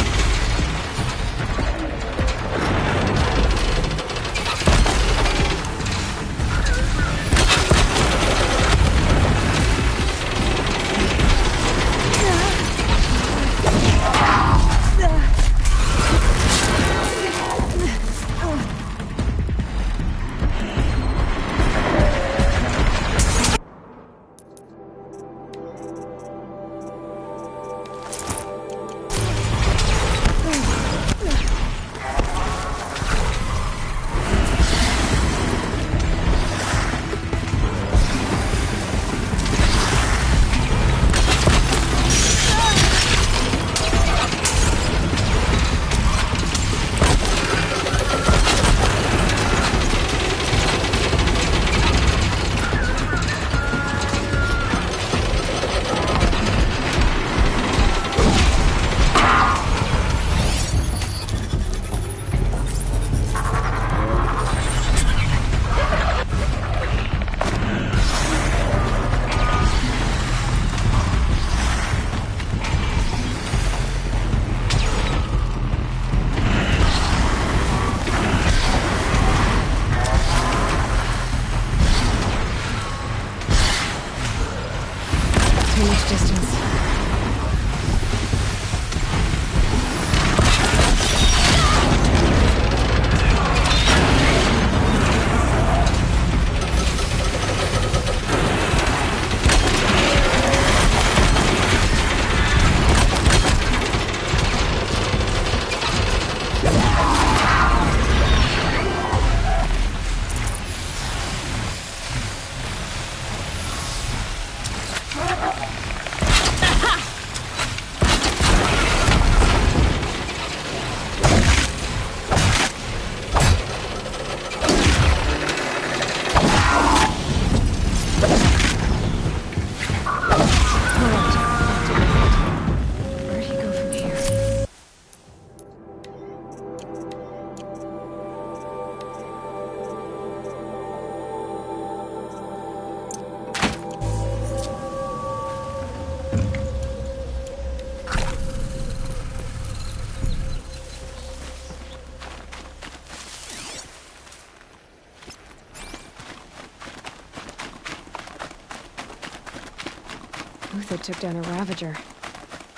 Uthid took down a Ravager.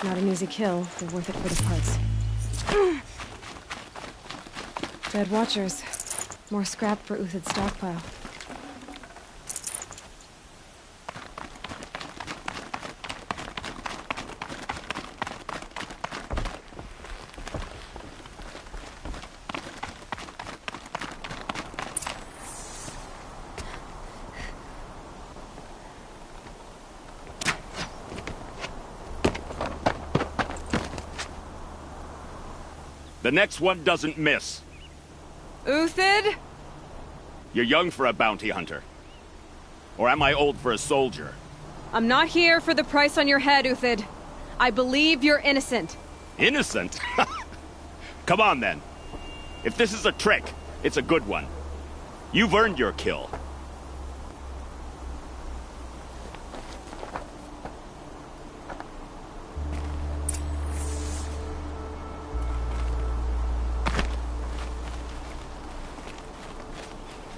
Not an easy kill, but worth it for the parts. Dead Watchers. More scrap for Uthid's stockpile. The next one doesn't miss. Uthid? You're young for a bounty hunter. Or am I old for a soldier? I'm not here for the price on your head, Uthid. I believe you're innocent. Innocent? Come on, then. If this is a trick, it's a good one. You've earned your kill.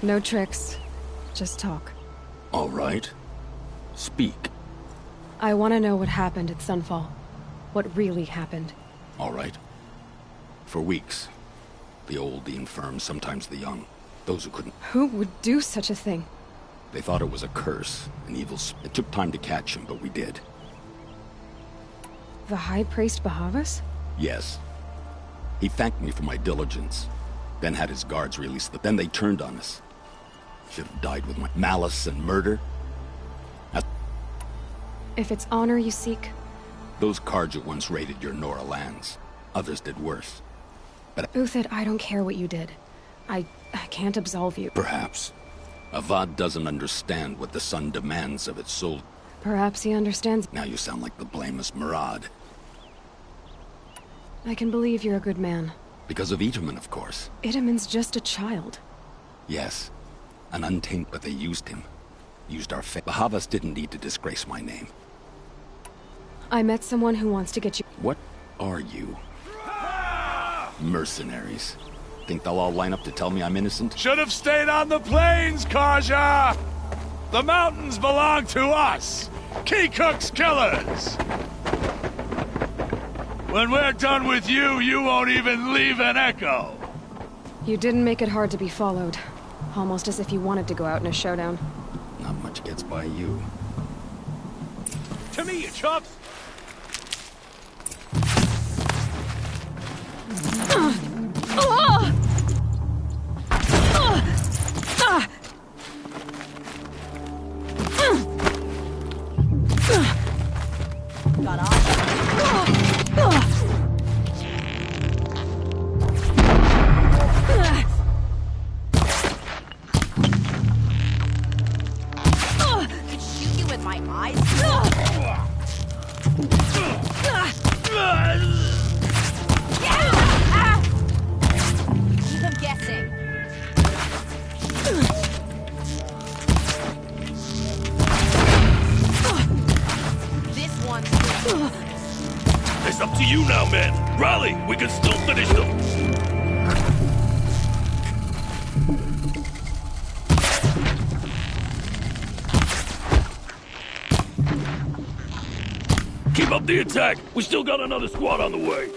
No tricks. Just talk. All right. Speak. I want to know what happened at Sunfall. What really happened. All right. For weeks. The old, the infirm, sometimes the young. Those who couldn't. Who would do such a thing? They thought it was a curse, an evil It took time to catch him, but we did. The High Priest Bahavas? Yes. He thanked me for my diligence. Then had his guards release them. Then they turned on us. Should have died with my malice and murder. If it's honor you seek... Those Carja once raided your Nora lands. Others did worse. But Uthid, I don't care what you did. I can't absolve you. Perhaps. Avad doesn't understand what the sun demands of its soul. Perhaps he understands... Now you sound like the blameless Murad. I can believe you're a good man. Because of Itaman, of course. Itaman's just a child. Yes. An untamed, but they used him. Used our faith. Bahavas didn't need to disgrace my name. I met someone who wants to get you... What are you? Mercenaries. Think they'll all line up to tell me I'm innocent? Should have stayed on the plains, Karja! The mountains belong to us! Keecook's killers! When we're done with you, you won't even leave an echo! You didn't make it hard to be followed. Almost as if you wanted to go out in a showdown. Not much gets by you. To me, you chumps! Got off. Could shoot you with my eyes. Keep them guessing. This one's It's up to you now, man. Rally, we can still finish them. Keep up the attack. We still got another squad on the way.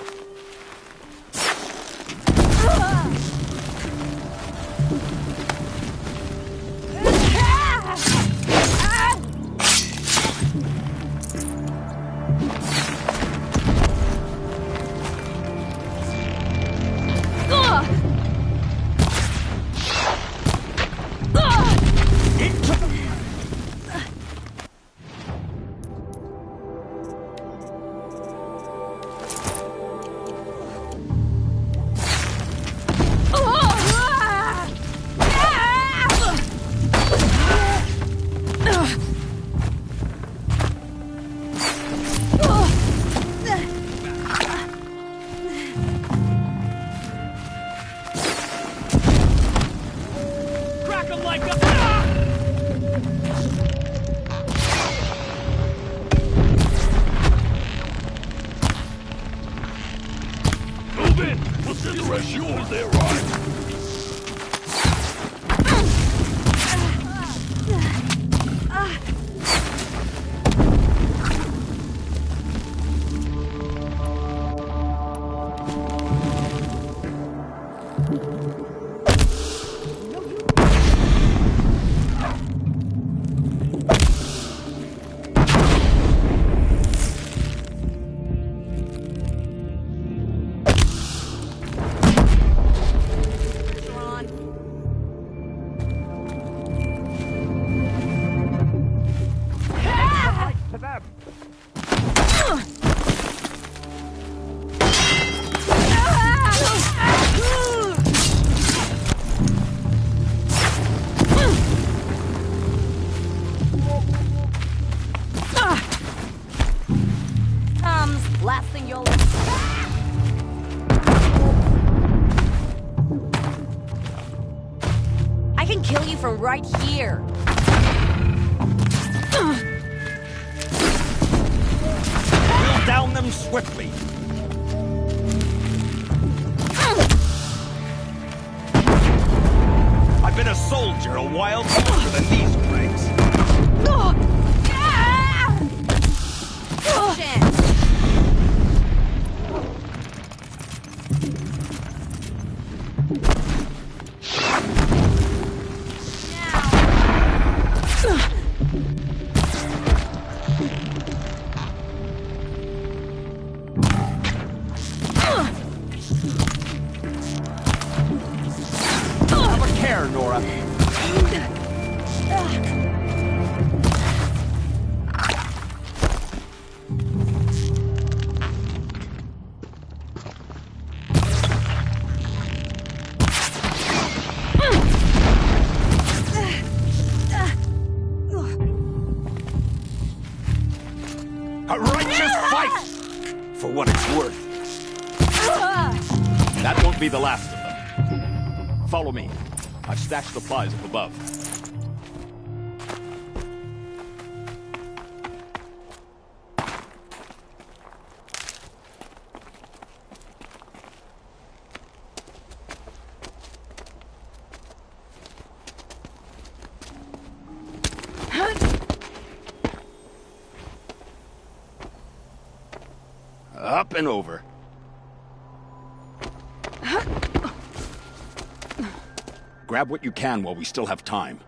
from right here. We'll down them swiftly. I've been a soldier a while longer than these cranks. Have a care, Nora. A righteous fight! For what it's worth. That won't be the last of them. Follow me. I've stashed supplies up above. Up and over. Grab what you can while we still have time.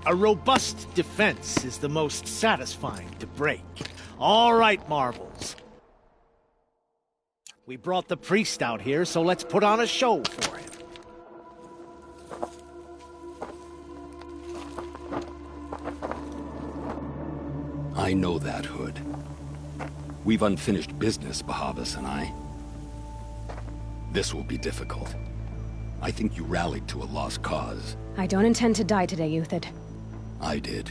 A robust defense is the most satisfying to break. All right, Marvels. We brought the priest out here, so let's put on a show for him. I know that, Hood. We've unfinished business, Bahavas and I. This will be difficult. I think you rallied to a lost cause. I don't intend to die today, Euthyd. I did.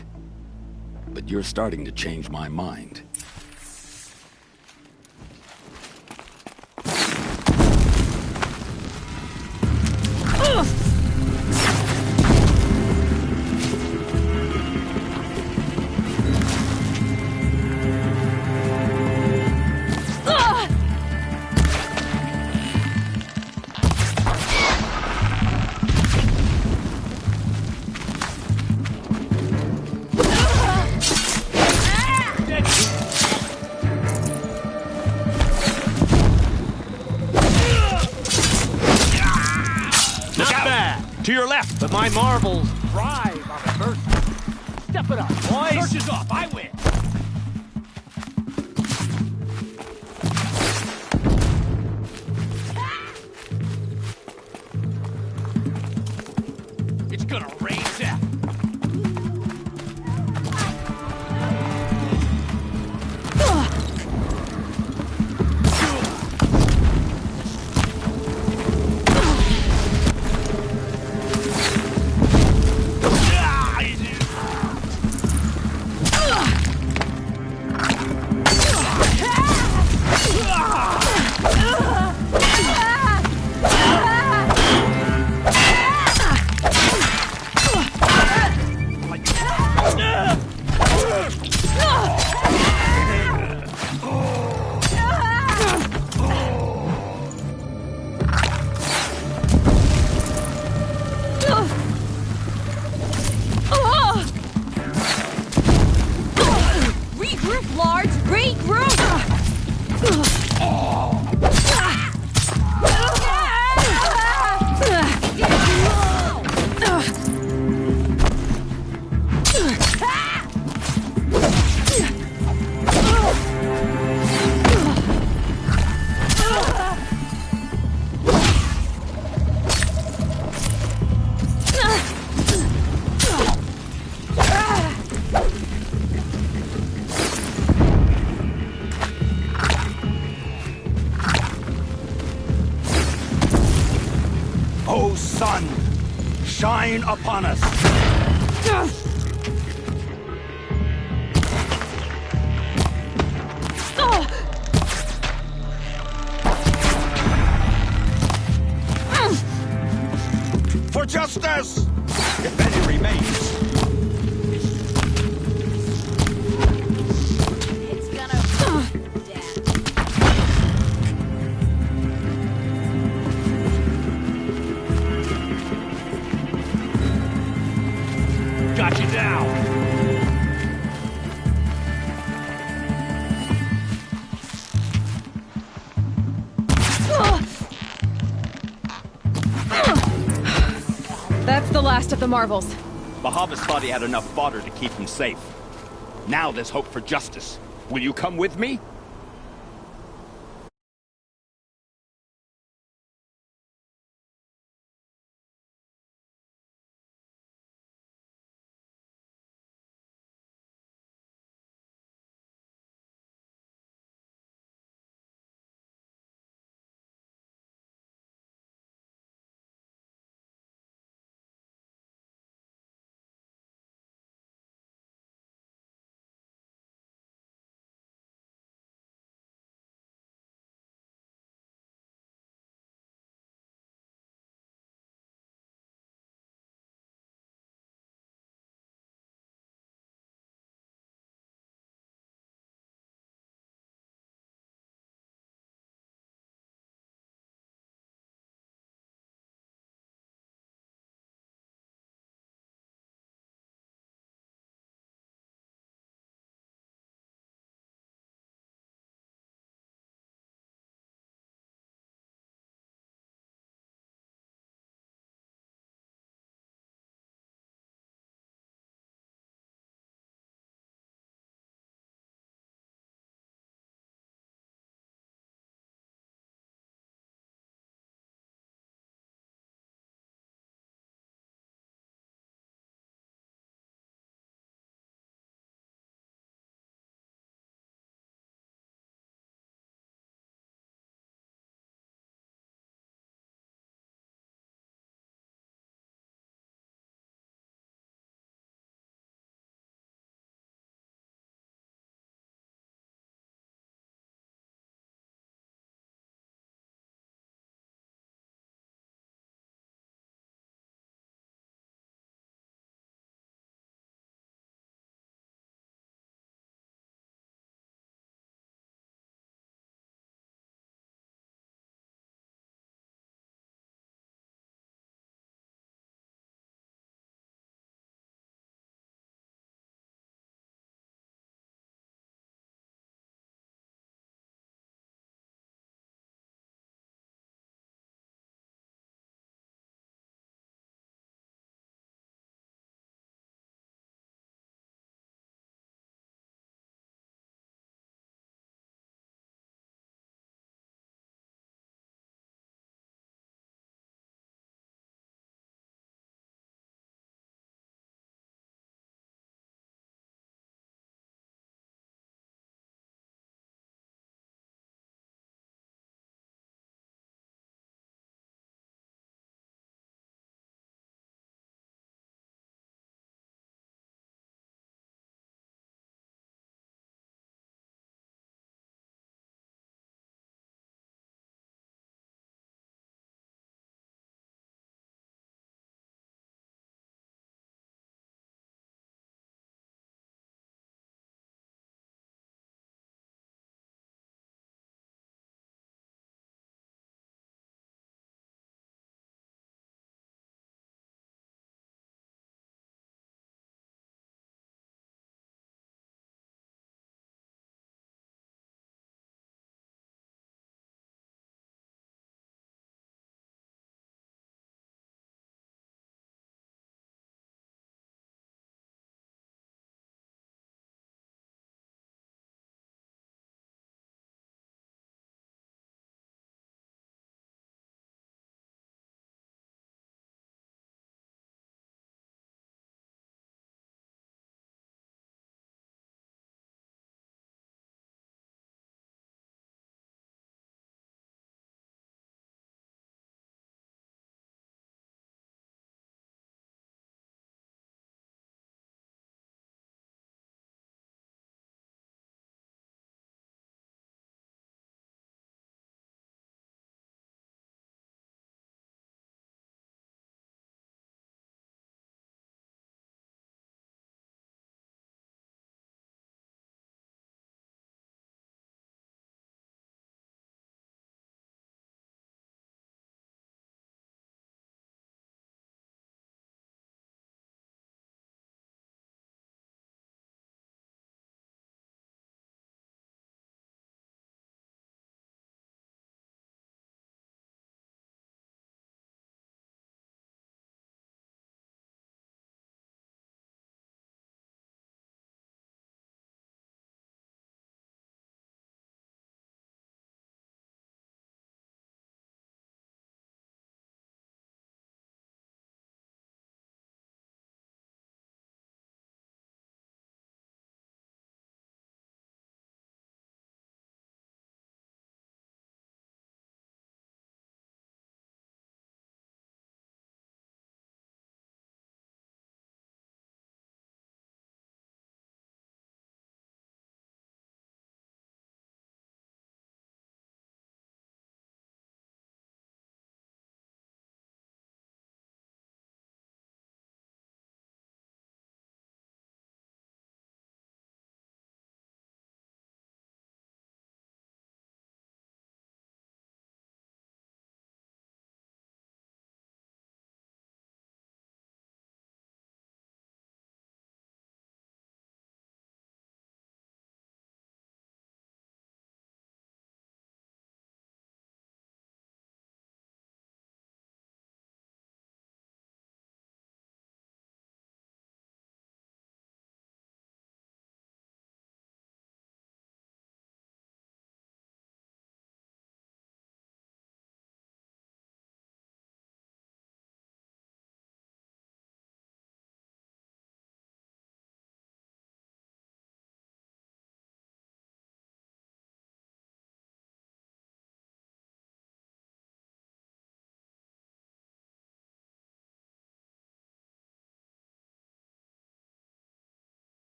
But you're starting to change my mind. To your left, but my marbles thrive on adversity. Step it up, boys. Search is off. I win. It's gonna rain death. flying upon us. For justice! If any remains. It's gonna... Got you down. That's the last of the marvels. Bahavas thought he had enough fodder to keep him safe. Now there's hope for justice. Will you come with me?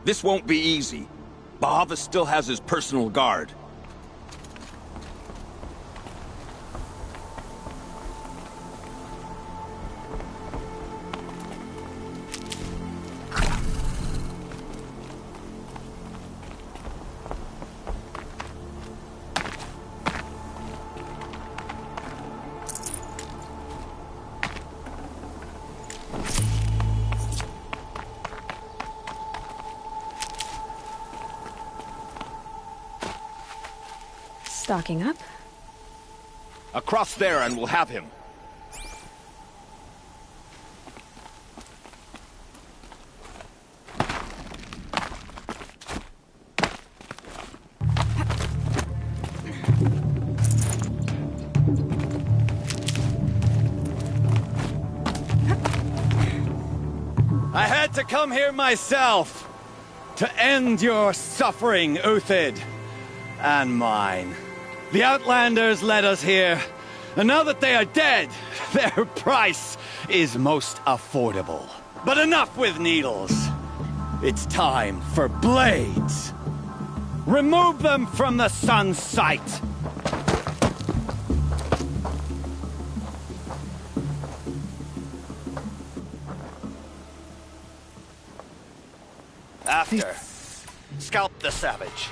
This won't be easy. Bahavas still has his personal guard. Stocking up? Across there and we'll have him. I had to come here myself to end your suffering, Uthid, and mine. The Outlanders led us here, and now that they are dead, their price is most affordable. But enough with needles. It's time for blades. Remove them from the sun's sight. After, scalp the savage.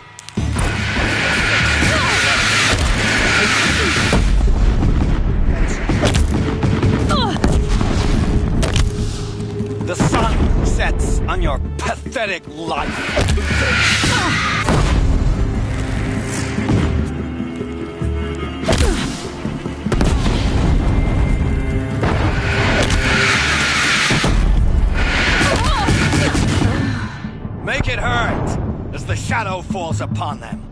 The sun sets on your pathetic life. Make it hurt as the shadow falls upon them.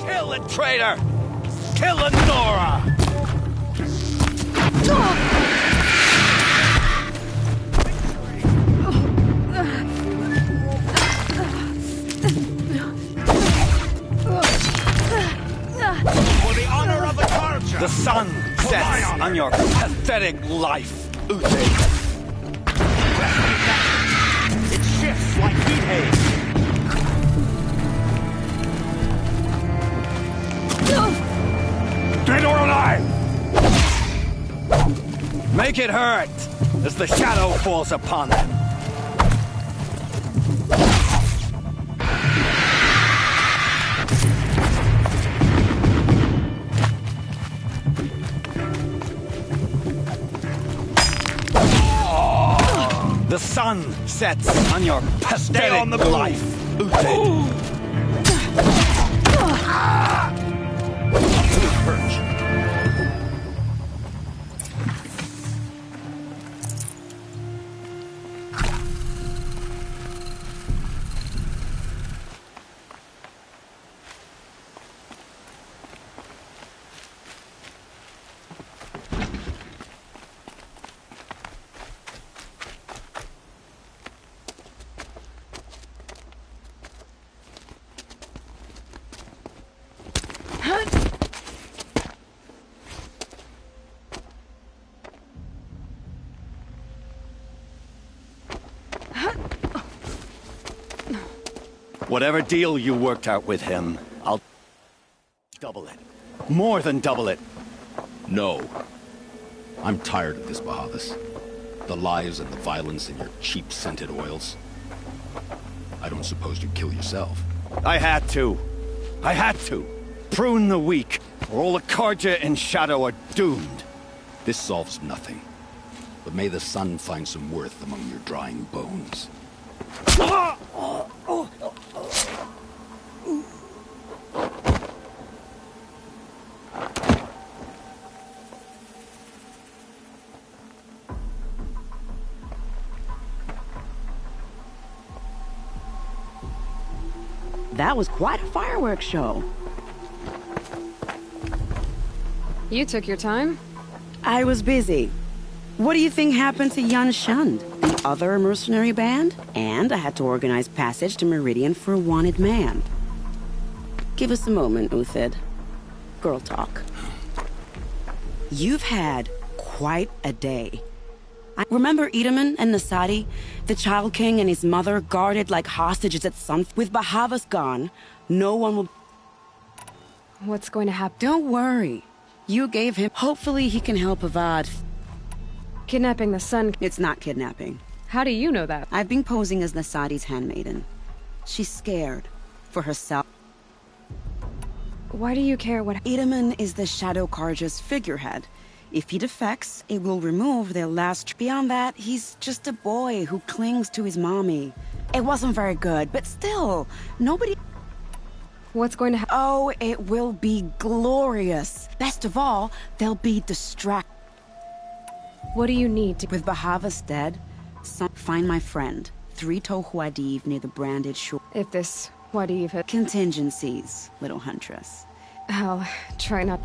Kill it, traitor! Kill Nora! For the honor of the culture! The sun sets on your pathetic life, Uthid. It shifts like heat haze. Dead or alive! Make it hurt as the shadow falls upon them. The sun sets on your pathetic on the life, Uthid. Whatever deal you worked out with him, I'll double it. More than double it. No. I'm tired of this, Bahavas. The lies and the violence and your cheap-scented oils. I don't suppose you'd kill yourself. I had to. I had to. Prune the weak, or all the Karja in Shadow are doomed. This solves nothing. But may the sun find some worth among your drying bones. That was quite a fireworks show. You took your time? I was busy. What do you think happened to Jan Shund, the other mercenary band? And I had to organize passage to Meridian for a wanted man. Give us a moment, Uthid. Girl talk. You've had quite a day. I remember Edaman and Nasadi, the Child King and his mother guarded like hostages at sun. With Bahavas gone, no one will... What's going to happen? Don't worry. You gave him... Hopefully he can help Avad. Kidnapping the sun... It's not kidnapping. How do you know that? I've been posing as Nasadi's handmaiden. She's scared. For herself. Why do you care what... Edaman is the Shadow Karja's figurehead. If he defects, it will remove their last... Beyond that, he's just a boy who clings to his mommy. It wasn't very good, but still, nobody... What's going to happen? Oh, it will be glorious. Best of all, they'll be distracted. What do you need to... With Bahavas dead, find my friend, 3-Toe Huadiv near the branded shore. If this Huadiv had... Contingencies, little huntress. I'll try not...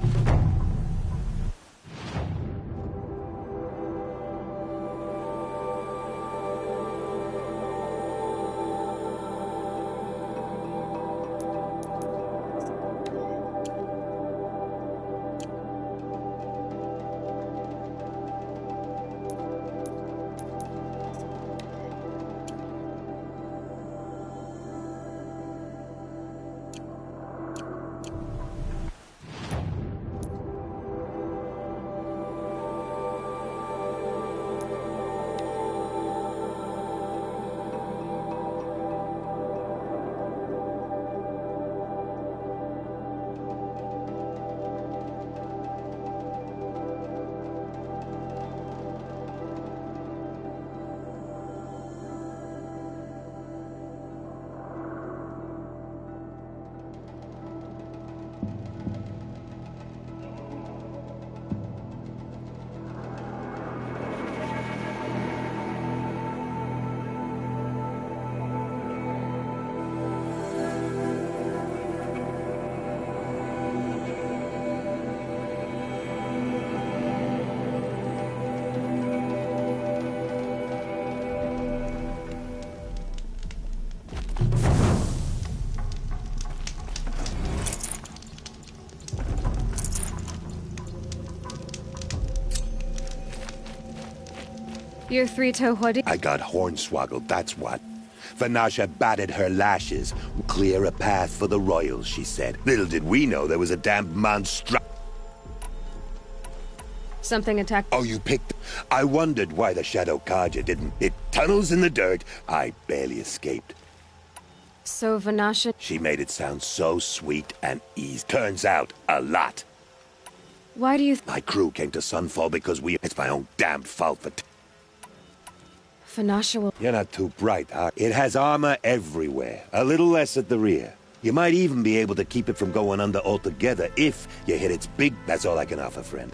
You're 3-Toe Huadiv? I got hornswoggled, that's what. Vanasha batted her lashes. Clear a path for the royals, she said. Little did we know there was a damned monster. Something attacked... Oh, you picked... I wondered why the Shadow Karja didn't hit tunnels in the dirt. I barely escaped. So Vanasha... She made it sound so sweet and easy. Turns out, a lot. Why do you... My crew came to Sunfall because we... It's my own damned fault for... Vanasha will... You're not too bright, huh? It has armor everywhere. A little less at the rear. You might even be able to keep it from going under altogether if you hit its big... That's all I can offer, friend.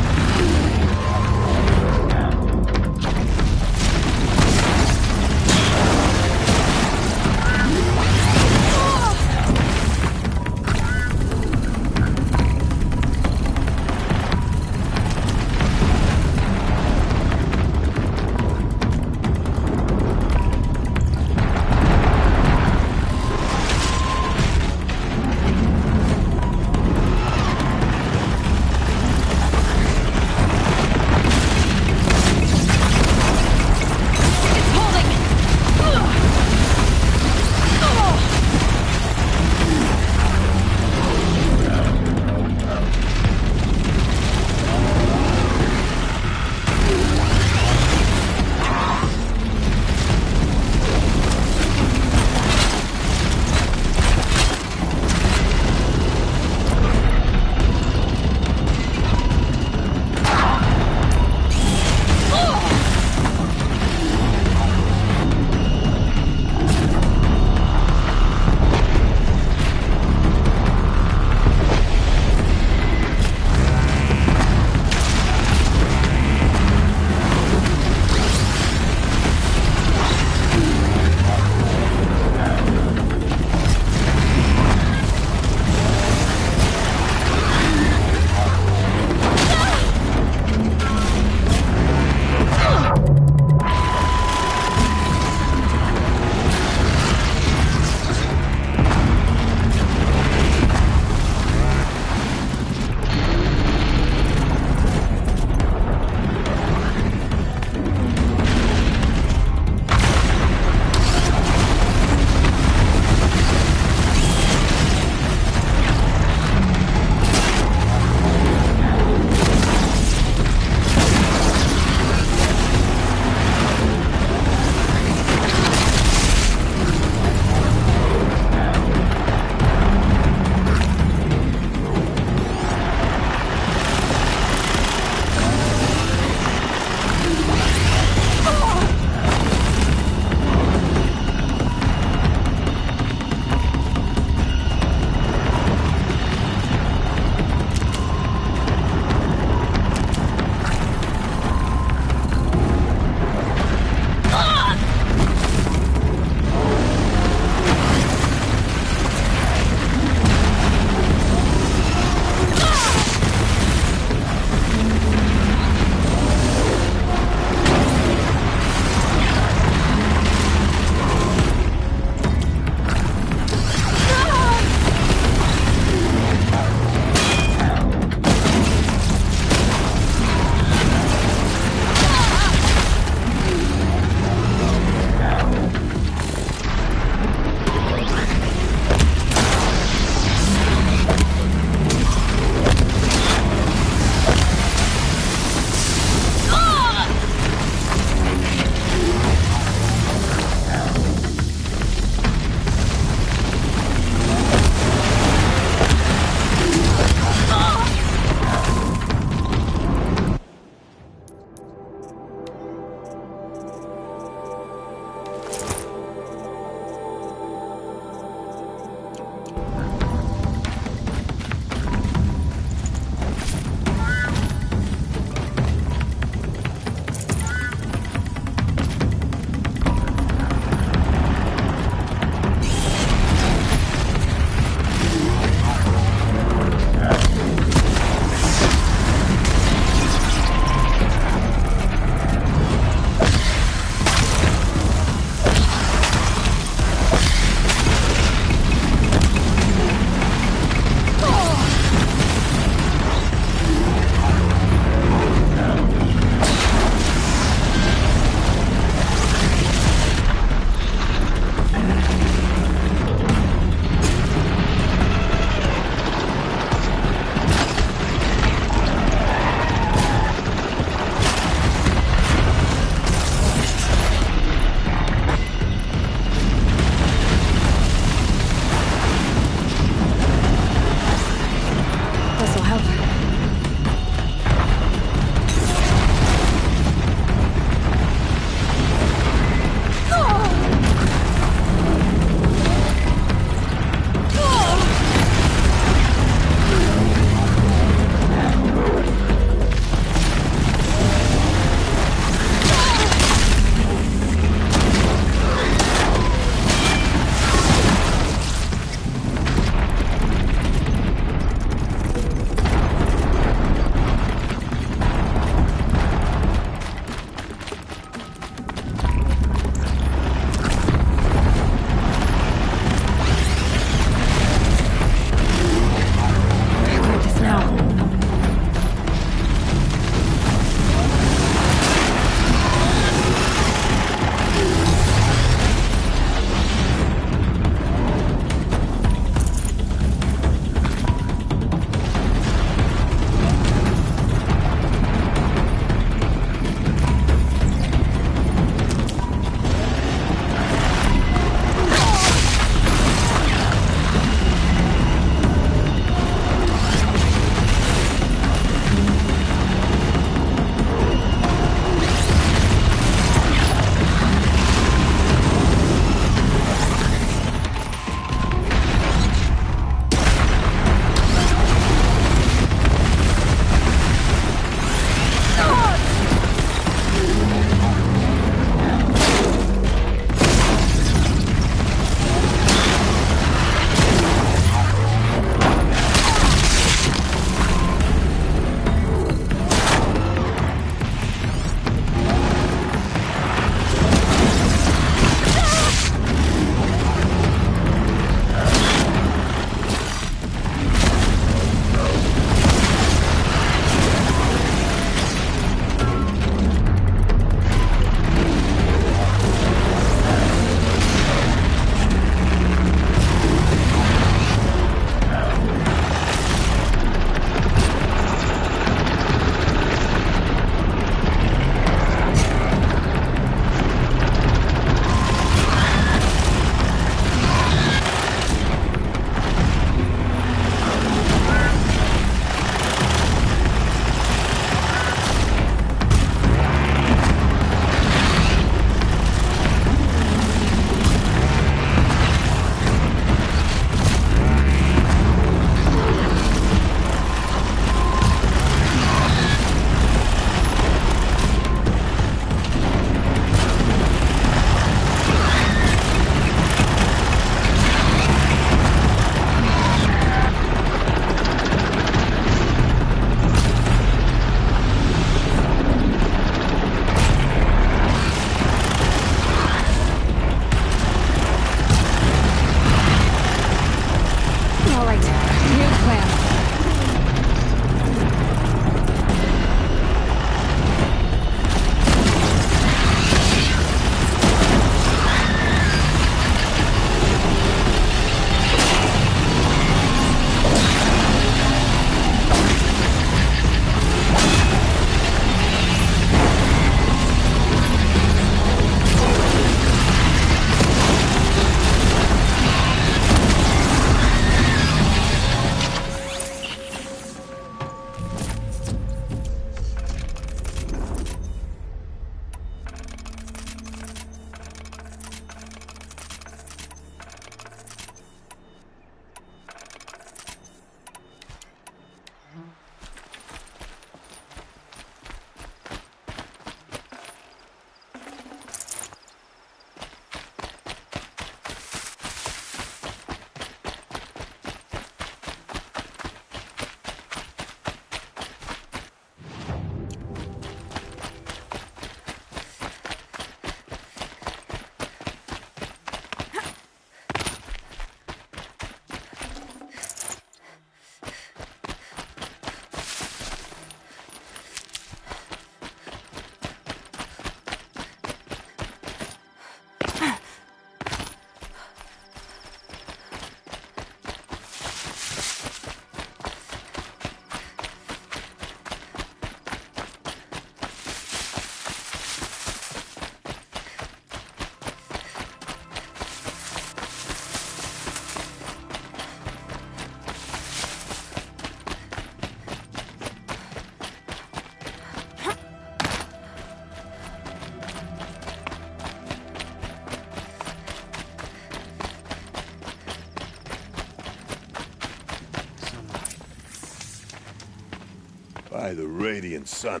By the radiant sun.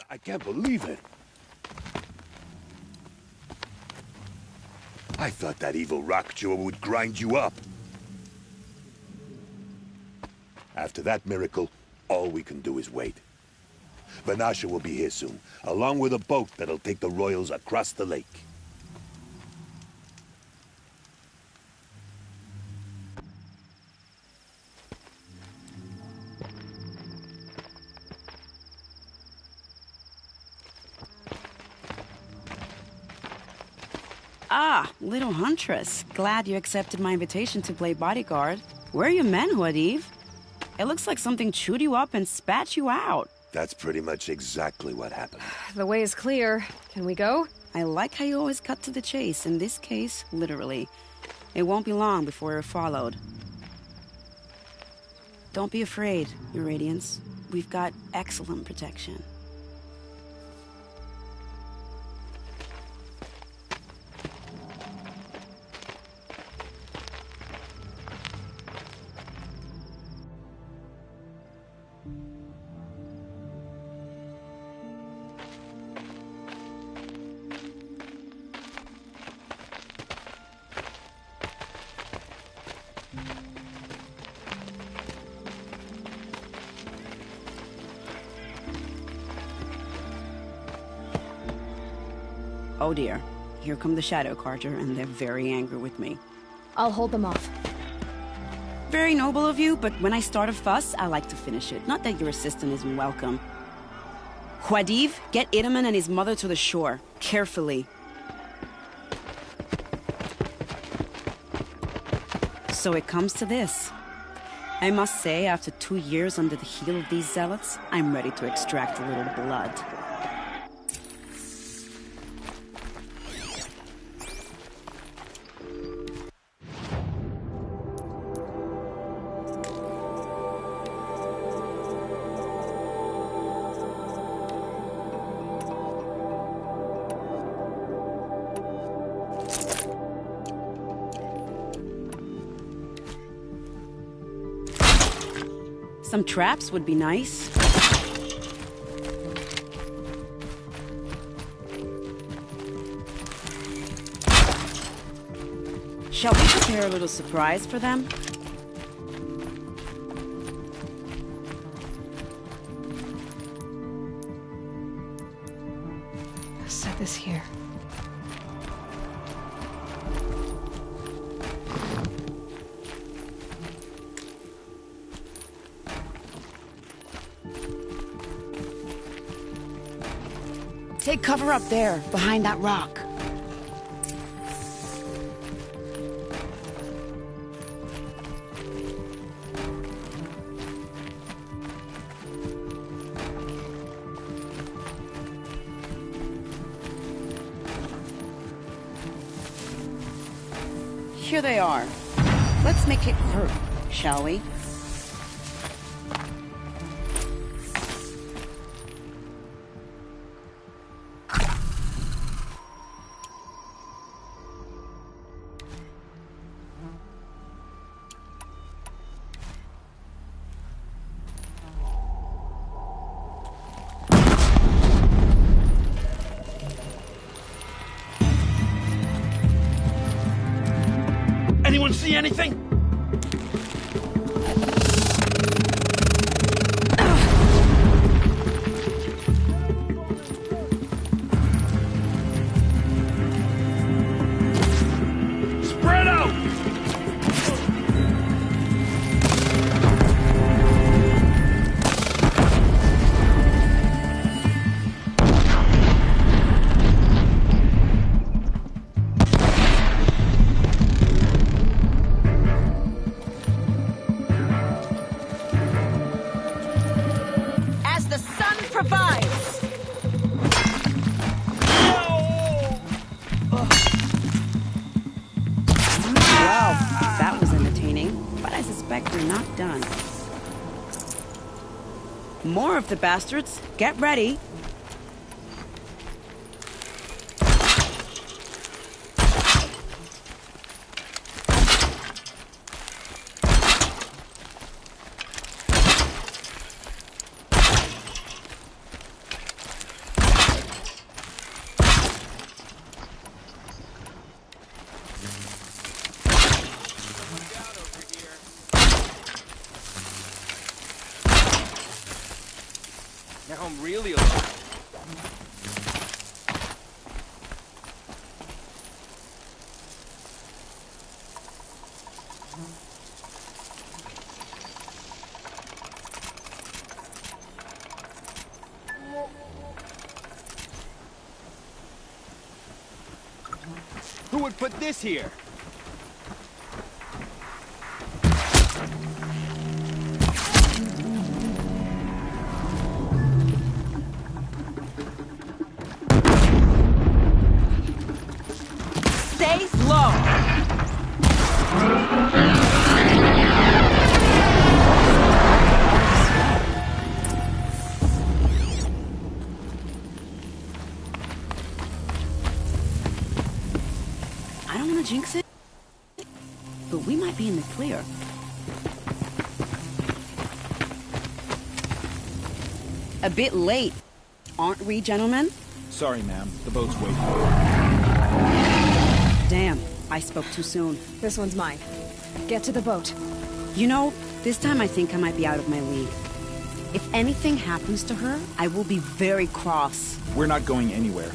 I can't believe it. I thought that evil rock jewel would grind you up. After that miracle, all we can do is wait. Vanasha will be here soon, along with a boat that'll take the royals across the lake. Ah, little huntress. Glad you accepted my invitation to play bodyguard. Where are your men, Huadiv? It looks like something chewed you up and spat you out. That's pretty much exactly what happened. The way is clear. Can we go? I like how you always cut to the chase. In this case, literally. It won't be long before we're followed. Don't be afraid, Your Radiance. We've got excellent protection. Oh dear. Here come the Shadow Carter, and they're very angry with me. I'll hold them off. Very noble of you, but when I start a fuss, I like to finish it. Not that your assistant isn't welcome. Huadiv, get Itaman and his mother to the shore. Carefully. So it comes to this. I must say, after 2 years under the heel of these zealots, I'm ready to extract a little blood. Some traps would be nice. Shall we prepare a little surprise for them? Set this here. Take cover up there, behind that rock. Here they are. Let's make it hurt, shall we? Anyone see anything? Spread out! More of the bastards. Get ready. home really alone. Who would put this here? Stay slow. I don't want to jinx it, but we might be in the clear. A bit late, aren't we, gentlemen? Sorry, ma'am. The boat's waiting. Damn, I spoke too soon. This one's mine. Get to the boat. You know, this time I think I might be out of my league. If anything happens to her, I will be very cross. We're not going anywhere.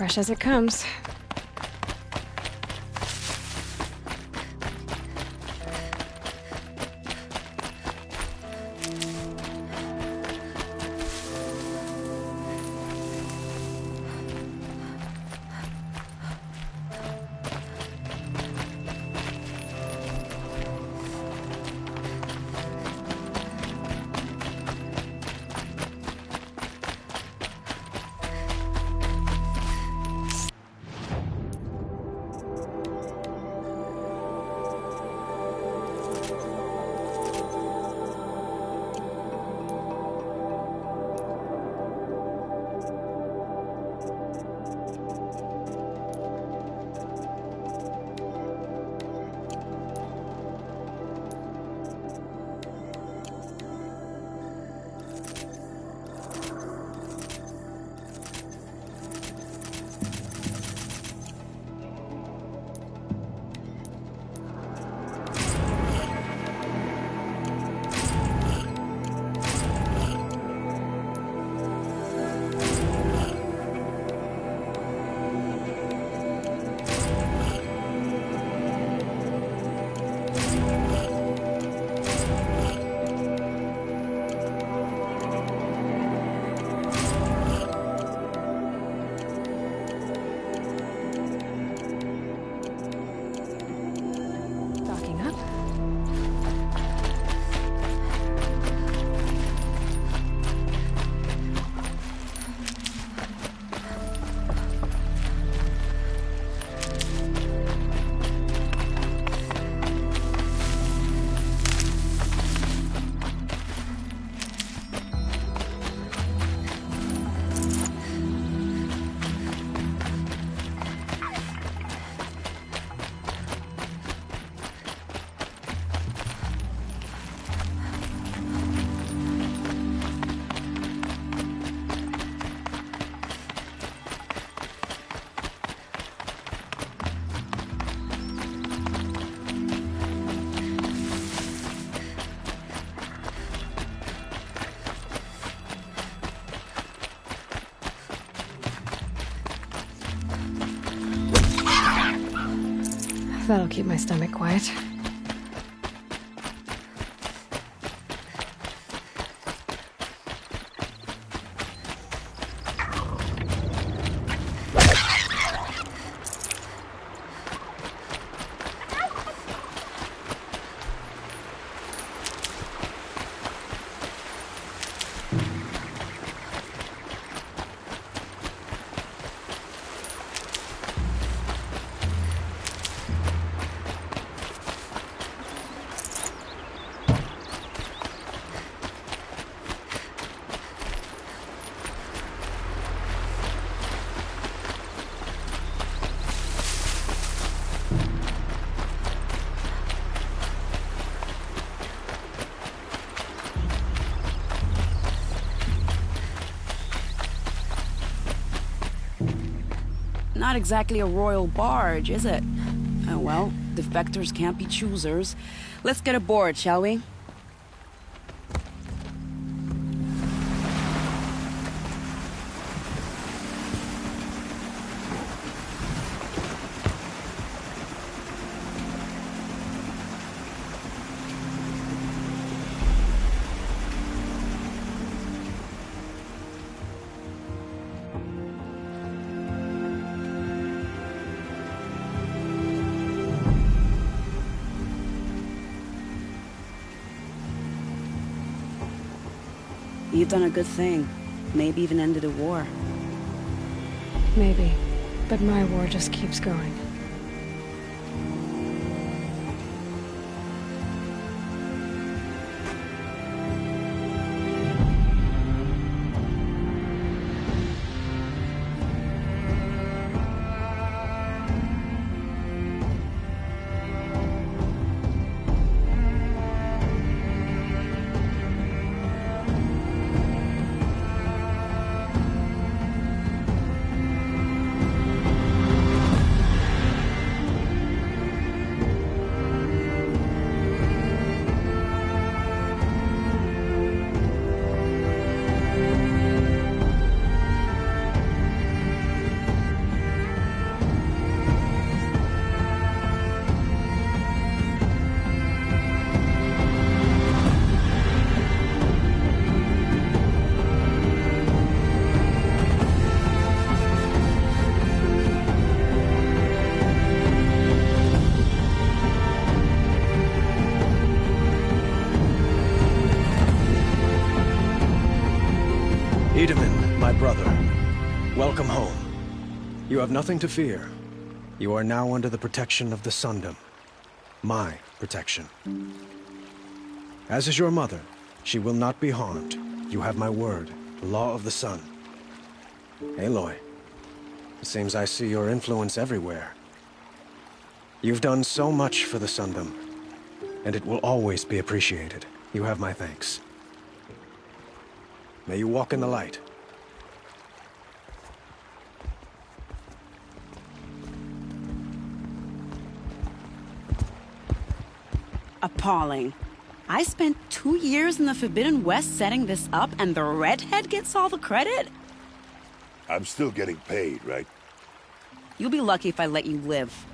Fresh as it comes. That'll keep my stomach quiet. Not exactly a royal barge, is it? Oh well, defectors can't be choosers. Let's get aboard, shall we? You've done a good thing. Maybe even ended a war. Maybe. But my war just keeps going. brother. Welcome home. You have nothing to fear. You are now under the protection of the Sundom. My protection. As is your mother, she will not be harmed. You have my word, the law of the sun. Aloy, it seems I see your influence everywhere. You've done so much for the Sundom, and it will always be appreciated. You have my thanks. May you walk in the light. Appalling. I spent 2 years in the Forbidden West setting this up, and the redhead gets all the credit? I'm still getting paid, right? You'll be lucky if I let you live.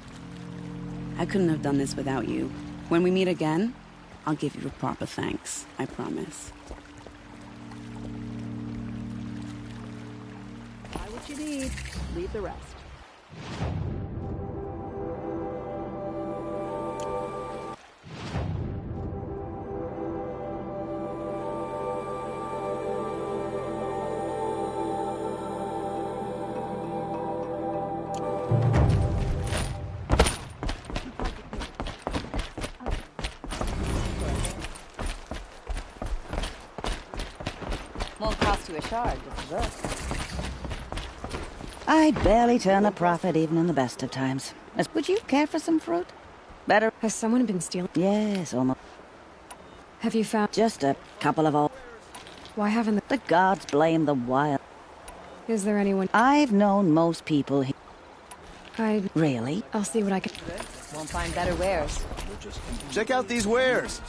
I couldn't have done this without you. When we meet again, I'll give you a proper thanks. I promise. Buy what you need. Leave the rest. Won't cost you a shard, just look. I barely turn a profit even in the best of times. Would you care for some fruit? Better. Has someone been stealing? Yes, almost. Have you found... Just a couple of old... Why haven't the gods blame the wild? Is there anyone... I've known most people here. Really? I'll see what I can... Won't find better wares. Check out these wares.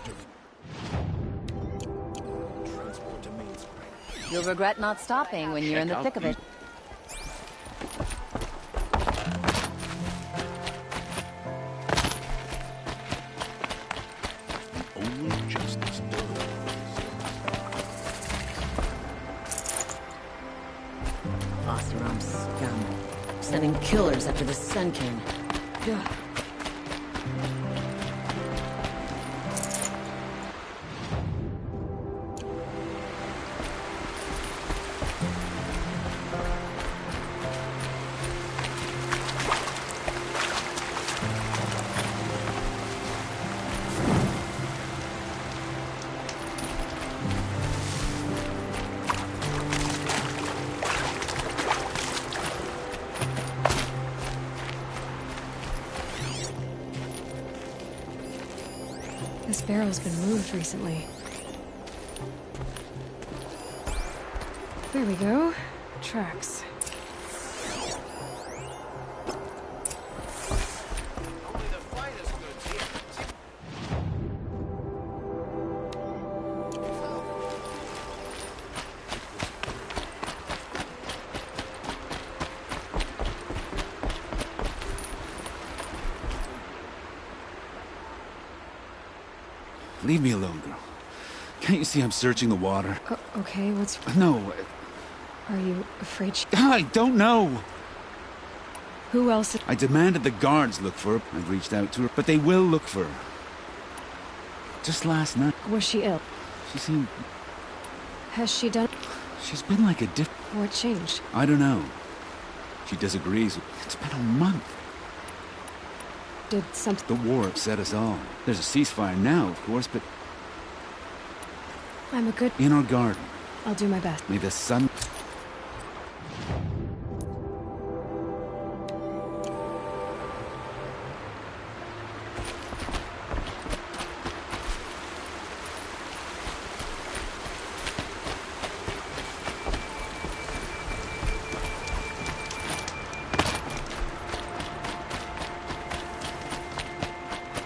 You'll regret not stopping when you're in the thick of it. Only justice does. Oseram scum. Sending killers after the Sun King. Ugh. This barrel's been moved recently. There we go. Tracks. Leave me alone, girl. Can't you see I'm searching the water? Okay, what's... No. Are you afraid I don't know. Who else... I demanded the guards look for her. I've reached out to her, but they will look for her. Just last night. Was she ill? She seemed... Has she done... She's been like a What changed? I don't know. She disagrees. It's been a month. Did something... The war upset us all. There's a ceasefire now, of course, but... I'm a good... In our garden. I'll do my best. May the sun...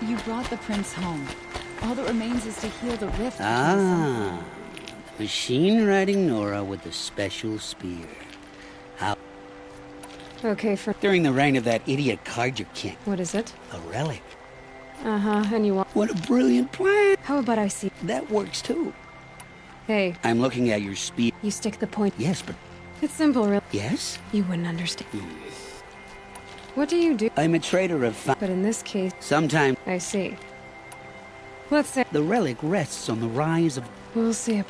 You brought the prince home. All that remains is to heal the rift. Ah, machine riding Nora with the special spear. How? Okay, for... During the reign of that idiot Carja king. What is it? A relic. Uh-huh, and you want... What a brilliant plan. How about I see... That works too. Hey. I'm looking at your spear. You stick the point... Yes, but... It's simple, really. Yes? You wouldn't understand. What do you do? I'm a trader of... But in this case... Sometime... I see. Let's say... The relic rests on the rise of... We'll see.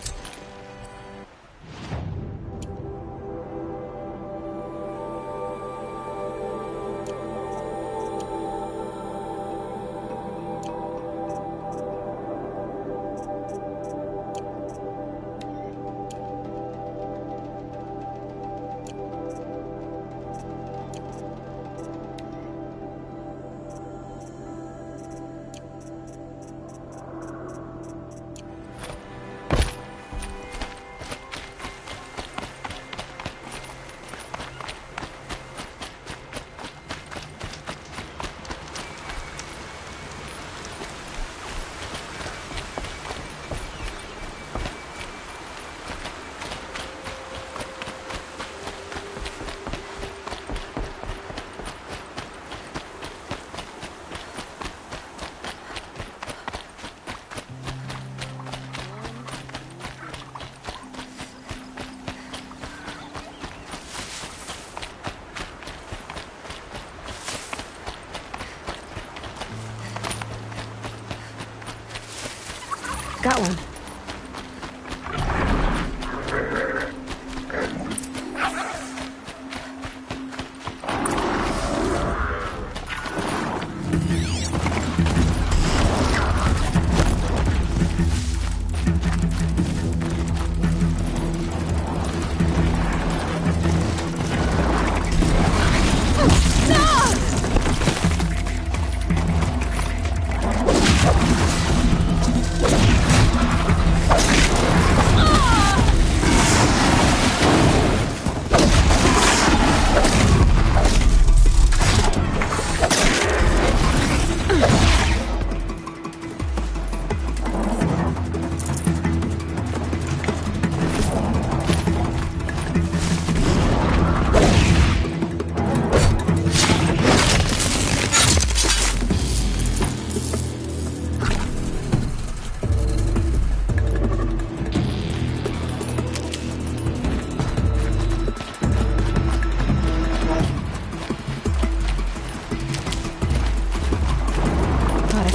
Got one.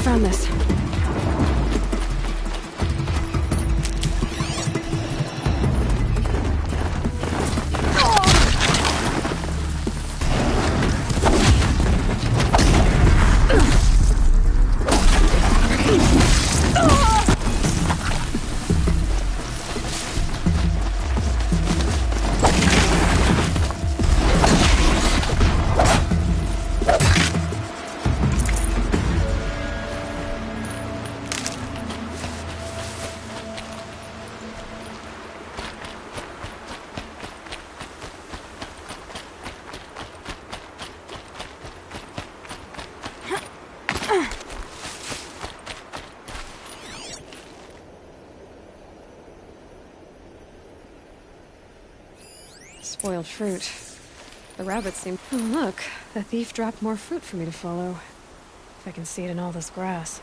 Found this. Spoiled fruit. The rabbits seem... Oh, look. The thief dropped more fruit for me to follow. If I can see it in all this grass.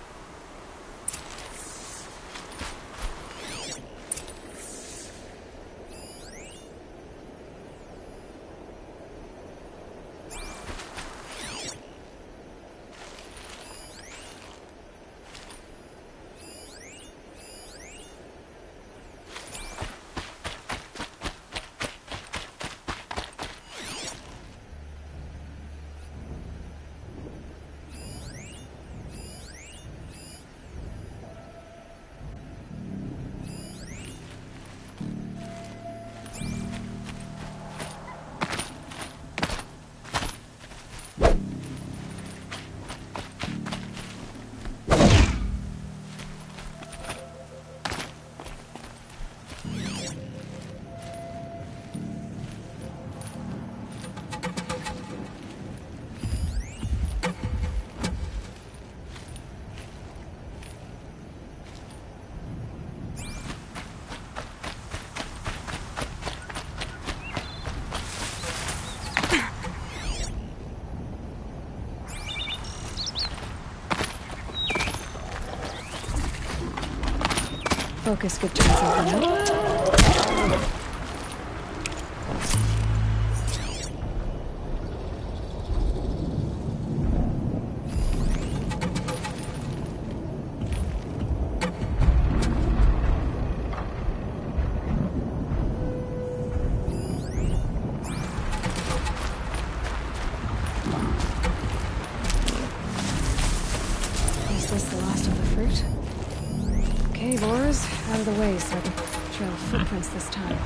Focus, good chances, you know? Is this the last of the fruit? Okay, Boars, out of the way so I can trail footprints this time.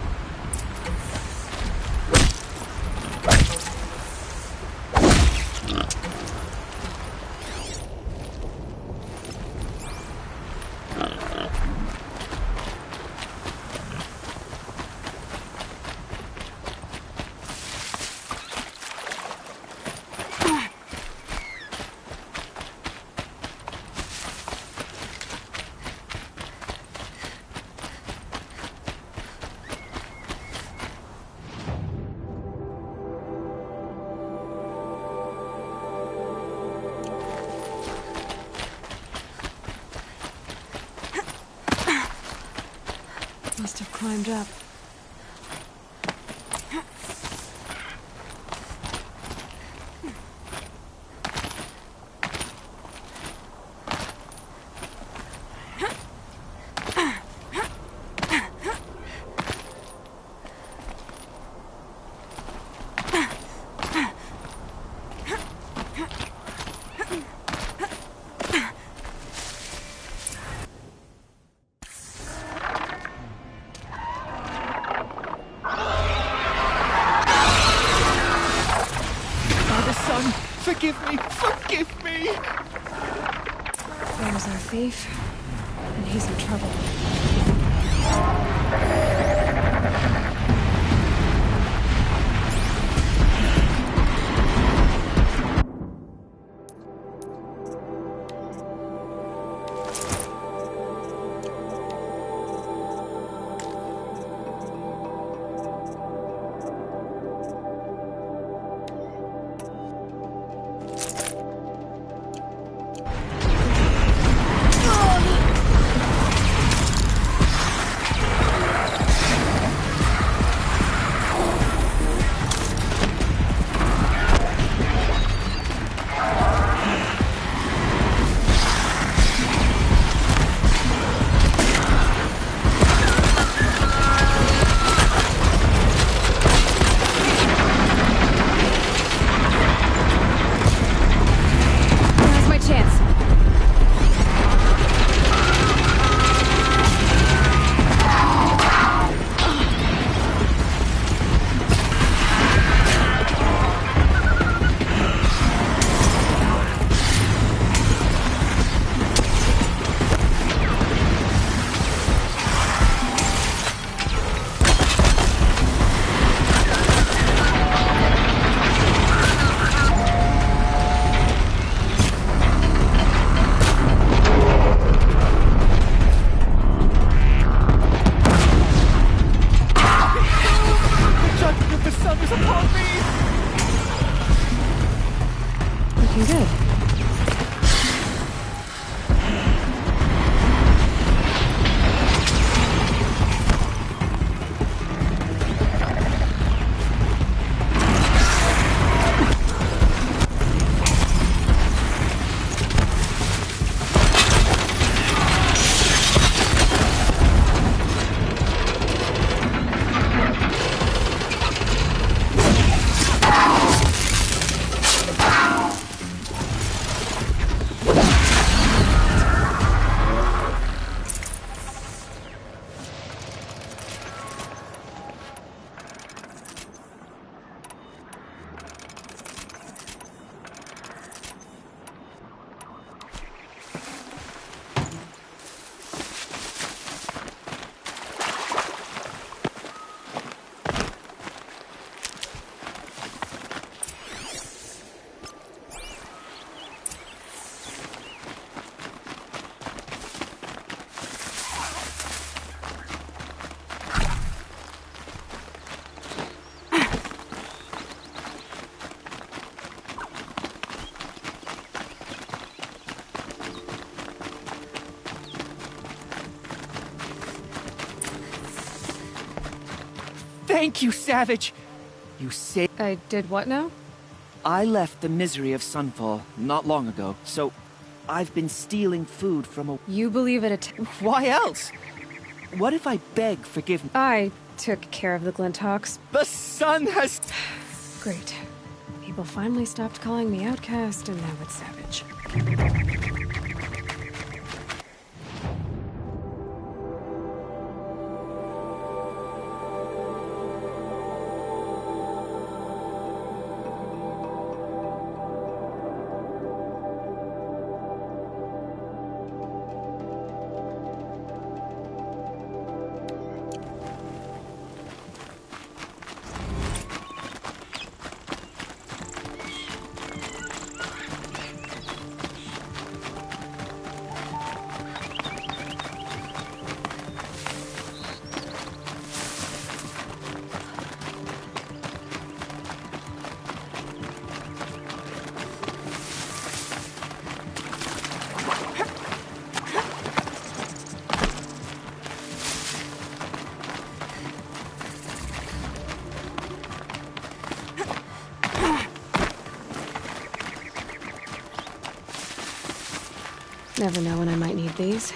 Must have climbed up. Forgive me! Forgive me! There's our thief, and he's in trouble. Thank you, Savage! You saved— I did what now? I left the misery of Sunfall not long ago, so I've been stealing food from a— You believe it Why else? What if I beg forgiveness? I took care of the Glinthawks. The sun has— Great. People finally stopped calling me outcast, and now it's Savage. Never know when I might need these.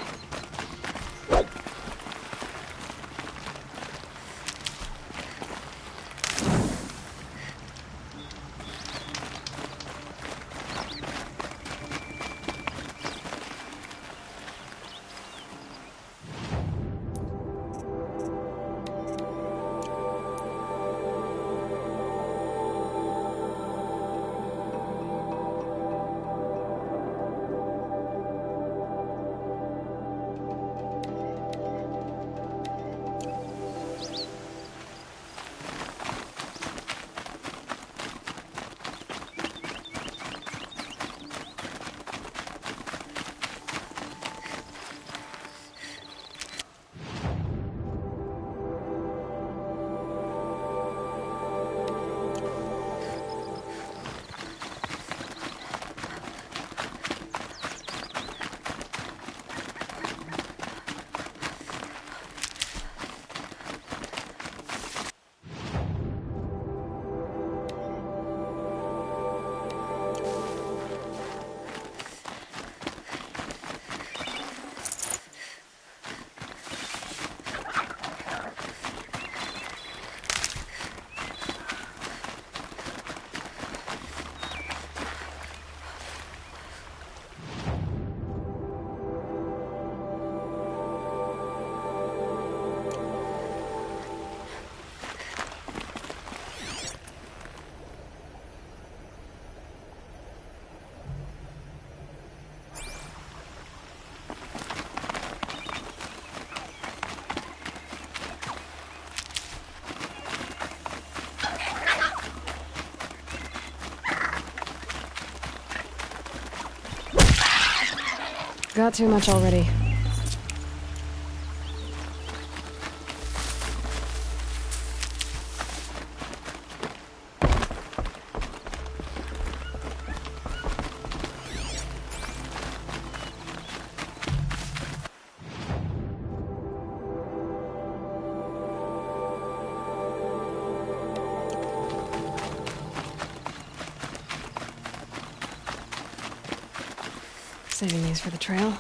got too much already. Saving these for the trail.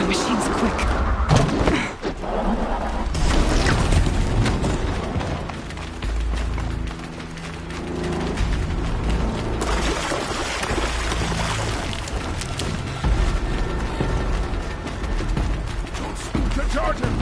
Machine's quick. Charge him!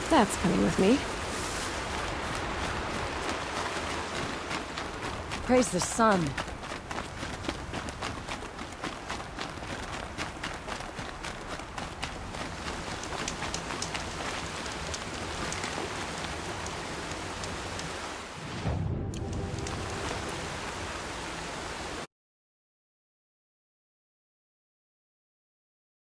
That's coming with me. Praise the sun.